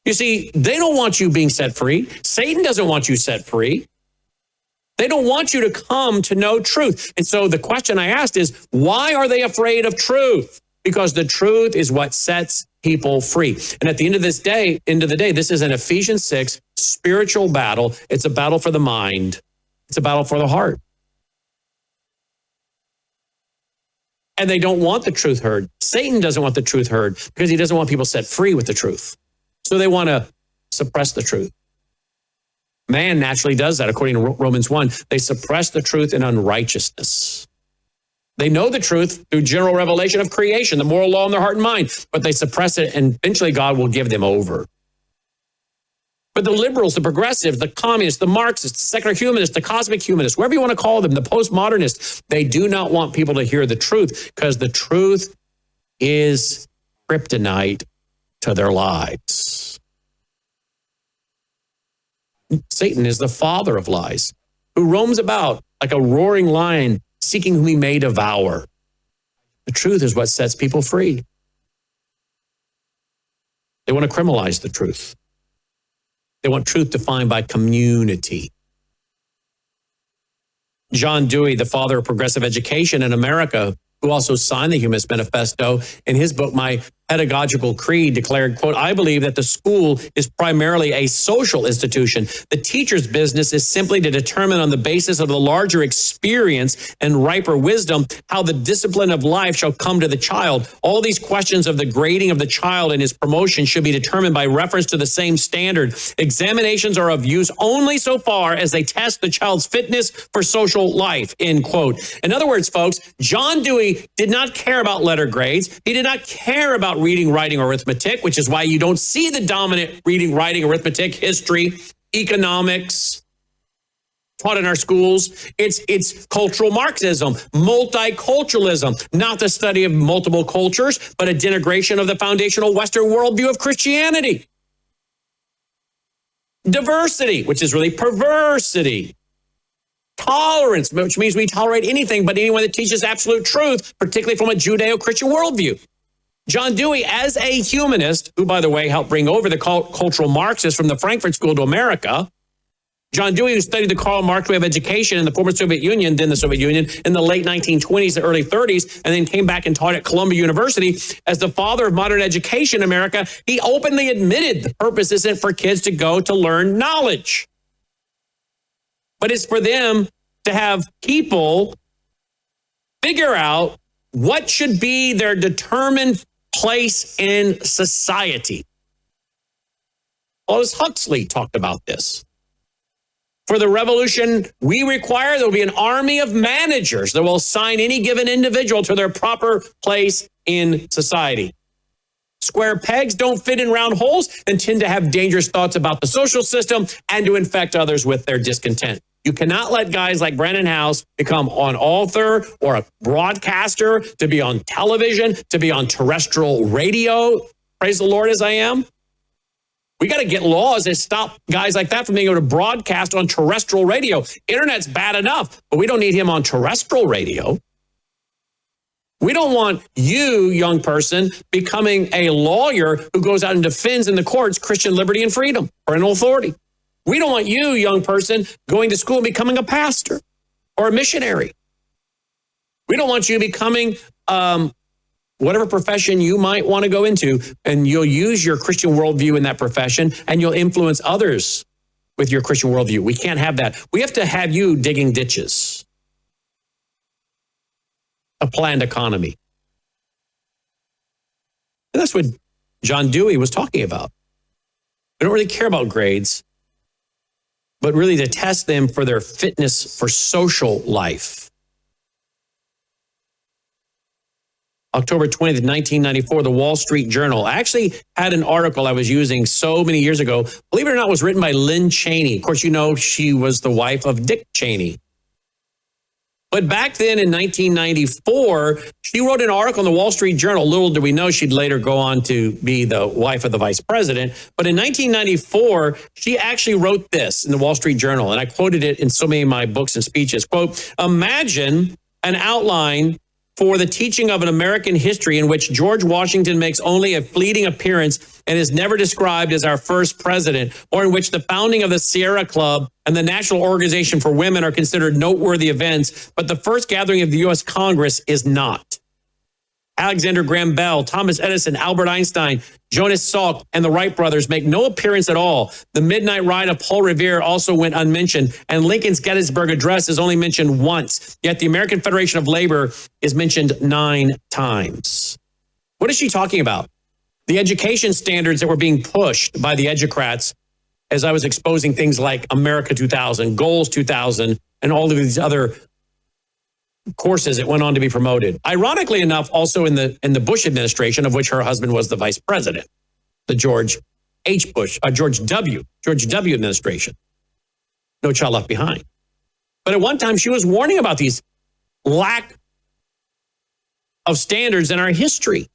Speaker 2: You see, they don't want you being set free. Satan doesn't want you set free. They don't want you to come to know truth. And so the question I asked is, why are they afraid of truth? Because the truth is what sets people free. And at the end of the day, this is an Ephesians 6 spiritual battle. It's a battle for the mind. It's a battle for the heart. And they don't want the truth heard. Satan doesn't want the truth heard because he doesn't want people set free with the truth. So they want to suppress the truth. Man naturally does that, according to Romans 1. They suppress the truth in unrighteousness. They know the truth through general revelation of creation, the moral law in their heart and mind, but they suppress it, and eventually God will give them over. But the liberals, the progressives, the communists, the Marxists, the secular humanists, the cosmic humanists, whatever you want to call them, the postmodernists, they do not want people to hear the truth, because the truth is kryptonite to their lives. Satan is the father of lies, who roams about like a roaring lion, seeking whom he may devour. The truth is what sets people free. They want to criminalize the truth. They want truth defined by community. John Dewey, the father of progressive education in America, who also signed the Humanist Manifesto, in his book, My Pedagogical Creed, declared, quote, "I believe that the school is primarily a social institution. The teacher's business is simply to determine, on the basis of the larger experience and riper wisdom, how the discipline of life shall come to the child. All these questions of the grading of the child and his promotion should be determined by reference to the same standard. Examinations are of use only so far as they test the child's fitness for social life," end quote. In other words, folks, John Dewey did not care about letter grades. He did not care about reading, writing, arithmetic, which is why you don't see the dominant reading, writing, arithmetic, history, economics taught in our schools. It's cultural Marxism, multiculturalism, not the study of multiple cultures, but a denigration of the foundational Western worldview of Christianity. Diversity, which is really perversity. Tolerance, which means we tolerate anything but anyone that teaches absolute truth, particularly from a Judeo-Christian worldview. John Dewey, as a humanist, who, by the way, helped bring over the cultural Marxists from the Frankfurt School to America, John Dewey, who studied the Karl Marx way of education in the former Soviet Union, then the Soviet Union, in the late 1920s and early 30s, and then came back and taught at Columbia University as the father of modern education in America, he openly admitted the purpose isn't for kids to go to learn knowledge, but it's for them to have people figure out what should be their determined place in society. Aldous Huxley talked about this. For the revolution we require, there will be an army of managers that will assign any given individual to their proper place in society. Square pegs don't fit in round holes and tend to have dangerous thoughts about the social system and to infect others with their discontent. You cannot let guys like Brandon House become an author or a broadcaster, to be on television, to be on terrestrial radio. Praise the Lord as I am. We got to get laws that stop guys like that from being able to broadcast on terrestrial radio. Internet's bad enough, but we don't need him on terrestrial radio. We don't want you, young person, becoming a lawyer who goes out and defends in the courts Christian liberty and freedom, parental authority. We don't want you, young person, going to school and becoming a pastor or a missionary. We don't want you becoming whatever profession you might want to go into, and you'll use your Christian worldview in that profession, and you'll influence others with your Christian worldview. We can't have that. We have to have you digging ditches. A planned economy. And that's what John Dewey was talking about. We don't really care about grades, but really to test them for their fitness for social life. October 20th, 1994, the Wall Street Journal actually had an article I was using so many years ago. Believe it or not, it was written by Lynn Cheney. Of course, you know she was the wife of Dick Cheney. But back then in 1994, she wrote an article in the Wall Street Journal. Little did we know she'd later go on to be the wife of the vice president. But in 1994, she actually wrote this in the Wall Street Journal, and I quoted it in so many of my books and speeches. Quote, imagine an outline for the teaching of an American history in which George Washington makes only a fleeting appearance and is never described as our first president, or in which the founding of the Sierra Club and the National Organization for Women are considered noteworthy events, but the first gathering of the U.S. Congress is not. Alexander Graham Bell, Thomas Edison, Albert Einstein, Jonas Salk, and the Wright brothers make no appearance at all. The midnight ride of Paul Revere also went unmentioned, and Lincoln's Gettysburg Address is only mentioned once. Yet the American Federation of Labor is mentioned 9 times. What is she talking about? The education standards that were being pushed by the educrats as I was exposing things like America 2000, Goals 2000, and all of these other courses that went on to be promoted. Ironically enough, also in the Bush administration, of which her husband was the vice president, the George W. administration. No Child Left Behind. But at one time, she was warning about these lack of standards in our history.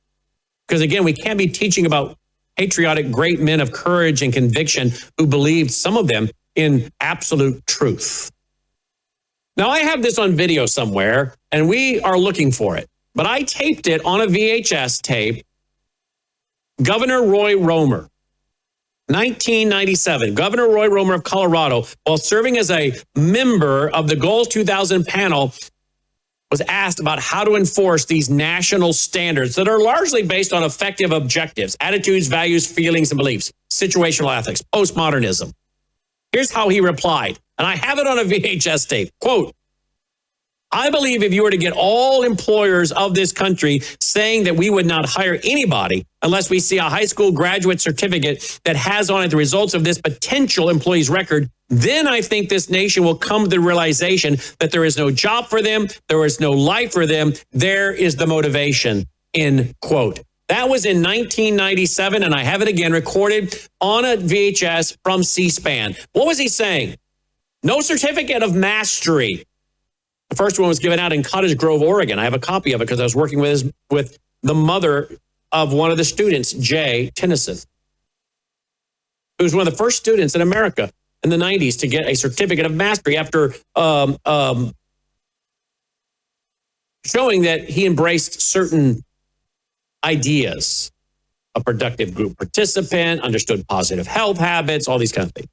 Speaker 2: Because again, we can't be teaching about patriotic great men of courage and conviction who believed, some of them, in absolute truth. Now, I have this on video somewhere, and we are looking for it. But I taped it on a VHS tape. Governor Roy Romer, 1997. Governor Roy Romer of Colorado, while serving as a member of the Goals 2000 panel, was asked about how to enforce these national standards that are largely based on effective objectives, attitudes, values, feelings, and beliefs, situational ethics, postmodernism. Here's how he replied, and I have it on a VHS tape. Quote, I believe if you were to get all employers of this country saying that we would not hire anybody unless we see a high school graduate certificate that has on it the results of this potential employee's record, then I think this nation will come to the realization that there is no job for them, there is no life for them, there is the motivation, end quote. That was in 1997, and I have it again recorded on a VHS from C-SPAN. What was he saying? No certificate of mastery. The first one was given out in Cottage Grove, Oregon. I have a copy of it because I was working with the mother of one of the students, Jay Tennyson, who was one of the first students in America in the 90s to get a certificate of mastery after showing that he embraced certain ideas. A productive group participant, understood positive health habits, all these kinds of things.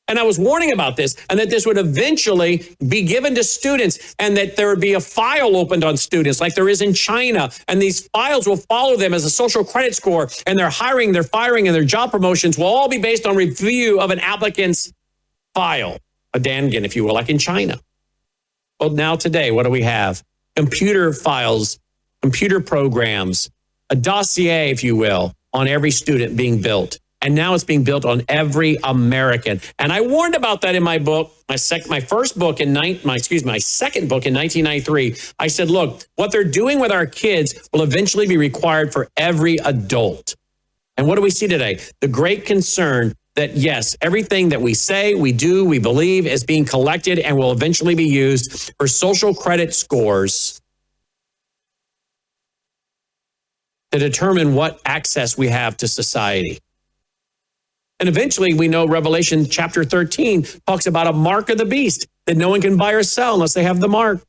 Speaker 2: And I was warning about this, and that this would eventually be given to students, and that there would be a file opened on students like there is in China. And these files will follow them as a social credit score, and their hiring, their firing, and their job promotions will all be based on review of an applicant's file, a Dangan, if you will, like in China. Well, now today, what do we have? Computer files, computer programs, a dossier, if you will, on every student being built. And now it's being built on every American. And I warned about that in my book, my second book in 1993. I said, look, what they're doing with our kids will eventually be required for every adult. And what do we see today? The great concern that, yes, everything that we say, we do, we believe is being collected and will eventually be used for social credit scores to determine what access we have to society. And eventually, we know Revelation chapter 13 talks about a mark of the beast that no one can buy or sell unless they have the mark.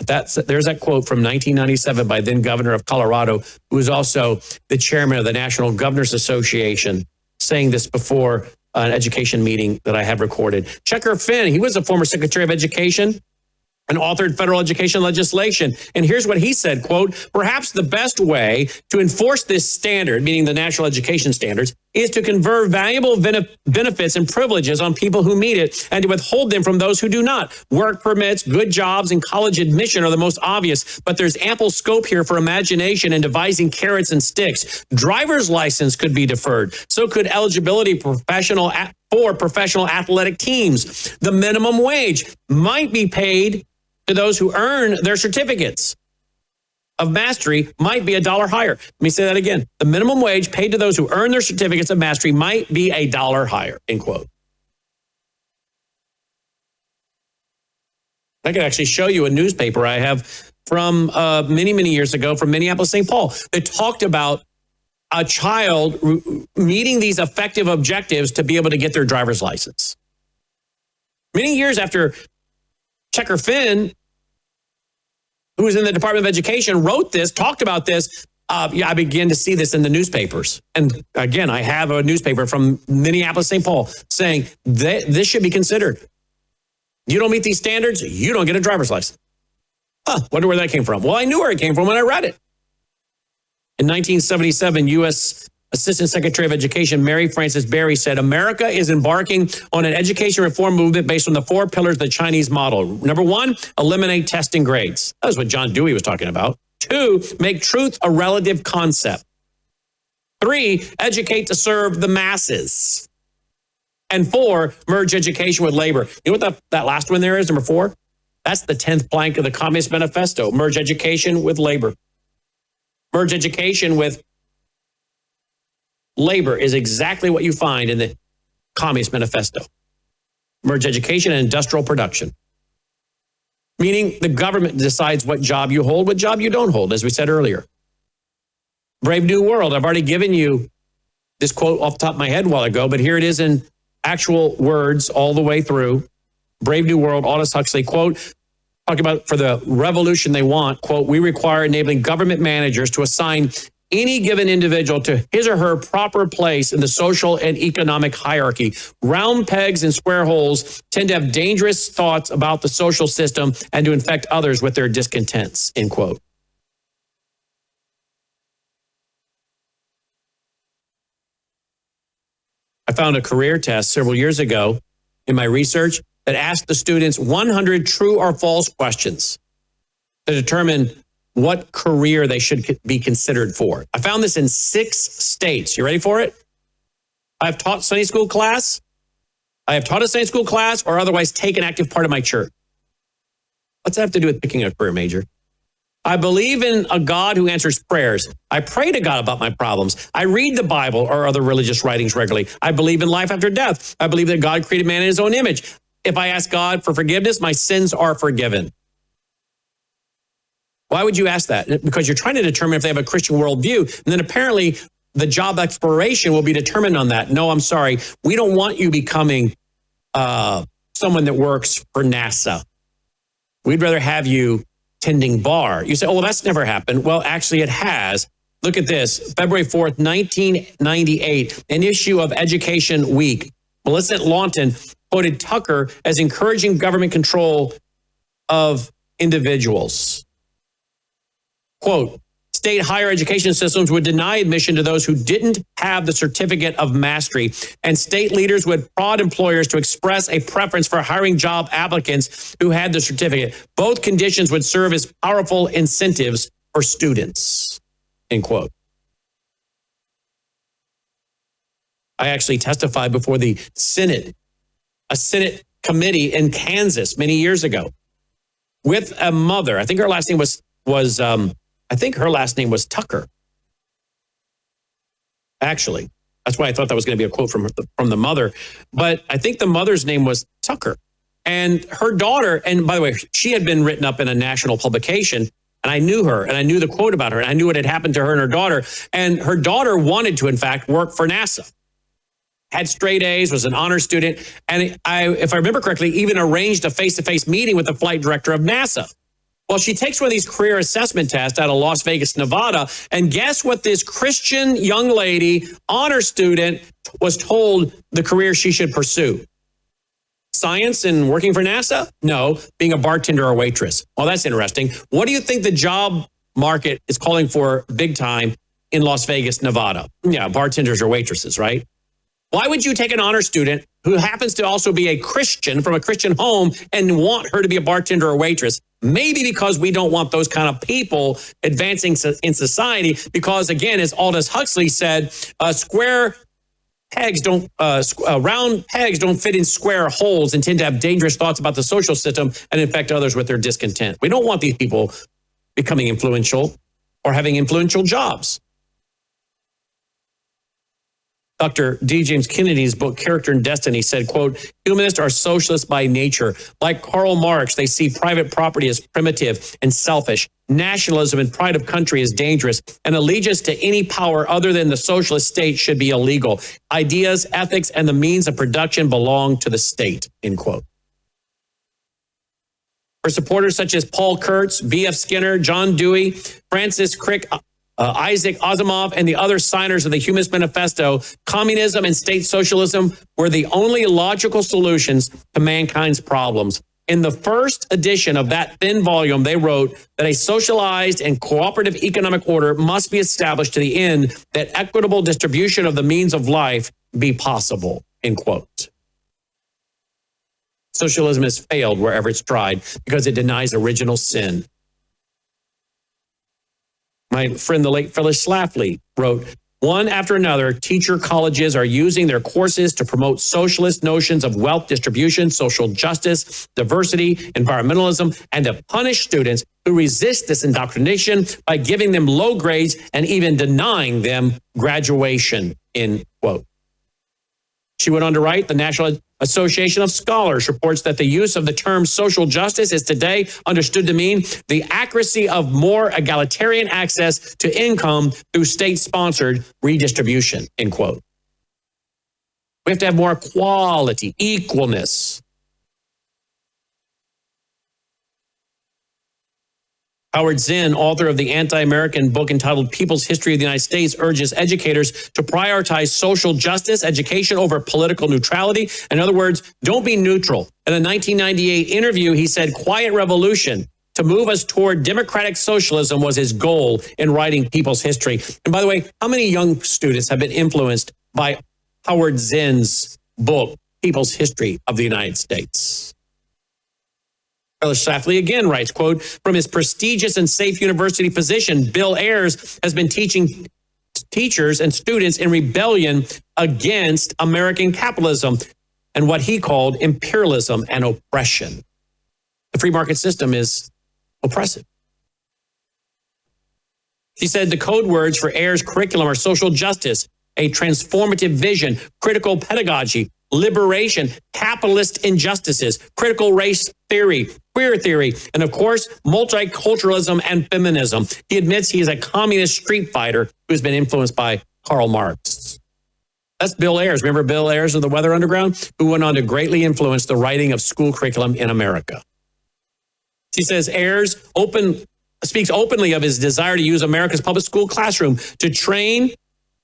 Speaker 2: There's that quote from 1997 by then governor of Colorado, who was also the chairman of the National Governors Association, saying this before an education meeting that I have recorded. Checker Finn, he was a former Secretary of Education and authored federal education legislation. And here's what he said, quote, perhaps the best way to enforce this standard, meaning the national education standards, is to confer valuable benefits and privileges on people who meet it and to withhold them from those who do not. Work permits, good jobs, and college admission are the most obvious, but there's ample scope here for imagination and devising carrots and sticks. Driver's license could be deferred. So could eligibility for professional athletic teams. The minimum wage might be paid to those who earn their certificates of mastery might be $1 higher. Let me say that again. The minimum wage paid to those who earn their certificates of mastery might be $1 higher, end quote. I could actually show you a newspaper I have from many, many years ago from Minneapolis, St. Paul that talked about a child meeting these effective objectives to be able to get their driver's license. Many years after Checker Finn, who was in the Department of Education, wrote this, talked about this, I began to see this in the newspapers. And again, I have a newspaper from Minneapolis, St. Paul saying this should be considered. You don't meet these standards, you don't get a driver's license. Wonder where that came from. Well, I knew where it came from when I read it. In 1977, U.S. Assistant Secretary of Education Mary Frances Berry said, America is embarking on an education reform movement based on the 4 pillars of the Chinese model. Number 1, eliminate testing grades. That was what John Dewey was talking about. 2, make truth a relative concept. 3, educate to serve the masses. And 4, merge education with labor. You know what that last one there is, number 4? That's the 10th plank of the Communist Manifesto. Merge education with labor. Merge education with labor is exactly what you find in the Communist Manifesto. Merge education and industrial production. Meaning the government decides what job you hold, what job you don't hold, as we said earlier. Brave New World, I've already given you this quote off the top of my head a while ago, but here it is in actual words all the way through. Brave New World, Aldous Huxley, quote, talking about for the revolution they want, quote, we require enabling government managers to assign any given individual to his or her proper place in the social and economic hierarchy. Round pegs and square holes tend to have dangerous thoughts about the social system and to infect others with their discontents, end quote. I found a career test several years ago in my research that asked the students 100 true or false questions to determine what career they should be considered for. I found this in 6 states. You ready for it? I've taught Sunday school class. I have taught a Sunday school class or otherwise taken active part of my church. What's that have to do with picking a career major? I believe in a God who answers prayers. I pray to God about my problems. I read the Bible or other religious writings regularly. I believe in life after death. I believe that God created man in his own image. If I ask God for forgiveness, my sins are forgiven. Why would you ask that? Because you're trying to determine if they have a Christian worldview. And then apparently the job exploration will be determined on that. No, I'm sorry. We don't want you becoming someone that works for NASA. We'd rather have you tending bar. You say, oh, well, that's never happened. Well, actually, it has. Look at this. February 4th, 1998, an issue of Education Week. Millicent Lawton quoted Tucker as encouraging government control of individuals. Quote, state higher education systems would deny admission to those who didn't have the certificate of mastery, and state leaders would prod employers to express a preference for hiring job applicants who had the certificate. Both conditions would serve as powerful incentives for students, end quote. I actually testified before the Senate, a Senate committee in Kansas many years ago with a mother. I think her last name was Tucker. Actually, that's why I thought that was going to be a quote from the mother. But I think the mother's name was Tucker. And her daughter, and by the way, she had been written up in a national publication, and I knew her, and I knew the quote about her, and I knew what had happened to her and her daughter. And her daughter wanted to, in fact, work for NASA. Had straight A's, was an honor student, and if I remember correctly, even arranged a face-to-face meeting with the flight director of NASA. Well, she takes one of these career assessment tests out of Las Vegas, Nevada, and guess what this Christian young lady, honor student, was told the career she should pursue? Science and working for NASA? No, being a bartender or waitress. Well, that's interesting. What do you think the job market is calling for big time in Las Vegas, Nevada? Yeah, bartenders or waitresses, right? Why would you take an honor student who happens to also be a Christian from a Christian home and want her to be a bartender or waitress? Maybe because we don't want those kind of people advancing in society. Because again, as Aldous Huxley said, round pegs don't fit in square holes and tend to have dangerous thoughts about the social system and infect others with their discontent. We don't want these people becoming influential or having influential jobs. Dr. D. James Kennedy's book, Character and Destiny, said, quote, humanists are socialists by nature. Like Karl Marx, they see private property as primitive and selfish. Nationalism and pride of country is dangerous. And allegiance to any power other than the socialist state should be illegal. Ideas, ethics, and the means of production belong to the state, end quote. For supporters such as Paul Kurtz, B.F. Skinner, John Dewey, Francis Crick, Isaac Asimov, and the other signers of the Humanist Manifesto, communism and state socialism were the only logical solutions to mankind's problems. In the first edition of that thin volume, they wrote that a socialized and cooperative economic order must be established to the end that equitable distribution of the means of life be possible, end quote. Socialism has failed wherever it's tried because it denies original sin. My friend, the late Phyllis Schlafly, wrote, one after another, teacher colleges are using their courses to promote socialist notions of wealth distribution, social justice, diversity, environmentalism, and to punish students who resist this indoctrination by giving them low grades and even denying them graduation, end quote. She went on to write, the National Association of Scholars reports that the use of the term social justice is today understood to mean the accuracy of more egalitarian access to income through state-sponsored redistribution, end quote. We have to have more equality, equalness. Howard Zinn, author of the anti-American book entitled People's History of the United States, urges educators to prioritize social justice education over political neutrality. In other words, don't be neutral. In a 1998 interview, he said, quiet revolution to move us toward democratic socialism was his goal in writing People's History. And by the way, how many young students have been influenced by Howard Zinn's book, People's History of the United States? Phyllis Schlafly again writes, quote, from his prestigious and safe university position, Bill Ayers has been teaching teachers and students in rebellion against American capitalism and what he called imperialism and oppression. The free market system is oppressive. She said the code words for Ayers' curriculum are social justice, a transformative vision, critical pedagogy, liberation, capitalist injustices, critical race theory, queer theory, and of course, multiculturalism and feminism. He admits he is a communist street fighter who's been influenced by Karl Marx. That's Bill Ayers. Remember Bill Ayers of the Weather Underground, who went on to greatly influence the writing of school curriculum in America. She says Ayers speaks openly of his desire to use America's public school classroom to train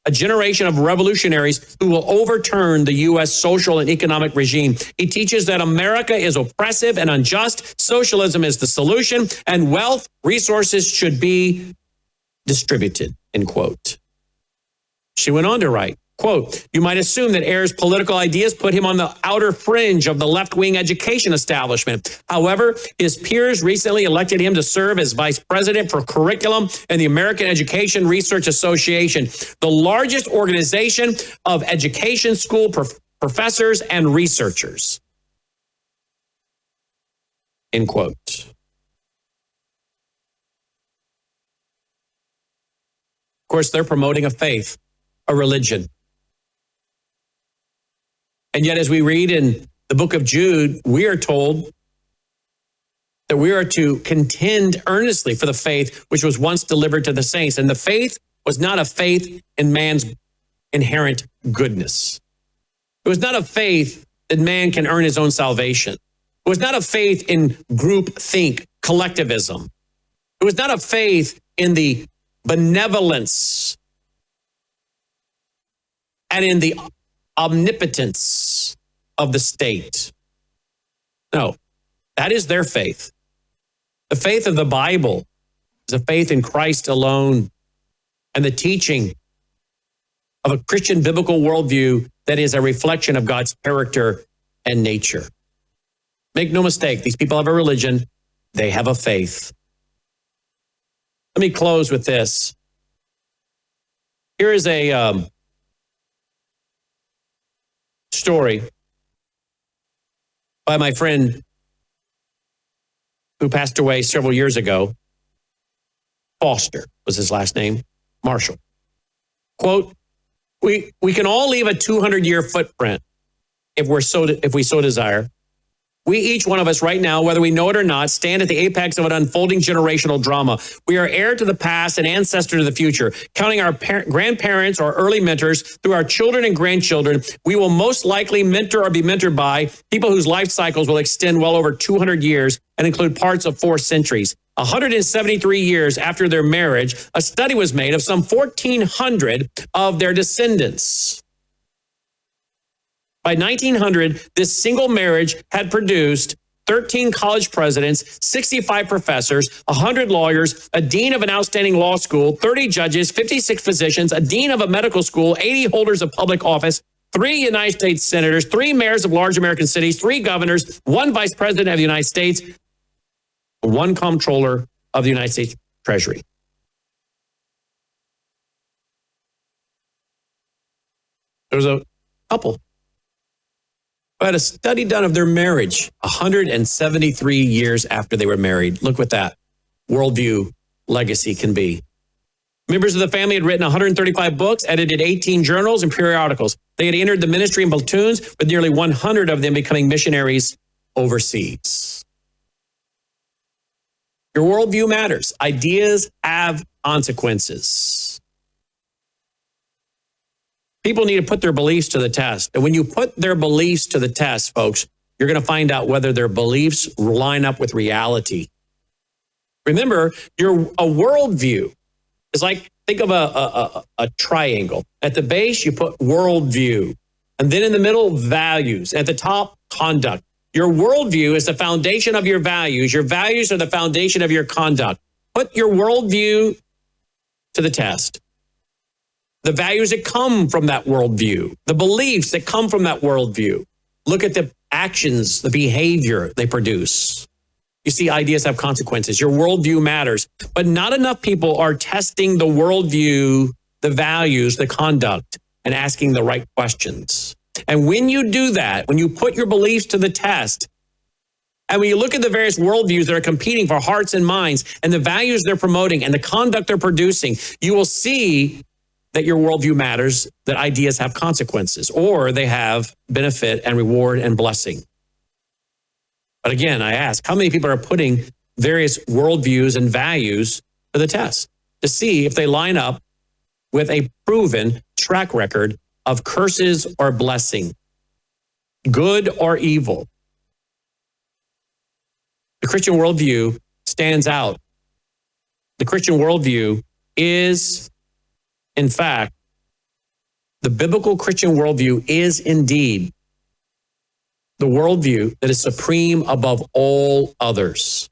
Speaker 2: a generation of revolutionaries who will overturn the U.S. social and economic regime. He teaches that America is oppressive and unjust, socialism is the solution, and wealth, resources should be distributed, end quote. She went on to write, quote, you might assume that Ayers' political ideas put him on the outer fringe of the left-wing education establishment. However, his peers recently elected him to serve as vice president for curriculum in the American Education Research Association, the largest organization of education school professors and researchers. End quote. Of course, they're promoting a faith, a religion. And yet, as we read in the book of Jude, we are told that we are to contend earnestly for the faith which was once delivered to the saints. And the faith was not a faith in man's inherent goodness. It was not a faith that man can earn his own salvation. It was not a faith in group think, collectivism. It was not a faith in the benevolence and in the omnipotence of the state. No, that is their faith. The faith of the Bible is a faith in Christ alone and the teaching of a Christian biblical worldview that is a reflection of God's character and nature. Make no mistake, these people have a religion, they have a faith. Let me close with this. Here is a story by my friend who passed away several years ago. Foster was his last name, Marshall. Quote, we can all leave a 200-year footprint if we so desire. We, each one of us right now, whether we know it or not, stand at the apex of an unfolding generational drama. We are heir to the past and ancestor to the future. Counting our grandparents or early mentors through our children and grandchildren, we will most likely mentor or be mentored by people whose life cycles will extend well over 200 years and include parts of 4 centuries. 173 years after their marriage, a study was made of some 1,400 of their descendants. By 1900, this single marriage had produced 13 college presidents, 65 professors, 100 lawyers, a dean of an outstanding law school, 30 judges, 56 physicians, a dean of a medical school, 80 holders of public office, 3 United States senators, 3 mayors of large American cities, 3 governors, 1 vice president of the United States, 1 comptroller of the United States Treasury. There was a couple who had a study done of their marriage 173 years after they were married. Look what that worldview legacy can be. Members of the family had written 135 books, edited 18 journals and periodicals. They had entered the ministry in platoons, with nearly 100 of them becoming missionaries overseas. Your worldview matters. Ideas have consequences. People need to put their beliefs to the test. And when you put their beliefs to the test, folks, you're going to find out whether their beliefs line up with reality. Remember, a worldview is like, think of a triangle. At the base, you put worldview. And then in the middle, values. At the top, conduct. Your worldview is the foundation of your values. Your values are the foundation of your conduct. Put your worldview to the test. The values that come from that worldview, the beliefs that come from that worldview. Look at the actions, the behavior they produce. You see, ideas have consequences. Your worldview matters, but not enough people are testing the worldview, the values, the conduct, and asking the right questions. And when you do that, when you put your beliefs to the test, and when you look at the various worldviews that are competing for hearts and minds, and the values they're promoting, and the conduct they're producing, you will see that your worldview matters, that ideas have consequences, or they have benefit and reward and blessing. But again, I ask, how many people are putting various worldviews and values to the test to see if they line up with a proven track record of curses or blessing, good or evil? The Christian worldview stands out. The Christian worldview is, in fact, the biblical Christian worldview is indeed the worldview that is supreme above all others,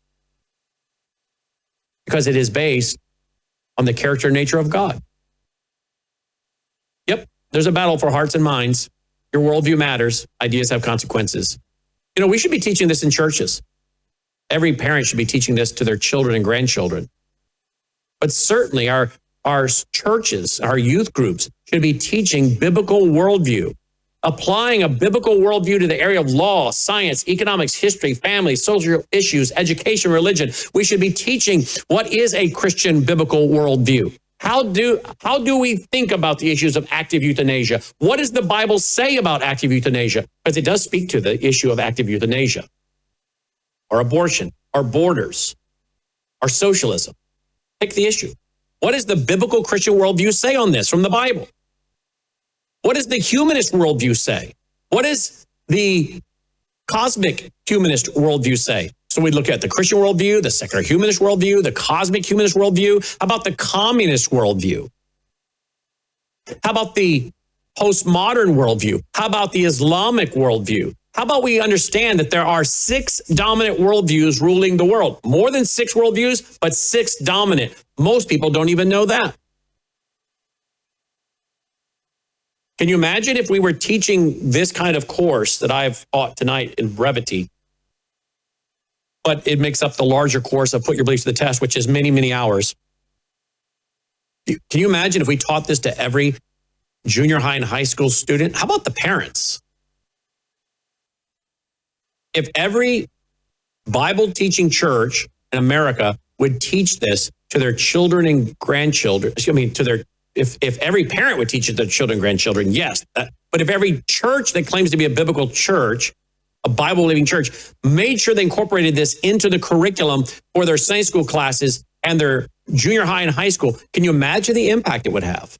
Speaker 2: because it is based on the character and nature of God. Yep, there's a battle for hearts and minds. Your worldview matters. Ideas have consequences. You know, we should be teaching this in churches. Every parent should be teaching this to their children and grandchildren. But certainly our churches, our youth groups should be teaching biblical worldview, applying a biblical worldview to the area of law, science, economics, history, family, social issues, education, religion. We should be teaching what is a Christian biblical worldview. How do we think about the issues of active euthanasia? What does the Bible say about active euthanasia? Because it does speak to the issue of active euthanasia, or abortion, or borders, or socialism. Pick the issue. What does the biblical Christian worldview say on this from the Bible? What does the humanist worldview say? What does the cosmic humanist worldview say? So we look at the Christian worldview, the secular humanist worldview, the cosmic humanist worldview. How about the communist worldview? How about the postmodern worldview? How about the Islamic worldview? How about we understand that there are 6 dominant worldviews ruling the world? More than 6 worldviews, but 6 dominant. Most people don't even know that. Can you imagine if we were teaching this kind of course that I've taught tonight in brevity, but it makes up the larger course of Put Your Beliefs to the Test, which is many, many hours? Can you imagine if we taught this to every junior high and high school student? How about the parents? If every Bible teaching church in America would teach this to their children and grandchildren, if every parent would teach it to their children and grandchildren, yes. But if every church that claims to be a biblical church, a Bible-believing church, made sure they incorporated this into the curriculum for their Sunday school classes and their junior high and high school, can you imagine the impact it would have?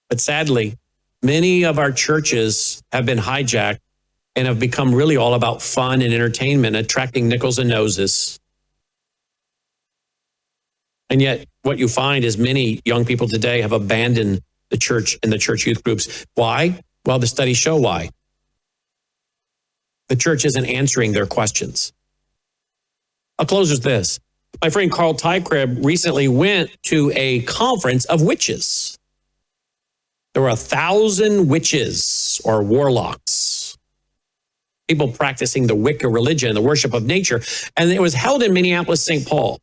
Speaker 2: But sadly, many of our churches have been hijacked and have become really all about fun and entertainment, attracting nickels and noses. And yet what you find is many young people today have abandoned the church and the church youth groups. Why? Well, the studies show why. The church isn't answering their questions. I'll close with this. My friend Carl Tykrib recently went to a conference of witches. There were 1,000 witches or warlocks, people practicing the Wicca religion, the worship of nature. And it was held in Minneapolis, St. Paul.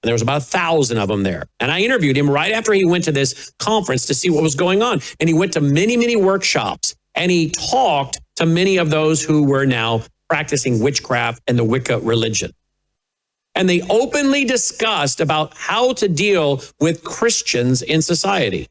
Speaker 2: And there was about 1,000 of them there. And I interviewed him right after he went to this conference to see what was going on. And he went to many, many workshops. And he talked to many of those who were now practicing witchcraft and the Wicca religion. And they openly discussed about how to deal with Christians in society.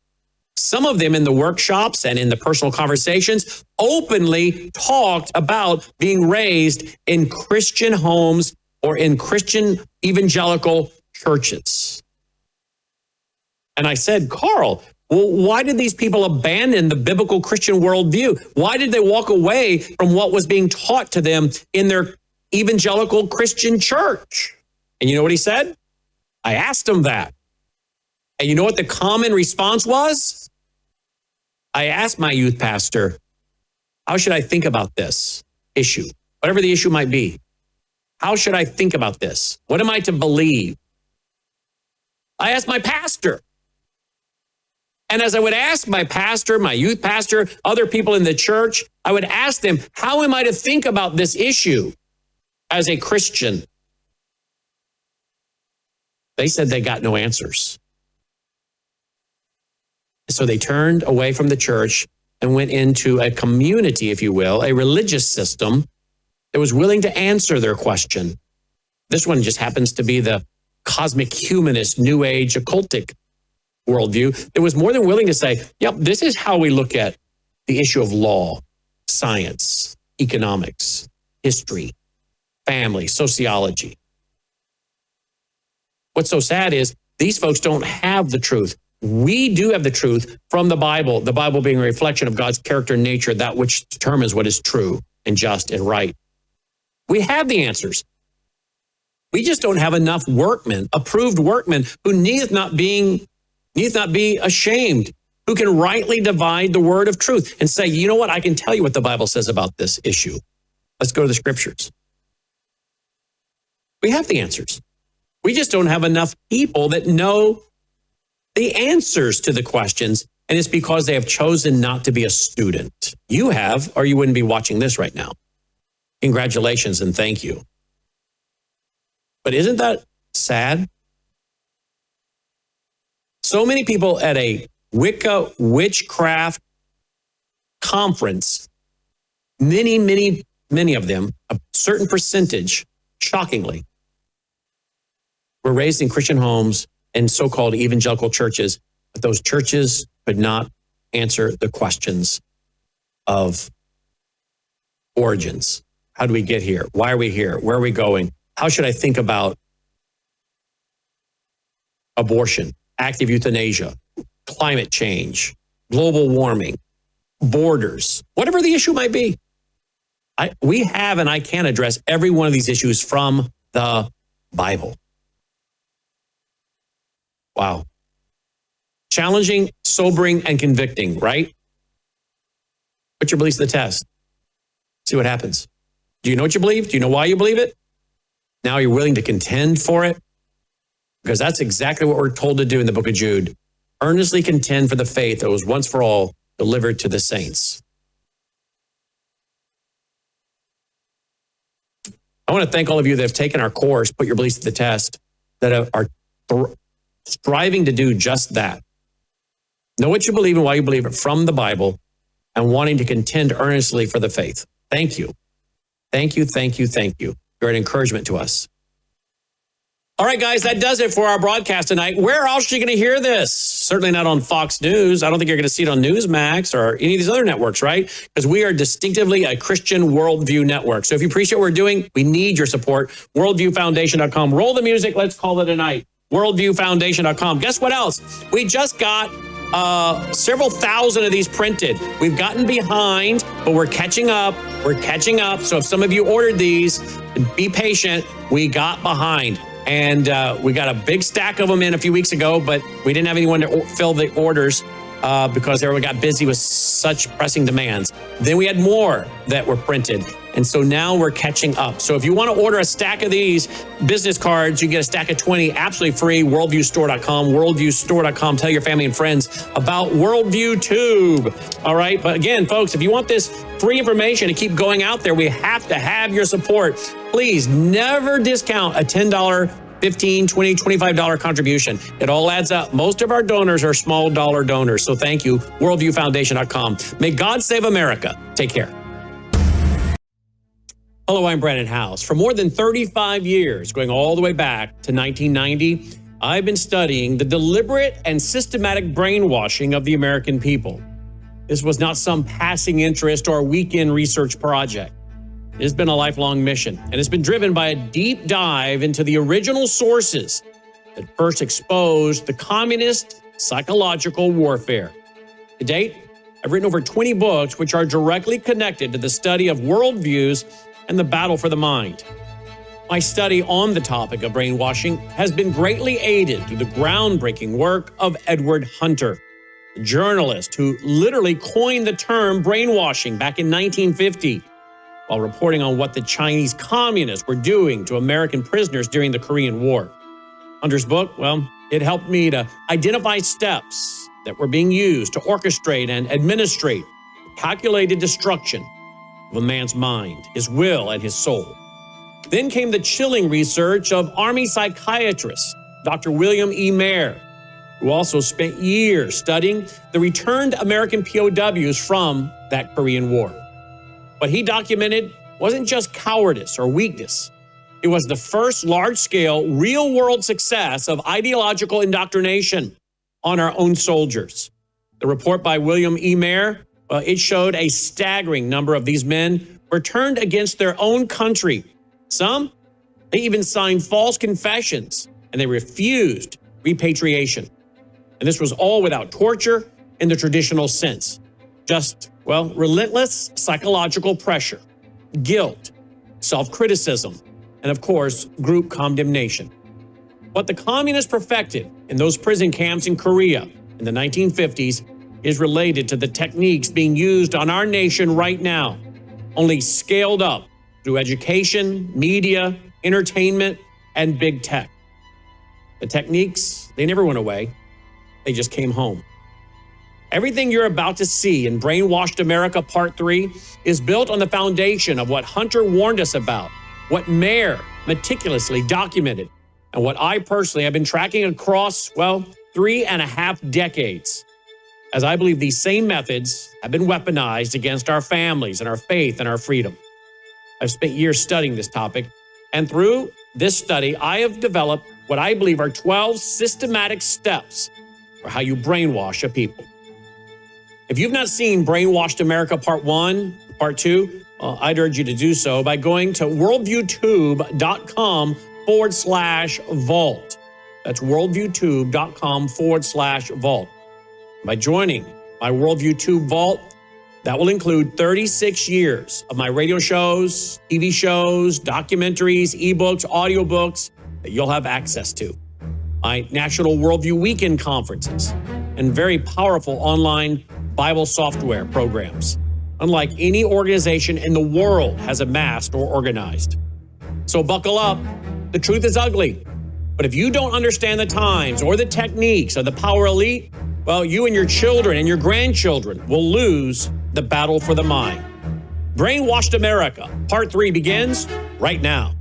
Speaker 2: Some of them in the workshops and in the personal conversations openly talked about being raised in Christian homes or in Christian evangelical churches. And I said, Carl, well, why did these people abandon the biblical Christian worldview? Why did they walk away from what was being taught to them in their evangelical Christian church? And you know what he said? I asked him that. And you know what the common response was? I asked my youth pastor, how should I think about this issue? Whatever the issue might be. How should I think about this? What am I to believe? I asked my pastor. And as I would ask my pastor, my youth pastor, other people in the church, I would ask them, how am I to think about this issue as a Christian? They said they got no answers. So they turned away from the church and went into a community, if you will, a religious system that was willing to answer their question. This one just happens to be the cosmic humanist, new age, occultic worldview that was more than willing to say, yep, this is how we look at the issue of law, science, economics, history, family, sociology. What's so sad is these folks don't have the truth. We do have the truth from the Bible being a reflection of God's character and nature, that which determines what is true and just and right. We have the answers. We just don't have enough workmen, approved workmen, who needeth not be ashamed, who can rightly divide the word of truth and say, you know what, I can tell you what the Bible says about this issue. Let's go to the scriptures. We have the answers. We just don't have enough people that know the answers to the questions, and it's because they have chosen not to be a student. You have, or you wouldn't be watching this right now. Congratulations and thank you. But isn't that sad? So many people at a Wicca witchcraft conference, many of them, a certain percentage, shockingly, were raised in Christian homes and so-called evangelical churches, but those churches could not answer the questions of origins. How do we get here? Why are we here? Where are we going? How should I think about abortion, active euthanasia, climate change, global warming, borders, whatever the issue might be? We have, and I can address every one of these issues from the Bible. Wow. Challenging, sobering, and convicting, right? Put your beliefs to the test. See what happens. Do you know what you believe? Do you know why you believe it? Now you're willing to contend for it? Because that's exactly what we're told to do in the book of Jude. Earnestly contend for the faith that was once for all delivered to the saints. I want to thank all of you that have taken our course, Put Your Beliefs to the Test, that are striving to do just that. Know what you believe and why you believe it from the Bible, and wanting to contend earnestly for the faith. Thank you. Thank you, thank you, thank you. You're an encouragement to us. All right, guys, that does it for our broadcast tonight. Where else are you going to hear this? Certainly not on Fox News. I don't think you're going to see it on Newsmax or any of these other networks, right? Because we are distinctively a Christian worldview network. So if you appreciate what we're doing, we need your support. Worldviewfoundation.com. Roll the music. Let's call it a night. Worldviewfoundation.com. Guess what else? We just got several thousand of these printed. We've gotten behind, but we're catching up. We're catching up. So if some of you ordered these, be patient. We got behind. And we got a big stack of them in a few weeks ago, but we didn't have anyone to fill the orders because everyone got busy with such pressing demands. Then we had more that were printed. And so now we're catching up. So if you want to order a stack of these business cards, you get a stack of 20 absolutely free, worldviewstore.com, worldviewstore.com. Tell your family and friends about Worldview Tube. All right. But again, folks, if you want this free information to keep going out there, we have to have your support. Please never discount a $10, $15, $20, $25 contribution. It all adds up. Most of our donors are small dollar donors. So thank you. Worldviewfoundation.com. May God save America. Take care. Hello, I'm Brandon House. For more than 35 years, going all the way back to 1990, I've been studying the deliberate and systematic brainwashing of the American people. This was not some passing interest or weekend research project. It has been a lifelong mission, and it's been driven by a deep dive into the original sources that first exposed the communist psychological warfare. To date, I've written over 20 books which are directly connected to the study of worldviews and the battle for the mind. My study on the topic of brainwashing has been greatly aided through the groundbreaking work of Edward Hunter, a journalist who literally coined the term brainwashing back in 1950 while reporting on what the Chinese communists were doing to American prisoners during the Korean War. Hunter's book, well, it helped me to identify steps that were being used to orchestrate and administrate calculated destruction of a man's mind, his will, and his soul. Then came the chilling research of Army psychiatrist Dr. William E. Mayer, who also spent years studying the returned American POWs from that Korean War. What he documented wasn't just cowardice or weakness. It was the first large-scale, real-world success of ideological indoctrination on our own soldiers. The report by William E. Mayer, it showed a staggering number of these men were turned against their own country. Some, they even signed false confessions, and they refused repatriation. And this was all without torture in the traditional sense. Just, well, relentless psychological pressure, guilt, self-criticism, and of course, group condemnation. What the communists perfected in those prison camps in Korea in the 1950s is related to the techniques being used on our nation right now, only scaled up through education, media, entertainment, and big tech. The techniques, they never went away. They just came home. Everything you're about to see in Brainwashed America Part 3 is built on the foundation of what Hunter warned us about, what Mayer meticulously documented, and what I personally have been tracking across, 3.5 decades. As I believe these same methods have been weaponized against our families and our faith and our freedom. I've spent years studying this topic, and through this study, I have developed what I believe are 12 systematic steps for how you brainwash a people. If you've not seen Brainwashed America Part 1, Part 2, I'd urge you to do so by going to worldviewtube.com/vault. That's worldviewtube.com/vault. By joining my Worldview Tube Vault, that will include 36 years of my radio shows, TV shows, documentaries, ebooks, audiobooks that you'll have access to, my National Worldview Weekend conferences, and very powerful online Bible software programs, unlike any organization in the world has amassed or organized. So buckle up. The truth is ugly. But if you don't understand the times or the techniques of the power elite, well, you and your children and your grandchildren will lose the battle for the mind. Brainwashed America, Part 3 begins right now.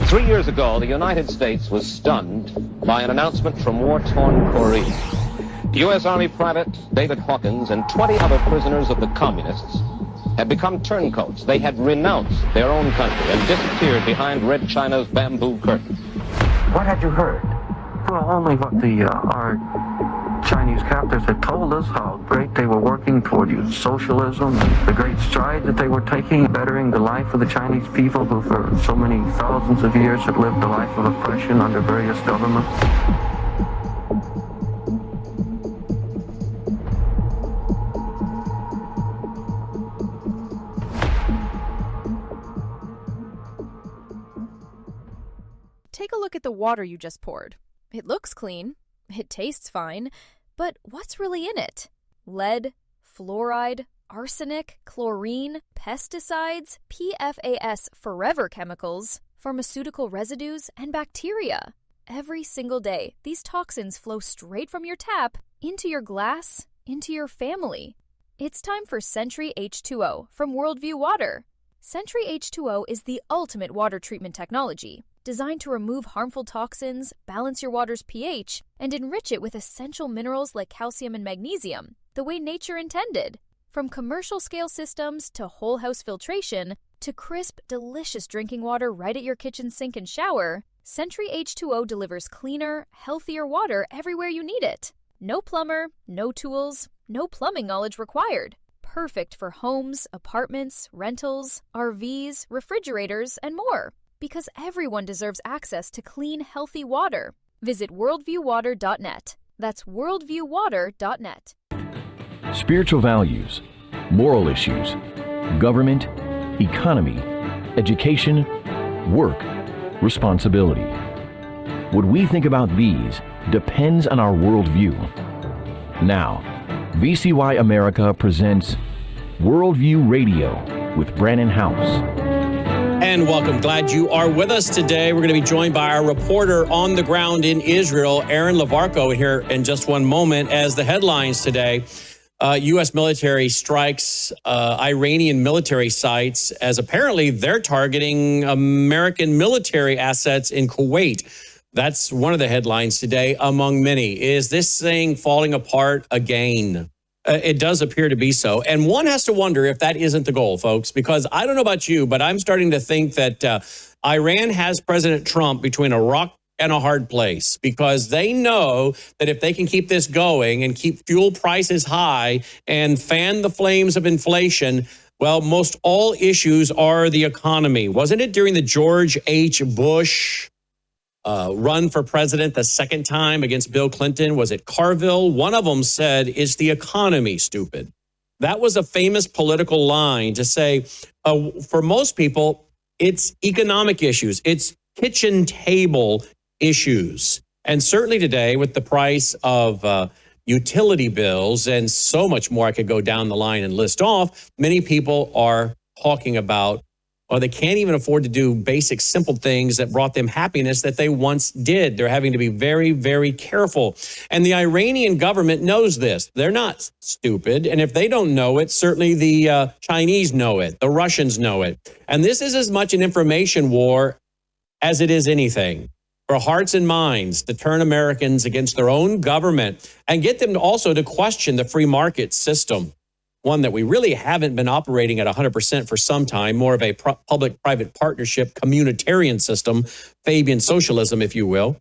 Speaker 4: 3 years ago, the United States was stunned by an announcement from war-torn Korea. U.S. Army Private David Hawkins and 20 other prisoners of the communists had become turncoats. They had renounced their own country and disappeared behind Red China's bamboo curtain.
Speaker 5: What had you heard? Well, only what our Chinese captors had told us, how great they were working toward socialism, and the great stride that they were taking, bettering the life of the Chinese people who for so many thousands of years had lived a life of oppression under various governments.
Speaker 11: Take a look at the water you just poured. It looks clean. It tastes fine. But what's really in it? Lead, fluoride, arsenic, chlorine, pesticides, PFAS forever chemicals, pharmaceutical residues, and bacteria. Every single day, these toxins flow straight from your tap into your glass, into your family. It's time for Sentry H2O from Worldview Water. Sentry H2O is the ultimate water treatment technology, designed to remove harmful toxins, balance your water's pH, and enrich it with essential minerals like calcium and magnesium, the way nature intended. From commercial-scale systems to whole-house filtration to crisp, delicious drinking water right at your kitchen sink and shower, Sentry H2O delivers cleaner, healthier water everywhere you need it. No plumber, no tools, no plumbing knowledge required. Perfect for homes, apartments, rentals, RVs, refrigerators, and more. Because everyone deserves access to clean, healthy water. Visit worldviewwater.net. That's worldviewwater.net.
Speaker 12: Spiritual values, moral issues, government, economy, education, work, responsibility. What we think about these depends on our worldview. Now, VCY America presents Worldview Radio with Brannon House.
Speaker 2: And welcome. Glad you are with us today. We're going to be joined by our reporter on the ground in Israel, Aaron Levarco, here in just one moment. As the headlines today, U.S. military strikes Iranian military sites as apparently they're targeting American military assets in Kuwait. That's one of the headlines today, among many. Is this thing falling apart again? It does appear to be so. And one has to wonder if that isn't the goal, folks, because I don't know about you, but I'm starting to think that Iran has President Trump between a rock and a hard place, because they know that if they can keep this going and keep fuel prices high and fan the flames of inflation, well, most all issues are the economy. Wasn't it during the George H. Bush run for president the second time against Bill Clinton? Was it Carville? One of them said, "Is the economy stupid?" That was a famous political line to say, for most people, It's economic issues. It's kitchen table issues. And certainly today, with the price of utility bills and so much more, I could go down the line and list off, many people are talking about, or they can't even afford to do basic, simple things that brought them happiness that they once did. They're having to be very, very careful. And the Iranian government knows this. They're not stupid. And if they don't know it, certainly the Chinese know it. The Russians know it. And this is as much an information war as it is anything. For hearts and minds to turn Americans against their own government and get them also to question the free market system, one that we really haven't been operating at 100% for some time, more of a public-private partnership, communitarian system, Fabian socialism, if you will.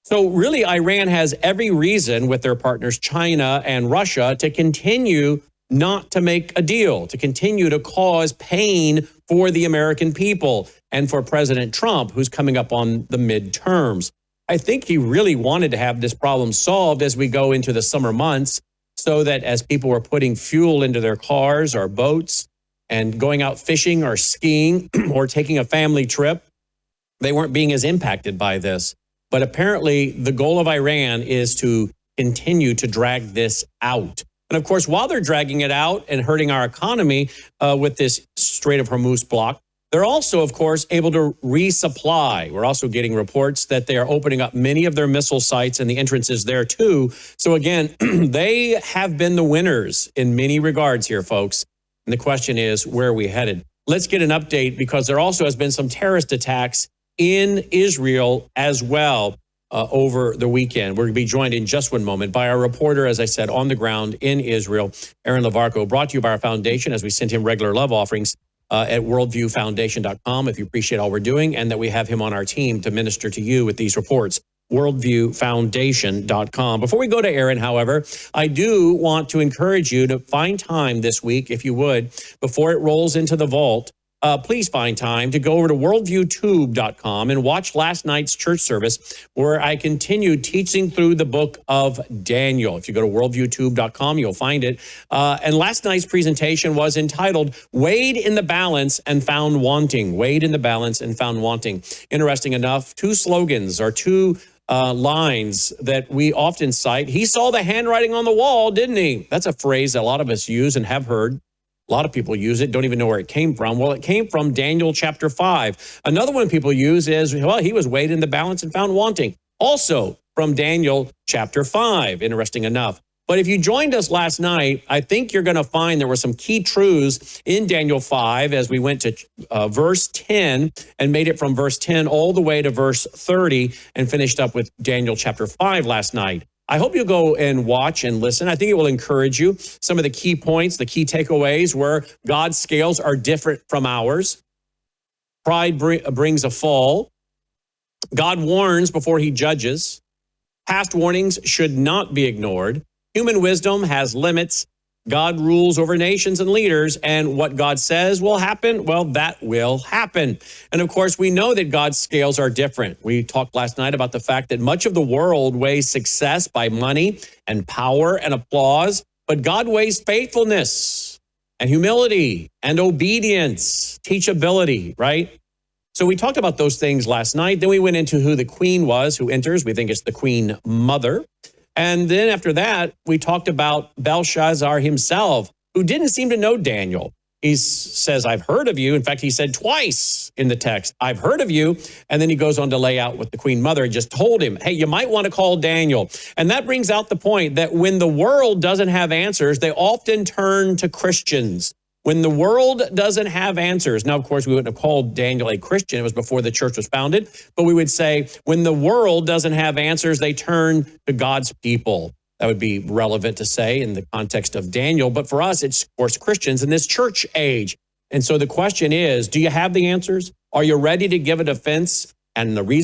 Speaker 2: So really, Iran has every reason with their partners, China and Russia, to continue not to make a deal, to continue to cause pain for the American people and for President Trump, who's coming up on the midterms. I think he really wanted to have this problem solved as we go into the summer months, so that as people were putting fuel into their cars or boats and going out fishing or skiing or taking a family trip, they weren't being as impacted by this. But apparently the goal of Iran is to continue to drag this out. And of course, while they're dragging it out and hurting our economy with this Strait of Hormuz block, they're also, of course, able to resupply. We're also getting reports that they are opening up many of their missile sites and the entrances there too. So again, they have been the winners in many regards here, folks. And the question is, where are we headed? Let's get an update, because there also has been some terrorist attacks in Israel as well over the weekend. We're going to be joined in just one moment by our reporter, as I said, on the ground in Israel, Aaron Levarco, brought to you by our foundation as we sent him regular love offerings at worldviewfoundation.com, if you appreciate all we're doing, and that we have him on our team to minister to you with these reports. worldviewfoundation.com. Before we go to Aaron, however, I do want to encourage you to find time this week, if you would, before it rolls into the vault. Please find time to go over to worldviewtube.com and watch last night's church service, where I continued teaching through the book of Daniel. If you go to worldviewtube.com, you'll find it. And last night's presentation was entitled Weighed in the Balance and Found Wanting. Weighed in the Balance and Found Wanting. Interesting enough, two slogans or two lines that we often cite. He saw the handwriting on the wall, didn't he? That's a phrase that a lot of us use and have heard. A lot of people use it, don't even know where it came from. Well, it came from Daniel chapter 5. Another one people use is, well, he was weighed in the balance and found wanting. Also from Daniel chapter 5, interesting enough. But if you joined us last night, I think you're going to find there were some key truths in Daniel 5 as we went to verse 10 and made it from verse 10 all the way to verse 30 and finished up with Daniel chapter 5 last night. I hope you'll go and watch and listen. I think it will encourage you. Some of the key points, the key takeaways were God's scales are different from ours. Pride brings a fall. God warns before he judges. Past warnings should not be ignored. Human wisdom has limits. God rules over nations and leaders, and what God says will happen, well, that will happen. And of course, we know that God's scales are different. We talked last night about the fact that much of the world weighs success by money and power and applause, but God weighs faithfulness and humility and obedience, teachability, right? So we talked about those things last night. Then we went into who the queen was, who enters. We think it's the queen mother. And then after that, we talked about Belshazzar himself, who didn't seem to know Daniel. He says, I've heard of you. In fact, he said twice in the text, I've heard of you. And then he goes on to lay out what the queen mother just told him. Hey, you might want to call Daniel. And that brings out the point that when the world doesn't have answers, they often turn to Christians. When the world doesn't have answers, now, of course, we wouldn't have called Daniel a Christian. It was before the church was founded. But we would say when the world doesn't have answers, they turn to God's people. That would be relevant to say in the context of Daniel. But for us, it's, of course, Christians in this church age. And so the question is, do you have the answers? Are you ready to give a defense? And the reason